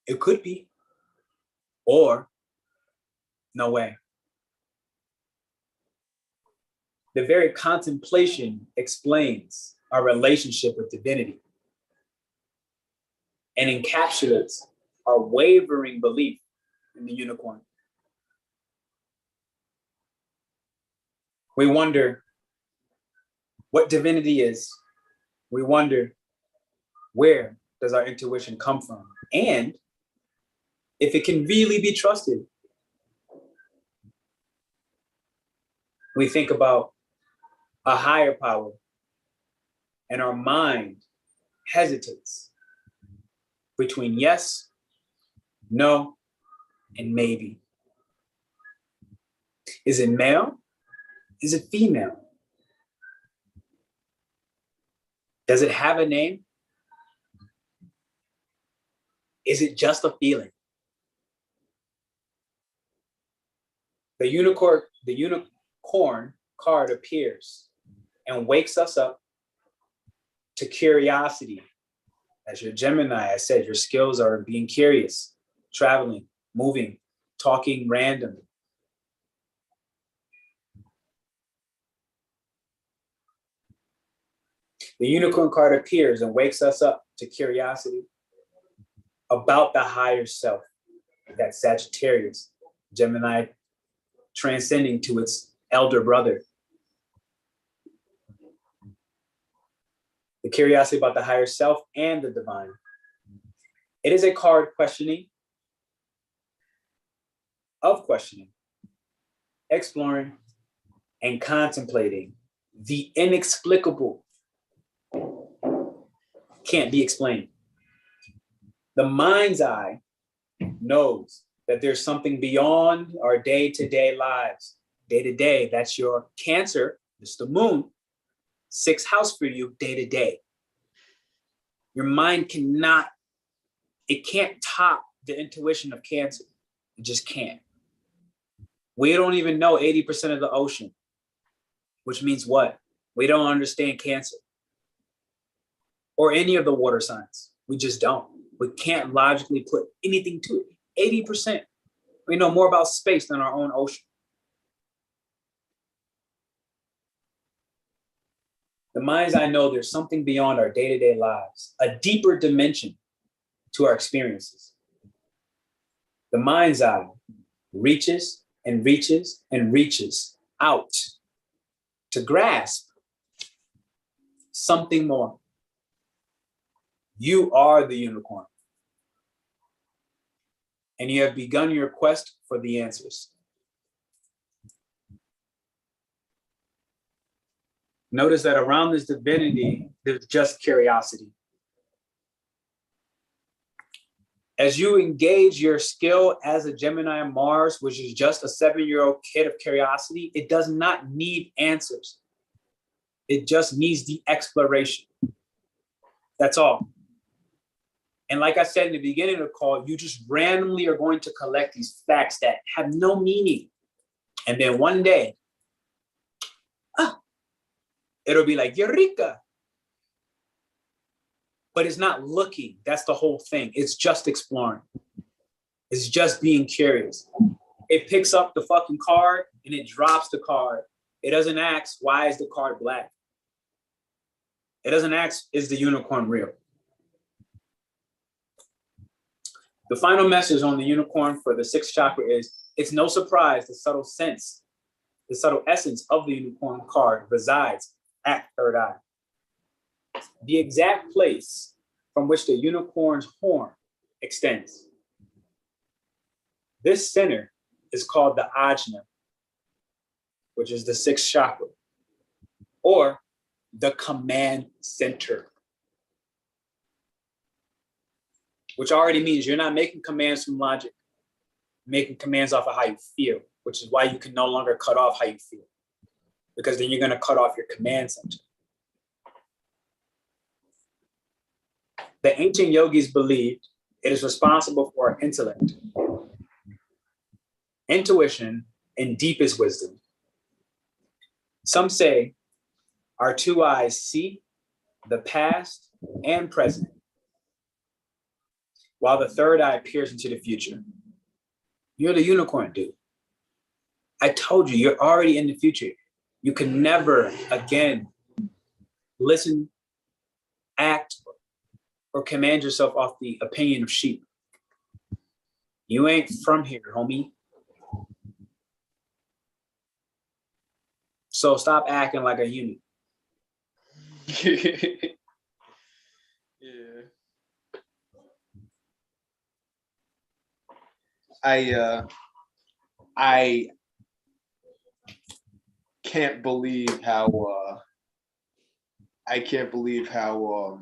Speaker 1: it could be, or no way. The very contemplation explains our relationship with divinity and encapsulates our wavering belief in the unicorn. We wonder what divinity is. We wonder, where does our intuition come from? And if it can really be trusted. We think about a higher power, and our mind hesitates between yes, no, and maybe. Is it male? Is it female? Does it have a name? Is it just a feeling? The unicorn card appears and wakes us up to curiosity. As your Gemini, I said, your skills are being curious, traveling, moving, talking randomly. The unicorn card appears and wakes us up to curiosity about the higher self, that Sagittarius, Gemini transcending to its elder brother. The curiosity about the higher self and the divine. It is a card questioning, exploring, and contemplating the inexplicable. Can't be explained. The mind's eye knows that there's something beyond our day-to-day lives. Day-to-day, that's your Cancer, it's the moon, 6th house for you, day-to-day. Your mind can't top the intuition of Cancer. It just can't. We don't even know 80% of the ocean, which means what? We don't understand Cancer or any of the water signs. We just don't. We can't logically put anything to it. 80%. We know more about space than our own ocean. The mind's eye know there's something beyond our day-to-day lives, a deeper dimension to our experiences. The mind's eye reaches and reaches and reaches out to grasp something more. You are the unicorn. And you have begun your quest for the answers. Notice that around this divinity, there's just curiosity. As you engage your skill as a Gemini and Mars, which is just a 7-year-old kid of curiosity, it does not need answers. It just needs the exploration. That's all. And like I said in the beginning of the call, you just randomly are going to collect these facts that have no meaning. And then one day, it'll be like, Eureka! But it's not looking. That's the whole thing. It's just exploring. It's just being curious. It picks up the fucking card and it drops the card. It doesn't ask, why is the card black? It doesn't ask, is the unicorn real? The final message on the unicorn for the 6th chakra is, it's no surprise the subtle essence of the unicorn card resides at third eye. The exact place from which the unicorn's horn extends. This center is called the ajna, which is the 6th chakra, or the command center, which already means you're not making commands from logic, making commands off of how you feel, which is why you can no longer cut off how you feel, because then you're going to cut off your command center. The ancient yogis believed it is responsible for our intellect, intuition, and deepest wisdom. Some say our 2 eyes see the past and present, while the 3rd eye peers into the future. You're the unicorn, dude. I told you, you're already in the future. You can never again listen, act, or command yourself off the opinion of sheep. You ain't from here, homie. So stop acting like a human.
Speaker 2: Yeah. I can't believe how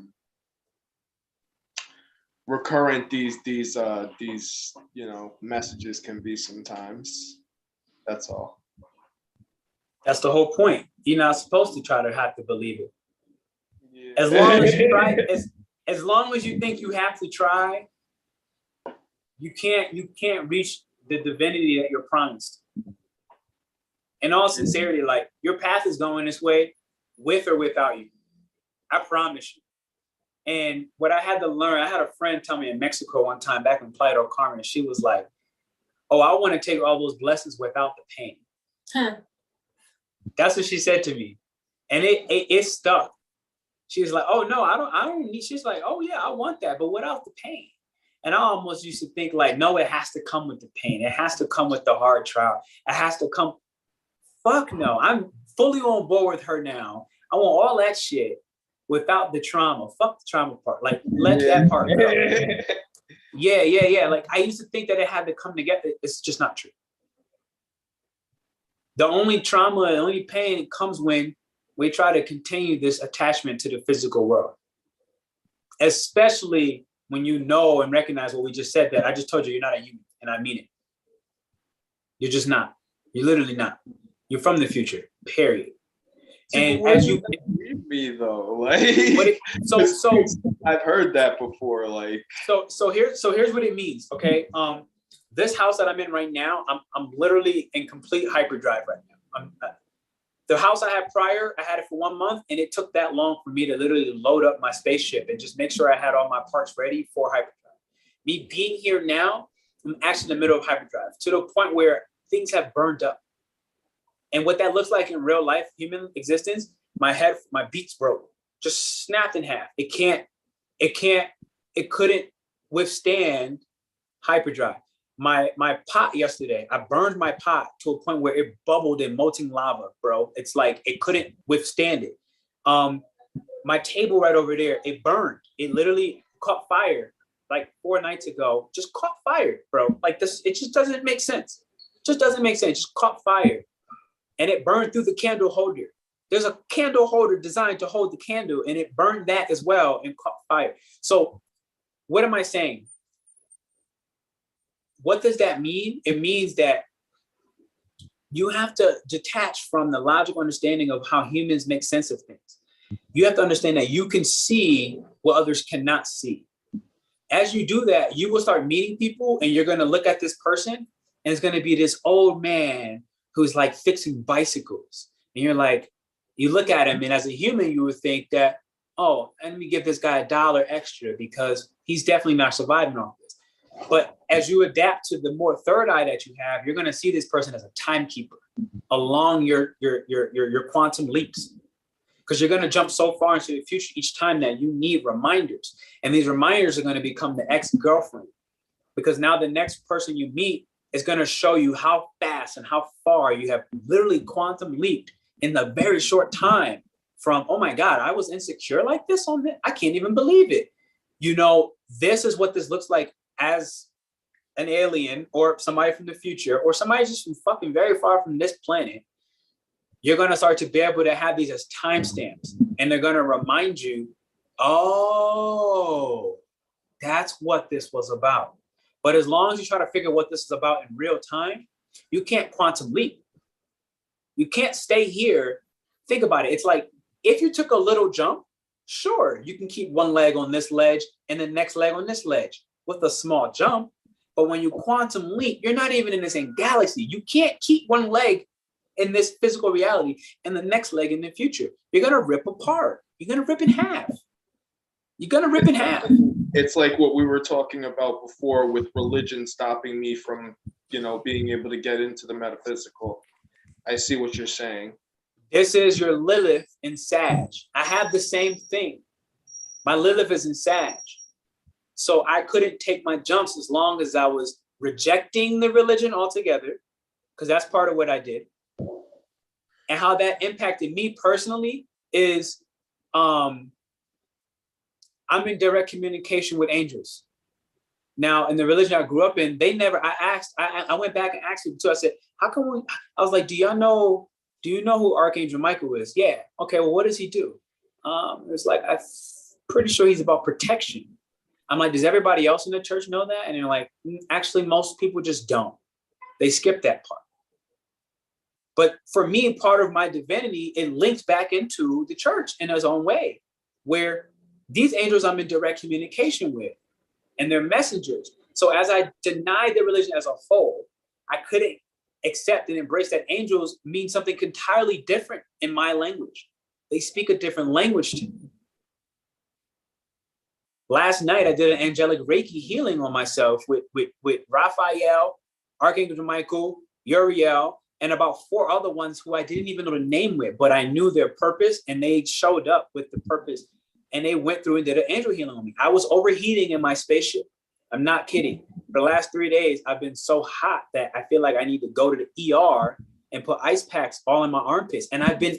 Speaker 2: recurrent these messages can be sometimes. That's all.
Speaker 1: That's the whole point. You're not supposed to try to have to believe it.
Speaker 2: Yeah.
Speaker 1: As long as you try, as long as you think you have to try, you can't reach the divinity that you're promised. In all sincerity, like, your path is going this way, with or without you. I promise you. And what I had to learn, I had a friend tell me in Mexico one time back in Playa del Carmen, and she was like, oh, I want to take all those blessings without the pain.
Speaker 3: Huh.
Speaker 1: That's what she said to me. And it stuck. She was like, oh no, I don't need, she's like, oh yeah, I want that, but without the pain. And I almost used to think like, no, it has to come with the pain. It has to come with the hard trial. It has to come. Fuck no, I'm fully on board with her now. I want all that shit without the trauma. Fuck the trauma part. Like, let that part go. Yeah. Like, I used to think that it had to come together. It's just not true. The only trauma, the only pain comes when we try to continue this attachment to the physical world. Especially when you know and recognize what we just said, that I just told you you're not a human, and I mean it. You're just not. You're literally not. You're from the future, period. And as you
Speaker 2: believe me though, like,
Speaker 1: so
Speaker 2: I've heard that before, like.
Speaker 1: So here's what it means, okay? This house that I'm in right now, I'm literally in complete hyperdrive right now. The house I had prior, I had it for 1 month, and it took that long for me to literally load up my spaceship and just make sure I had all my parts ready for hyperdrive. Me being here now, I'm actually in the middle of hyperdrive to the point where things have burned up. And what that looks like in real life, human existence, my beats broke, just snapped in half. It couldn't withstand hyperdrive. My pot yesterday, I burned my pot to a point where it bubbled in molten lava, bro. It's like it couldn't withstand it. My table right over there, it burned. It literally caught fire like 4 nights ago. Just caught fire, bro. Like this, it just doesn't make sense. It just doesn't make sense. It just caught fire. And it burned through the candle holder. There's a candle holder designed to hold the candle, and it burned that as well and caught fire. So what am I saying? What does that mean? It means that you have to detach from the logical understanding of how humans make sense of things. You have to understand that you can see what others cannot see. As you do that, you will start meeting people, and you're going to look at this person, and it's going to be this old man who's like fixing bicycles. And you're like, you look at him, and as a human, you would think that, oh, let me give this guy $1 extra because he's definitely not surviving off this. But as you adapt to the more third eye that you have, you're going to see this person as a timekeeper along your quantum leaps, because you're going to jump so far into the future each time that you need reminders. And these reminders are going to become the ex-girlfriend, because now the next person you meet is going to show you how fast and how far you have literally quantum leaped in the very short time from, oh my God, I was insecure like this on this. I can't even believe it. You know, this is what this looks like as an alien or somebody from the future or somebody just from fucking very far from this planet. You're going to start to be able to have these as timestamps, and they're going to remind you, oh, that's what this was about. But as long as you try to figure what this is about in real time, you can't quantum leap. You can't stay here. Think about it. It's like if you took a little jump, sure, you can keep one leg on this ledge and the next leg on this ledge with a small jump. But when you quantum leap, you're not even in the same galaxy. You can't keep one leg in this physical reality and the next leg in the future. You're going to rip apart. You're going to rip in half. You're going to rip in half.
Speaker 2: It's like what we were talking about before with religion stopping me from, being able to get into the metaphysical. I see what you're saying.
Speaker 1: This is your Lilith in Sag. I have the same thing. My Lilith is in Sag. So I couldn't take my jumps as long as I was rejecting the religion altogether, because that's part of what I did. And how that impacted me personally is I'm in direct communication with angels. Now, in the religion I grew up in, I went back and asked people too. I said, how come I was like, do you know who Archangel Michael is? Yeah. Okay, well, what does he do? It's like, I'm pretty sure he's about protection. I'm like, does everybody else in the church know that? And they're like, actually, most people just don't. They skip that part. But for me, part of my divinity, it links back into the church in its own way, where these angels I'm in direct communication with, and they're messengers. So as I denied the religion as a whole, I couldn't accept and embrace that angels mean something entirely different in my language. They speak a different language to me. Last night, I did an angelic Reiki healing on myself with Raphael, Archangel Michael, Uriel, and about 4 other ones who I didn't even know the name with, but I knew their purpose, and they showed up with the purpose, and they went through and did an angel healing on me. I was overheating in my spaceship. I'm not kidding. For the last 3 days, I've been so hot that I feel like I need to go to the ER and put ice packs all in my armpits. And I've been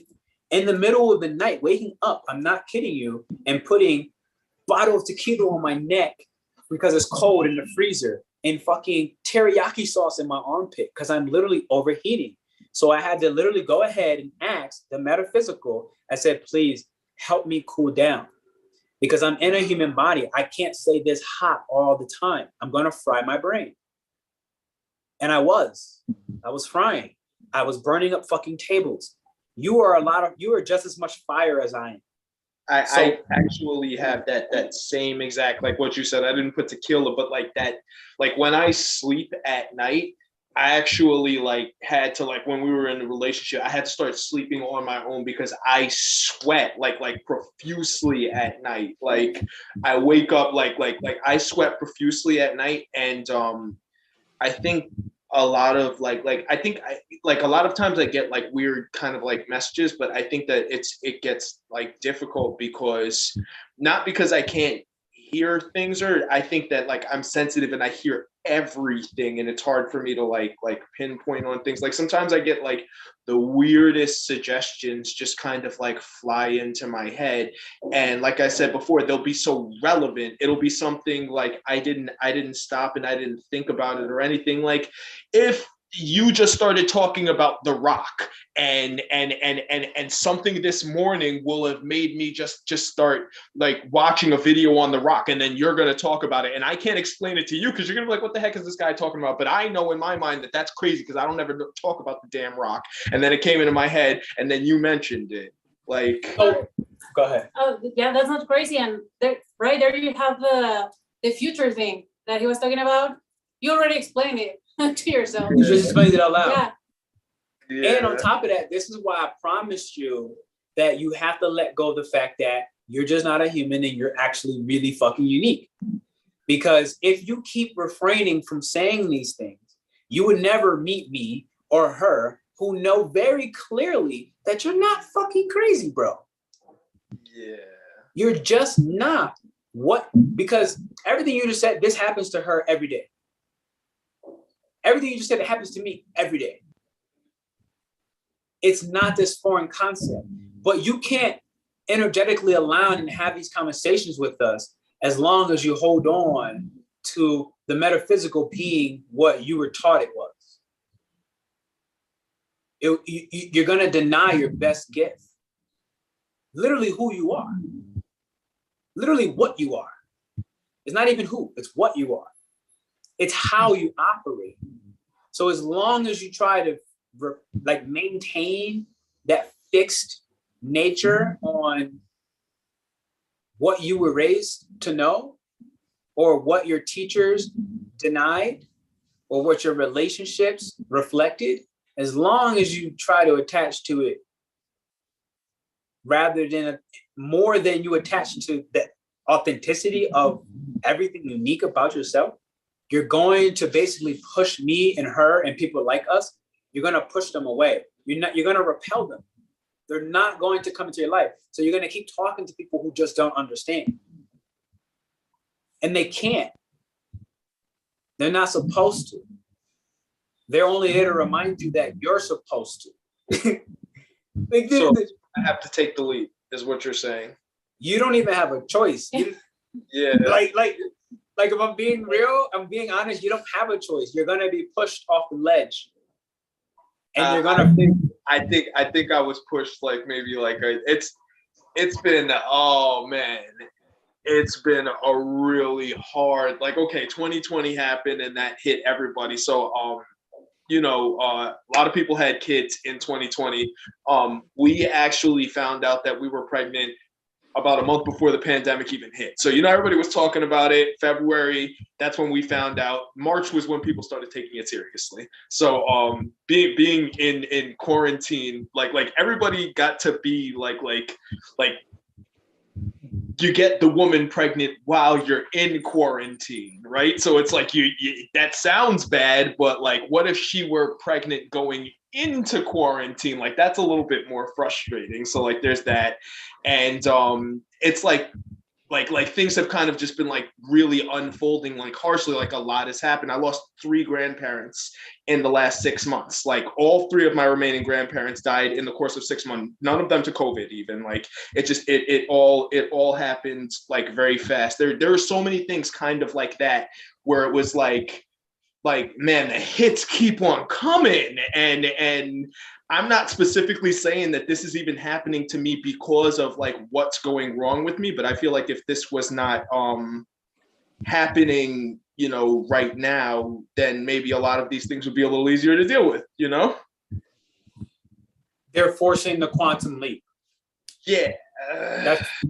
Speaker 1: in the middle of the night waking up, I'm not kidding you, and putting bottle of tequila on my neck because it's cold in the freezer, and fucking teriyaki sauce in my armpit because I'm literally overheating. So I had to literally go ahead and ask the metaphysical. I said, please help me cool down, because I'm in a human body. I can't stay this hot all the time. I'm going to fry my brain. And I was frying. I was burning up fucking tables. You are just as much fire as I am.
Speaker 2: I actually have that same exact, like what you said. I didn't put tequila, but like that, like when I sleep at night, I actually had to, when we were in a relationship, I had to start sleeping on my own because I sweat like profusely at night. Like I wake up like I sweat profusely at night, and I think a lot of a lot of times I get weird kind of messages, but I think that it gets difficult because not because I can't hear things, or I think that like I'm sensitive and I hear everything, and it's hard for me to like pinpoint on things. Like sometimes I get like the weirdest suggestions just kind of like fly into my head, and like I said before, they'll be so relevant. It'll be something like I didn't stop and I didn't think about it or anything. Like if you just started talking about The Rock, and something this morning will have made me just start like watching a video on The Rock, and then you're going to talk about it, and I can't explain it to you because you're going to be like, what the heck is this guy talking about? But I know in my mind that that's crazy because I don't ever talk about the damn Rock, and then it came into my head, and then you mentioned it. Like,
Speaker 1: oh, go ahead.
Speaker 3: Oh, yeah, that's not crazy. And there, right there, you have the future thing that he was talking about. You already explained it to yourself.
Speaker 1: You just explained it out loud.
Speaker 3: Yeah.
Speaker 1: And on top of that, this is why I promised you that you have to let go of the fact that you're just not a human and you're actually really fucking unique. Because if you keep refraining from saying these things, you would never meet me or her who know very clearly that you're not fucking crazy, bro.
Speaker 2: yeah.
Speaker 1: You're just not. What? Because everything you just said, this happens to her every day. Everything you just said, it happens to me every day. It's not this foreign concept, but you can't energetically align and have these conversations with us as long as you hold on to the metaphysical being what you were taught it was. You're going to deny your best gift. Literally who you are. Literally what you are. It's not even who, it's what you are. It's how you operate. So as long as you try to like maintain that fixed nature on what you were raised to know, or what your teachers denied, or what your relationships reflected, as long as you try to attach to it rather than more than you attach to the authenticity of everything unique about yourself, you're going to basically push me and her and people like us. You're going to push them away. You're going to repel them. They're not going to come into your life. So you're going to keep talking to people who just don't understand. And they can't. They're not supposed to. They're only there to remind you that you're supposed to. Like,
Speaker 2: So I have to take the lead, is what you're saying.
Speaker 1: You don't even have a choice.
Speaker 2: Yeah.
Speaker 1: Like if I'm being real, I'm being honest, you don't have a choice. You're gonna be pushed off the ledge. And you're gonna
Speaker 2: I think I was pushed like maybe like it's been, oh man, it's been a really hard, like, okay, 2020 happened and that hit everybody. So you know, a lot of people had kids in 2020. We actually found out that we were pregnant about a month before the pandemic even hit. So, you know, everybody was talking about it. February, that's when we found out. March was when people started taking it seriously. So being in quarantine, like everybody got to be like you get the woman pregnant while you're in quarantine, right? So it's like you that sounds bad, but like what if she were pregnant going into quarantine? Like that's a little bit more frustrating. So like there's that. And it's like things have kind of just been like really unfolding like harshly. Like a lot has happened. I lost 3 grandparents in the last 6 months. Like all 3 of my remaining grandparents died in the course of 6 months. None of them to COVID even. Like it all happened like very fast. There were so many things kind of like that where it was like man, the hits keep on coming. And I'm not specifically saying that this is even happening to me because of like what's going wrong with me, but I feel like if this was not happening, you know, right now, then maybe a lot of these things would be a little easier to deal with, you know?
Speaker 1: They're forcing the quantum leap.
Speaker 2: Yeah.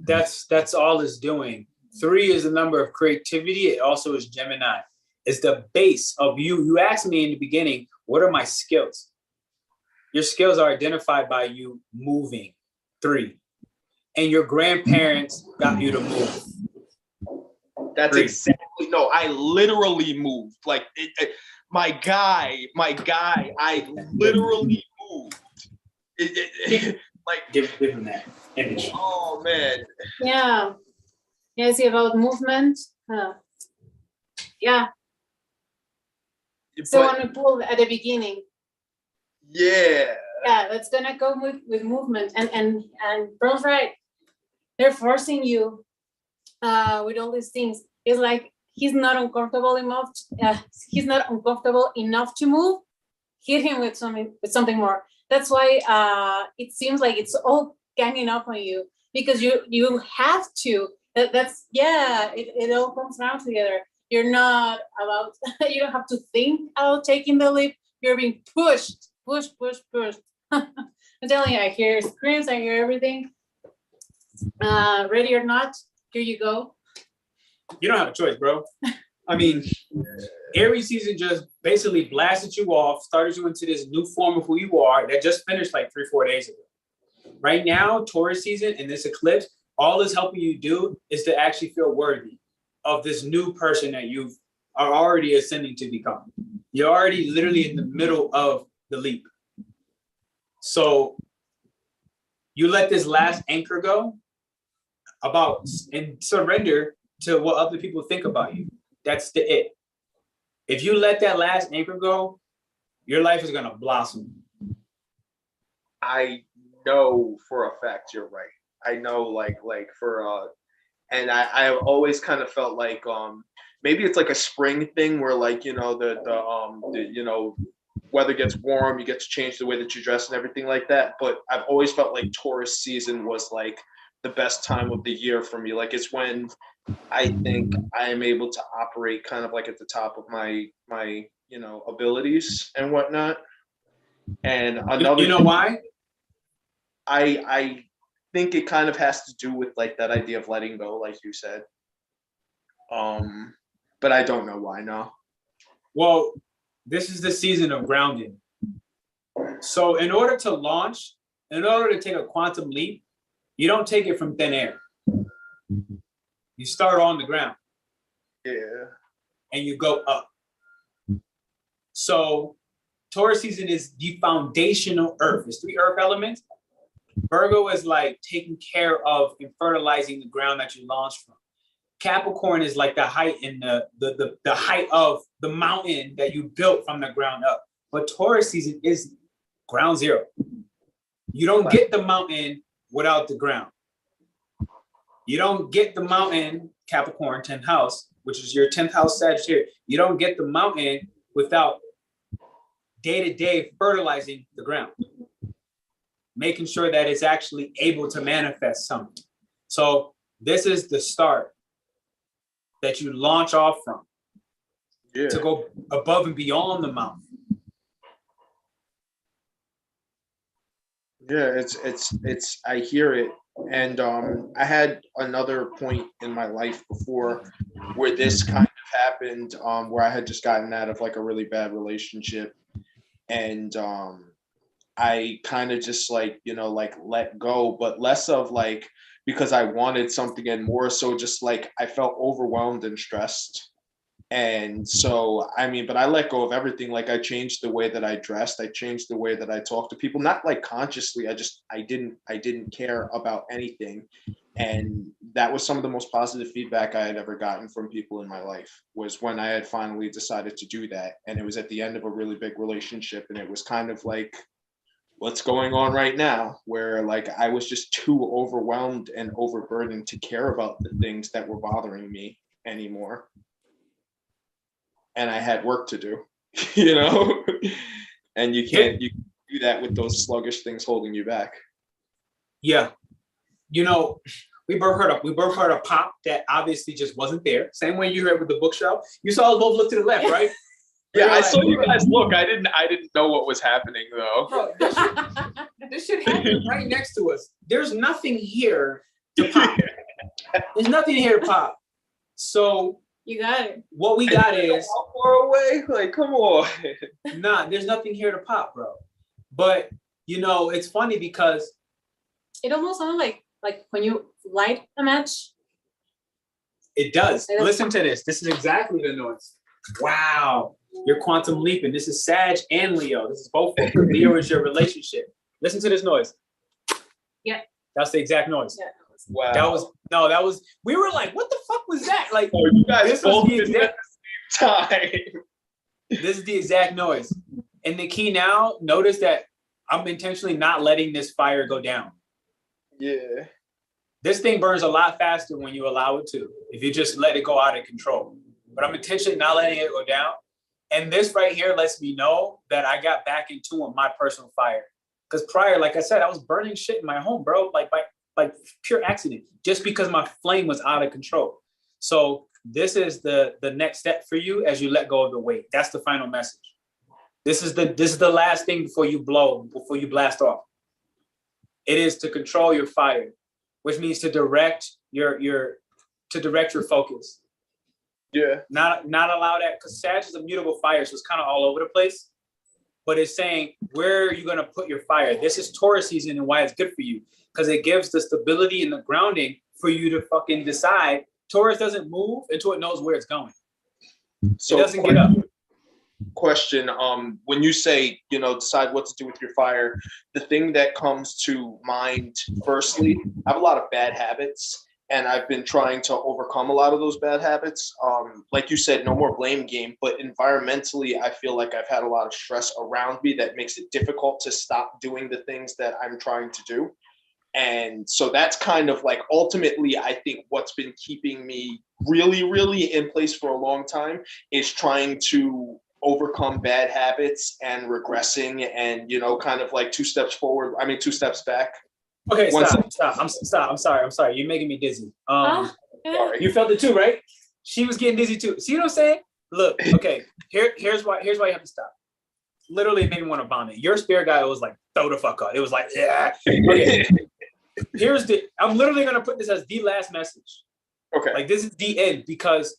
Speaker 1: That's all it's doing. 3 is the number of creativity. It also is Gemini. It's the base of you. You asked me in the beginning, what are my skills? Your skills are identified by you moving. 3. And your grandparents got you to move.
Speaker 2: That's
Speaker 1: 3.
Speaker 2: exactly, no, I literally moved. Like my guy, I literally moved. Like
Speaker 1: give him that image.
Speaker 2: Oh man.
Speaker 3: Yeah. Yeah, I see about movement. Yeah. So
Speaker 2: But,
Speaker 3: on a pool at the beginning.
Speaker 2: yeah.
Speaker 3: Yeah, that's gonna go with movement and Pearl's right. They're forcing you with all these things. It's like he's not uncomfortable enough. He's not uncomfortable enough to move. Hit him with something more. That's why it seems like it's all ganging up on you because you have to. That's it all comes down together. You're not about. You don't have to think about taking the leap. You're being pushed. I'm telling you, I hear screams, I hear everything. Ready or not, here you go.
Speaker 1: You don't have a choice, bro. I mean, Aries season just basically blasted you off, started you into this new form of who you are that just finished like 3-4 days ago. Right now, Taurus season and this eclipse, all it's helping you do is to actually feel worthy of this new person that you are already ascending to become. You're already literally in the middle of the leap. So you let this last anchor go and surrender to what other people think about you. That's the it. If you let that last anchor go, your life is gonna blossom.
Speaker 2: I know for a fact you're right. I know like for and I always kind of felt like maybe it's like a spring thing where like the weather gets warm, you get to change the way that you dress and everything like that. But I've always felt like Taurus season was like the best time of the year for me. Like it's when I think I am able to operate kind of like at the top of my abilities and whatnot. And another
Speaker 1: you know why?
Speaker 2: I think it kind of has to do with like that idea of letting go, like you said. But I don't know why. No.
Speaker 1: Well, this is the season of grounding. So in order to take a quantum leap, you don't take it from thin air. You start on the ground.
Speaker 2: Yeah.
Speaker 1: And you go up. So Taurus season is the foundational earth. There's 3 earth elements. Virgo is like taking care of and fertilizing the ground that you launched from. Capricorn is like the height in the height of the mountain that you built from the ground up. But Taurus season is ground zero. You don't get the mountain without the ground. You don't get the mountain, Capricorn, 10th house, which is your 10th house Sagittarius. You don't get the mountain without day-to-day fertilizing the ground, making sure that it's actually able to manifest something. So this is the start that you launch off from to go above and beyond the mountain.
Speaker 2: Yeah, it's I hear it. And I had another point in my life before where this kind of happened, where I had just gotten out of like a really bad relationship. And I kind of just like, like let go, but less of like because I wanted something and more so just like I felt overwhelmed and stressed. And so, I mean, but I let go of everything. Like I changed the way that I dressed. I changed the way that I talked to people, not like consciously. I didn't care about anything. And that was some of the most positive feedback I had ever gotten from people in my life was when I had finally decided to do that. And it was at the end of a really big relationship. And it was kind of like, what's going on right now, where like I was just too overwhelmed and overburdened to care about the things that were bothering me anymore. And I had work to do, and you can't do that with those sluggish things holding you back.
Speaker 1: Yeah. We both heard a pop that obviously just wasn't there. Same way you heard with the bookshelf. You saw us both look to the left, right?
Speaker 2: Yeah, I saw you guys look. I didn't know what was happening though.
Speaker 1: Bro, this shit happened right next to us. There's nothing here to pop. There's nothing here to pop. So
Speaker 3: you got it.
Speaker 1: What we got is
Speaker 2: how far away? Like, come on.
Speaker 1: Nah, there's nothing here to pop, bro. But it's funny because
Speaker 3: it almost sounds like when you light a match.
Speaker 1: It does. Listen to this. This is exactly the noise. Wow. You're quantum leaping. This is Sag and Leo. This is both of them. Leo is your relationship. Listen to this noise.
Speaker 3: Yeah.
Speaker 1: That's the exact noise.
Speaker 3: Yeah.
Speaker 2: Wow.
Speaker 1: That was, we were like, what the fuck was that? Like,
Speaker 2: Oh, you guys
Speaker 1: this was
Speaker 2: both
Speaker 1: the
Speaker 2: did it
Speaker 1: exact,
Speaker 2: at the same time.
Speaker 1: this is the exact noise. And the key now, notice that I'm intentionally not letting this fire go down.
Speaker 2: Yeah.
Speaker 1: This thing burns a lot faster when you allow it to, if you just let it go out of control. But I'm intentionally not letting it go down. And this right here lets me know that I got back in tune with my personal fire. Because prior, like I said, I was burning shit in my home, bro, like by pure accident, just because my flame was out of control. So this is the next step for you as you let go of the weight. That's the final message. This is the last thing before you blast off. It is to control your fire, which means to direct your focus.
Speaker 2: Yeah.
Speaker 1: Not allow that, because Sag is a mutable fire, so it's kind of all over the place. But it's saying, where are you going to put your fire? This is Taurus season and why it's good for you, because it gives the stability and the grounding for you to fucking decide. Taurus doesn't move until it knows where it's going.
Speaker 2: So
Speaker 1: it doesn't get up.
Speaker 2: Question, when you say, decide what to do with your fire, the thing that comes to mind firstly, I have a lot of bad habits, and I've been trying to overcome a lot of those bad habits. Like you said, no more blame game, but environmentally, I feel like I've had a lot of stress around me that makes it difficult to stop doing the things that I'm trying to do. And so that's kind of like, ultimately, I think what's been keeping me really, really in place for a long time is trying to overcome bad habits and regressing and, kind of like 2 steps forward. 2 steps back.
Speaker 1: Okay, stop. I'm sorry. You're making me dizzy.
Speaker 2: Sorry.
Speaker 1: You felt it too, right? She was getting dizzy too. See what I'm saying? Look, okay. Here's why you have to stop. Literally, it made me want to vomit. Your spirit guy was like, throw the fuck out. It was like, yeah. Okay. I'm literally gonna put this as the last message.
Speaker 2: Okay.
Speaker 1: Like, this is the end, because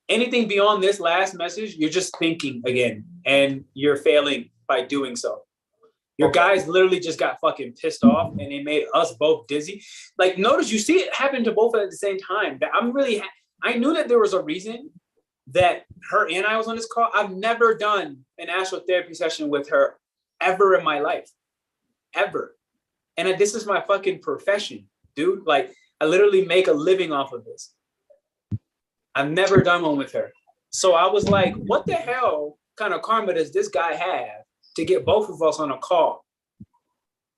Speaker 1: anything beyond this last message, you're just thinking again, and you're failing by doing so. Your guys literally just got fucking pissed off, and they made us both dizzy. Like, notice, you see it happen to both at the same time. That I knew that there was a reason that her and I was on this call. I've never done an AstroTherapy session with her ever in my life, ever. And this is my fucking profession, dude. Like, I literally make a living off of this. I've never done one with her. So I was like, what the hell kind of karma does this guy have to get both of us on a call?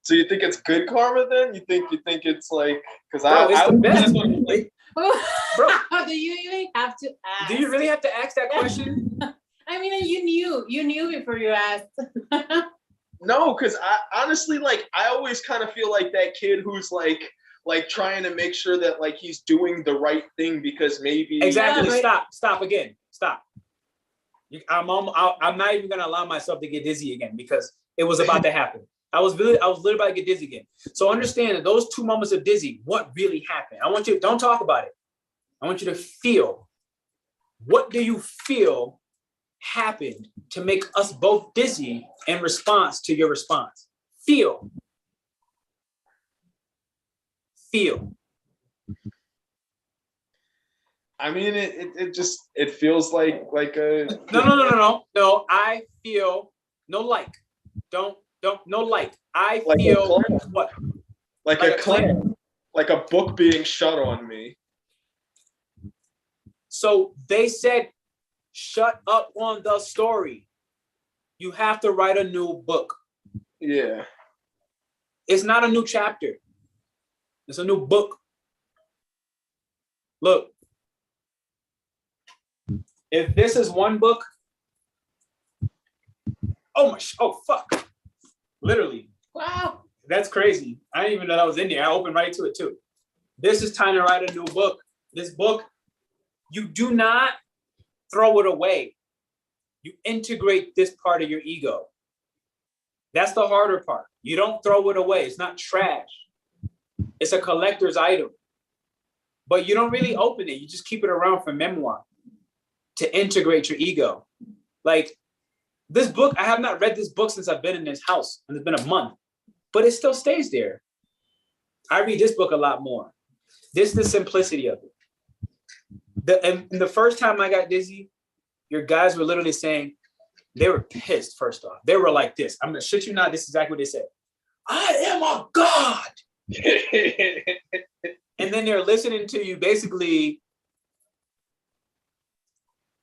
Speaker 2: So you think it's good karma then? You think it's like, because
Speaker 1: it's the best. Bro,
Speaker 3: do you even have to ask?
Speaker 1: Do you really have to ask that question?
Speaker 3: I mean, you knew before you asked.
Speaker 2: No, because I honestly, like, I always kind of feel like that kid who's like trying to make sure that like he's doing the right thing because maybe.
Speaker 1: Exactly.
Speaker 3: Yeah,
Speaker 1: Stop again. Stop. I'm not even gonna allow myself to get dizzy again, because it was about to happen. I was literally about to get dizzy again. So understand that those 2 moments of dizzy, what really happened? I want you, don't talk about it. I want you to feel. What do you feel happened to make us both dizzy in response to your response? Feel.
Speaker 2: I mean, it feels like a.
Speaker 1: No. I feel no like. Don't no like. I
Speaker 2: like
Speaker 1: feel what?
Speaker 2: Like a clamp. Like a book being shut on me.
Speaker 1: So they said, shut up on the story. You have to write a new book.
Speaker 2: Yeah.
Speaker 1: It's not a new chapter. It's a new book. Look. If this is one book, oh fuck. Literally.
Speaker 3: Wow.
Speaker 1: That's crazy. I didn't even know that was in there. I opened right to it too. This is time to write a new book. This book, you do not throw it away. You integrate this part of your ego. That's the harder part. You don't throw it away. It's not trash. It's a collector's item. But you don't really open it. You just keep it around for memoir to integrate your ego. Like, this book, I have not read this book since I've been in this house, and it's been a month, but it still stays there. I read this book a lot more. This is the simplicity of it. And the first time I got dizzy, your guys were literally saying, they were pissed, first off. They were like this. I'm gonna shit you not, this is exactly what they said. I am a god. and then they're listening to you basically.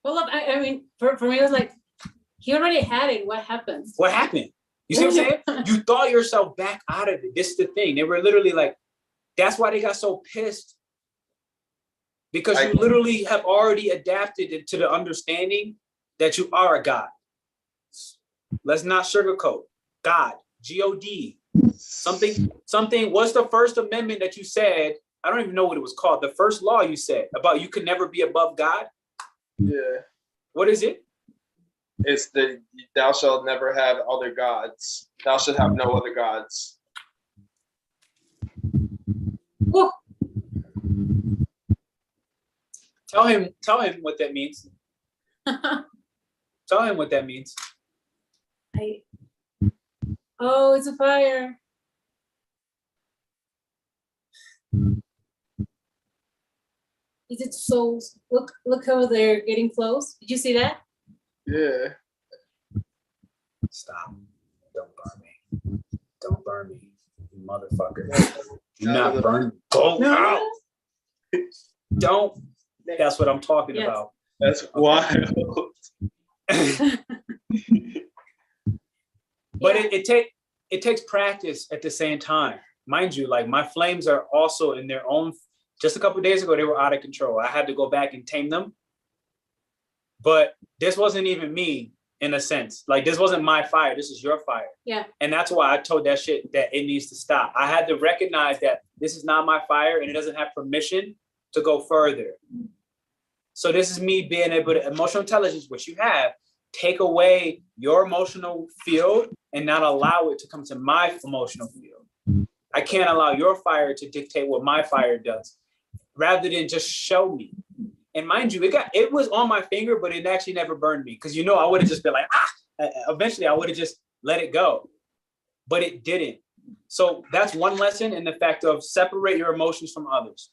Speaker 3: Well, I mean, for me, it was like, he already had it. What happened?
Speaker 1: What happened? You see what I'm saying? You thought yourself back out of it. This is the thing. They were literally like, that's why they got so pissed. Because you literally have already adapted to the understanding that you are a God. Let's not sugarcoat. God, G-O-D. Something, what's the first amendment that you said? I don't even know what it was called. The first law you said about you could never be above God.
Speaker 2: Yeah.
Speaker 1: What is it?
Speaker 2: It's the thou shalt never have other gods. Thou shalt have no other gods.
Speaker 3: Woo.
Speaker 1: Tell him what that means. Tell him what that means.
Speaker 3: Oh, it's a fire. Is it souls? Look how they're getting close. Did you see that?
Speaker 2: Yeah.
Speaker 1: Stop. Don't burn me. Don't burn me, you motherfucker. Do not burn. Go out. Don't. That's what I'm talking about.
Speaker 2: That's wild.
Speaker 1: But it takes practice at the same time. Mind you, like my flames are also in their own. Just a couple of days ago, they were out of control. I had to go back and tame them. But this wasn't even me in a sense. Like this wasn't my fire. This is your fire.
Speaker 3: Yeah.
Speaker 1: And that's why I told that shit that it needs to stop. I had to recognize that this is not my fire and it doesn't have permission to go further. So this is me being able to, emotional intelligence, which you have, take away your emotional field and not allow it to come to my emotional field. I can't allow your fire to dictate what my fire does, rather than just show me. And mind you, it was on my finger, but it actually never burned me. Because I would have just been like, eventually I would have just let it go. But it didn't. So that's one lesson in the fact of separate your emotions from others.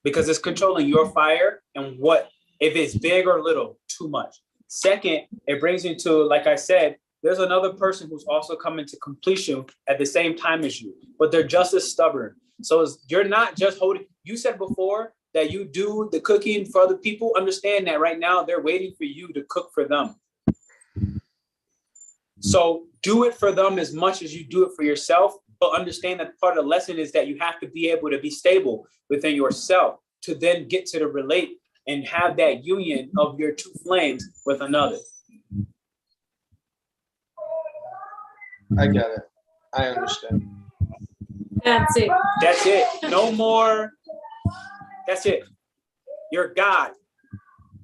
Speaker 1: Because it's controlling your fire and what, if it's big or little, too much. Second, it brings you to, like I said, there's another person who's also coming to completion at the same time as you, but they're just as stubborn. So you're not just holding, you said before that you do the cooking for other people. Understand that right now they're waiting for you to cook for them. So do it for them as much as you do it for yourself, but understand that part of the lesson is that you have to be able to be stable within yourself to then get to the relate and have that union of your two flames with another.
Speaker 2: I get it. I understand.
Speaker 3: That's it.
Speaker 1: That's it. No more. That's it. You're God.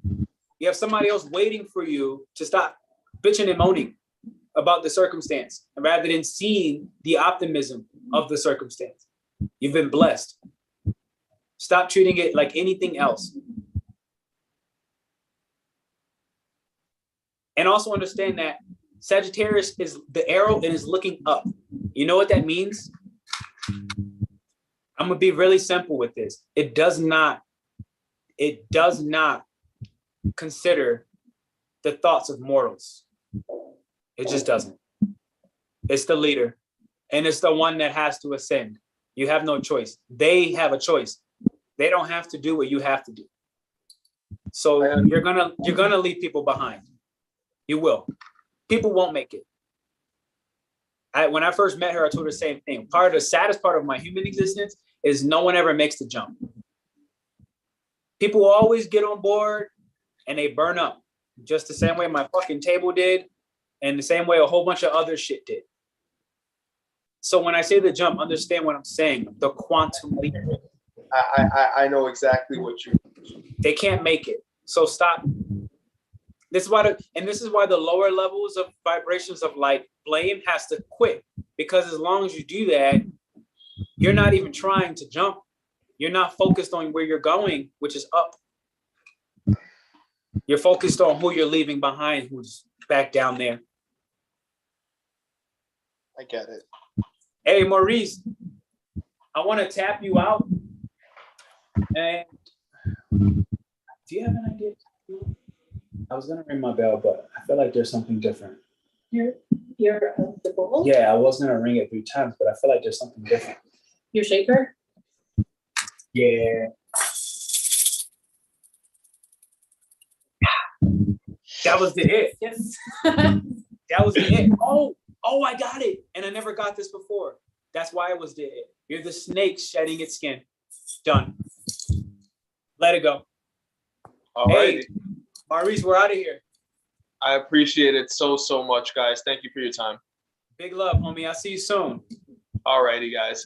Speaker 1: You have somebody else waiting for you to stop bitching and moaning about the circumstance, rather than seeing the optimism of the circumstance. You've been blessed. Stop treating it like anything else. And also understand that Sagittarius is the arrow and is looking up. You know what that means? I'm gonna be really simple with this. It does not consider the thoughts of mortals. It just doesn't. It's the leader, and it's the one that has to ascend. You have no choice. They have a choice. They don't have to do what you have to do. So you're gonna leave people behind. You will. People won't make it. When I first met her, I told her the same thing. Part of the saddest part of my human existence is no one ever makes the jump. People always get on board and they burn up, just the same way my fucking table did, and the same way a whole bunch of other shit did. So when I say the jump, understand what I'm saying. The quantum leap.
Speaker 2: I know exactly what you mean.
Speaker 1: They can't make it. So stop. This is why the lower levels of vibrations of like blame has to quit, because as long as you do that, you're not even trying to jump. You're not focused on where you're going, which is up. You're focused on who you're leaving behind, who's back down there.
Speaker 2: I get it.
Speaker 1: Hey, Maurice, I want to tap you out. And do you have an idea? I was gonna ring my bell, but I feel like there's something different.
Speaker 3: You're the ball?
Speaker 1: Yeah, I was gonna ring it 3 times, but I feel like there's something different.
Speaker 3: Your shaker?
Speaker 1: Yeah. That was the it.
Speaker 3: Yes.
Speaker 1: That was the it. Oh, I got it. And I never got this before. That's why it was the it. You're the snake shedding its skin. Done. Let it go.
Speaker 4: All right.
Speaker 1: Hey, Maurice, we're out of here.
Speaker 4: I appreciate it so much, guys. Thank you for your time.
Speaker 1: Big love, homie. I'll see you soon.
Speaker 4: All righty, guys.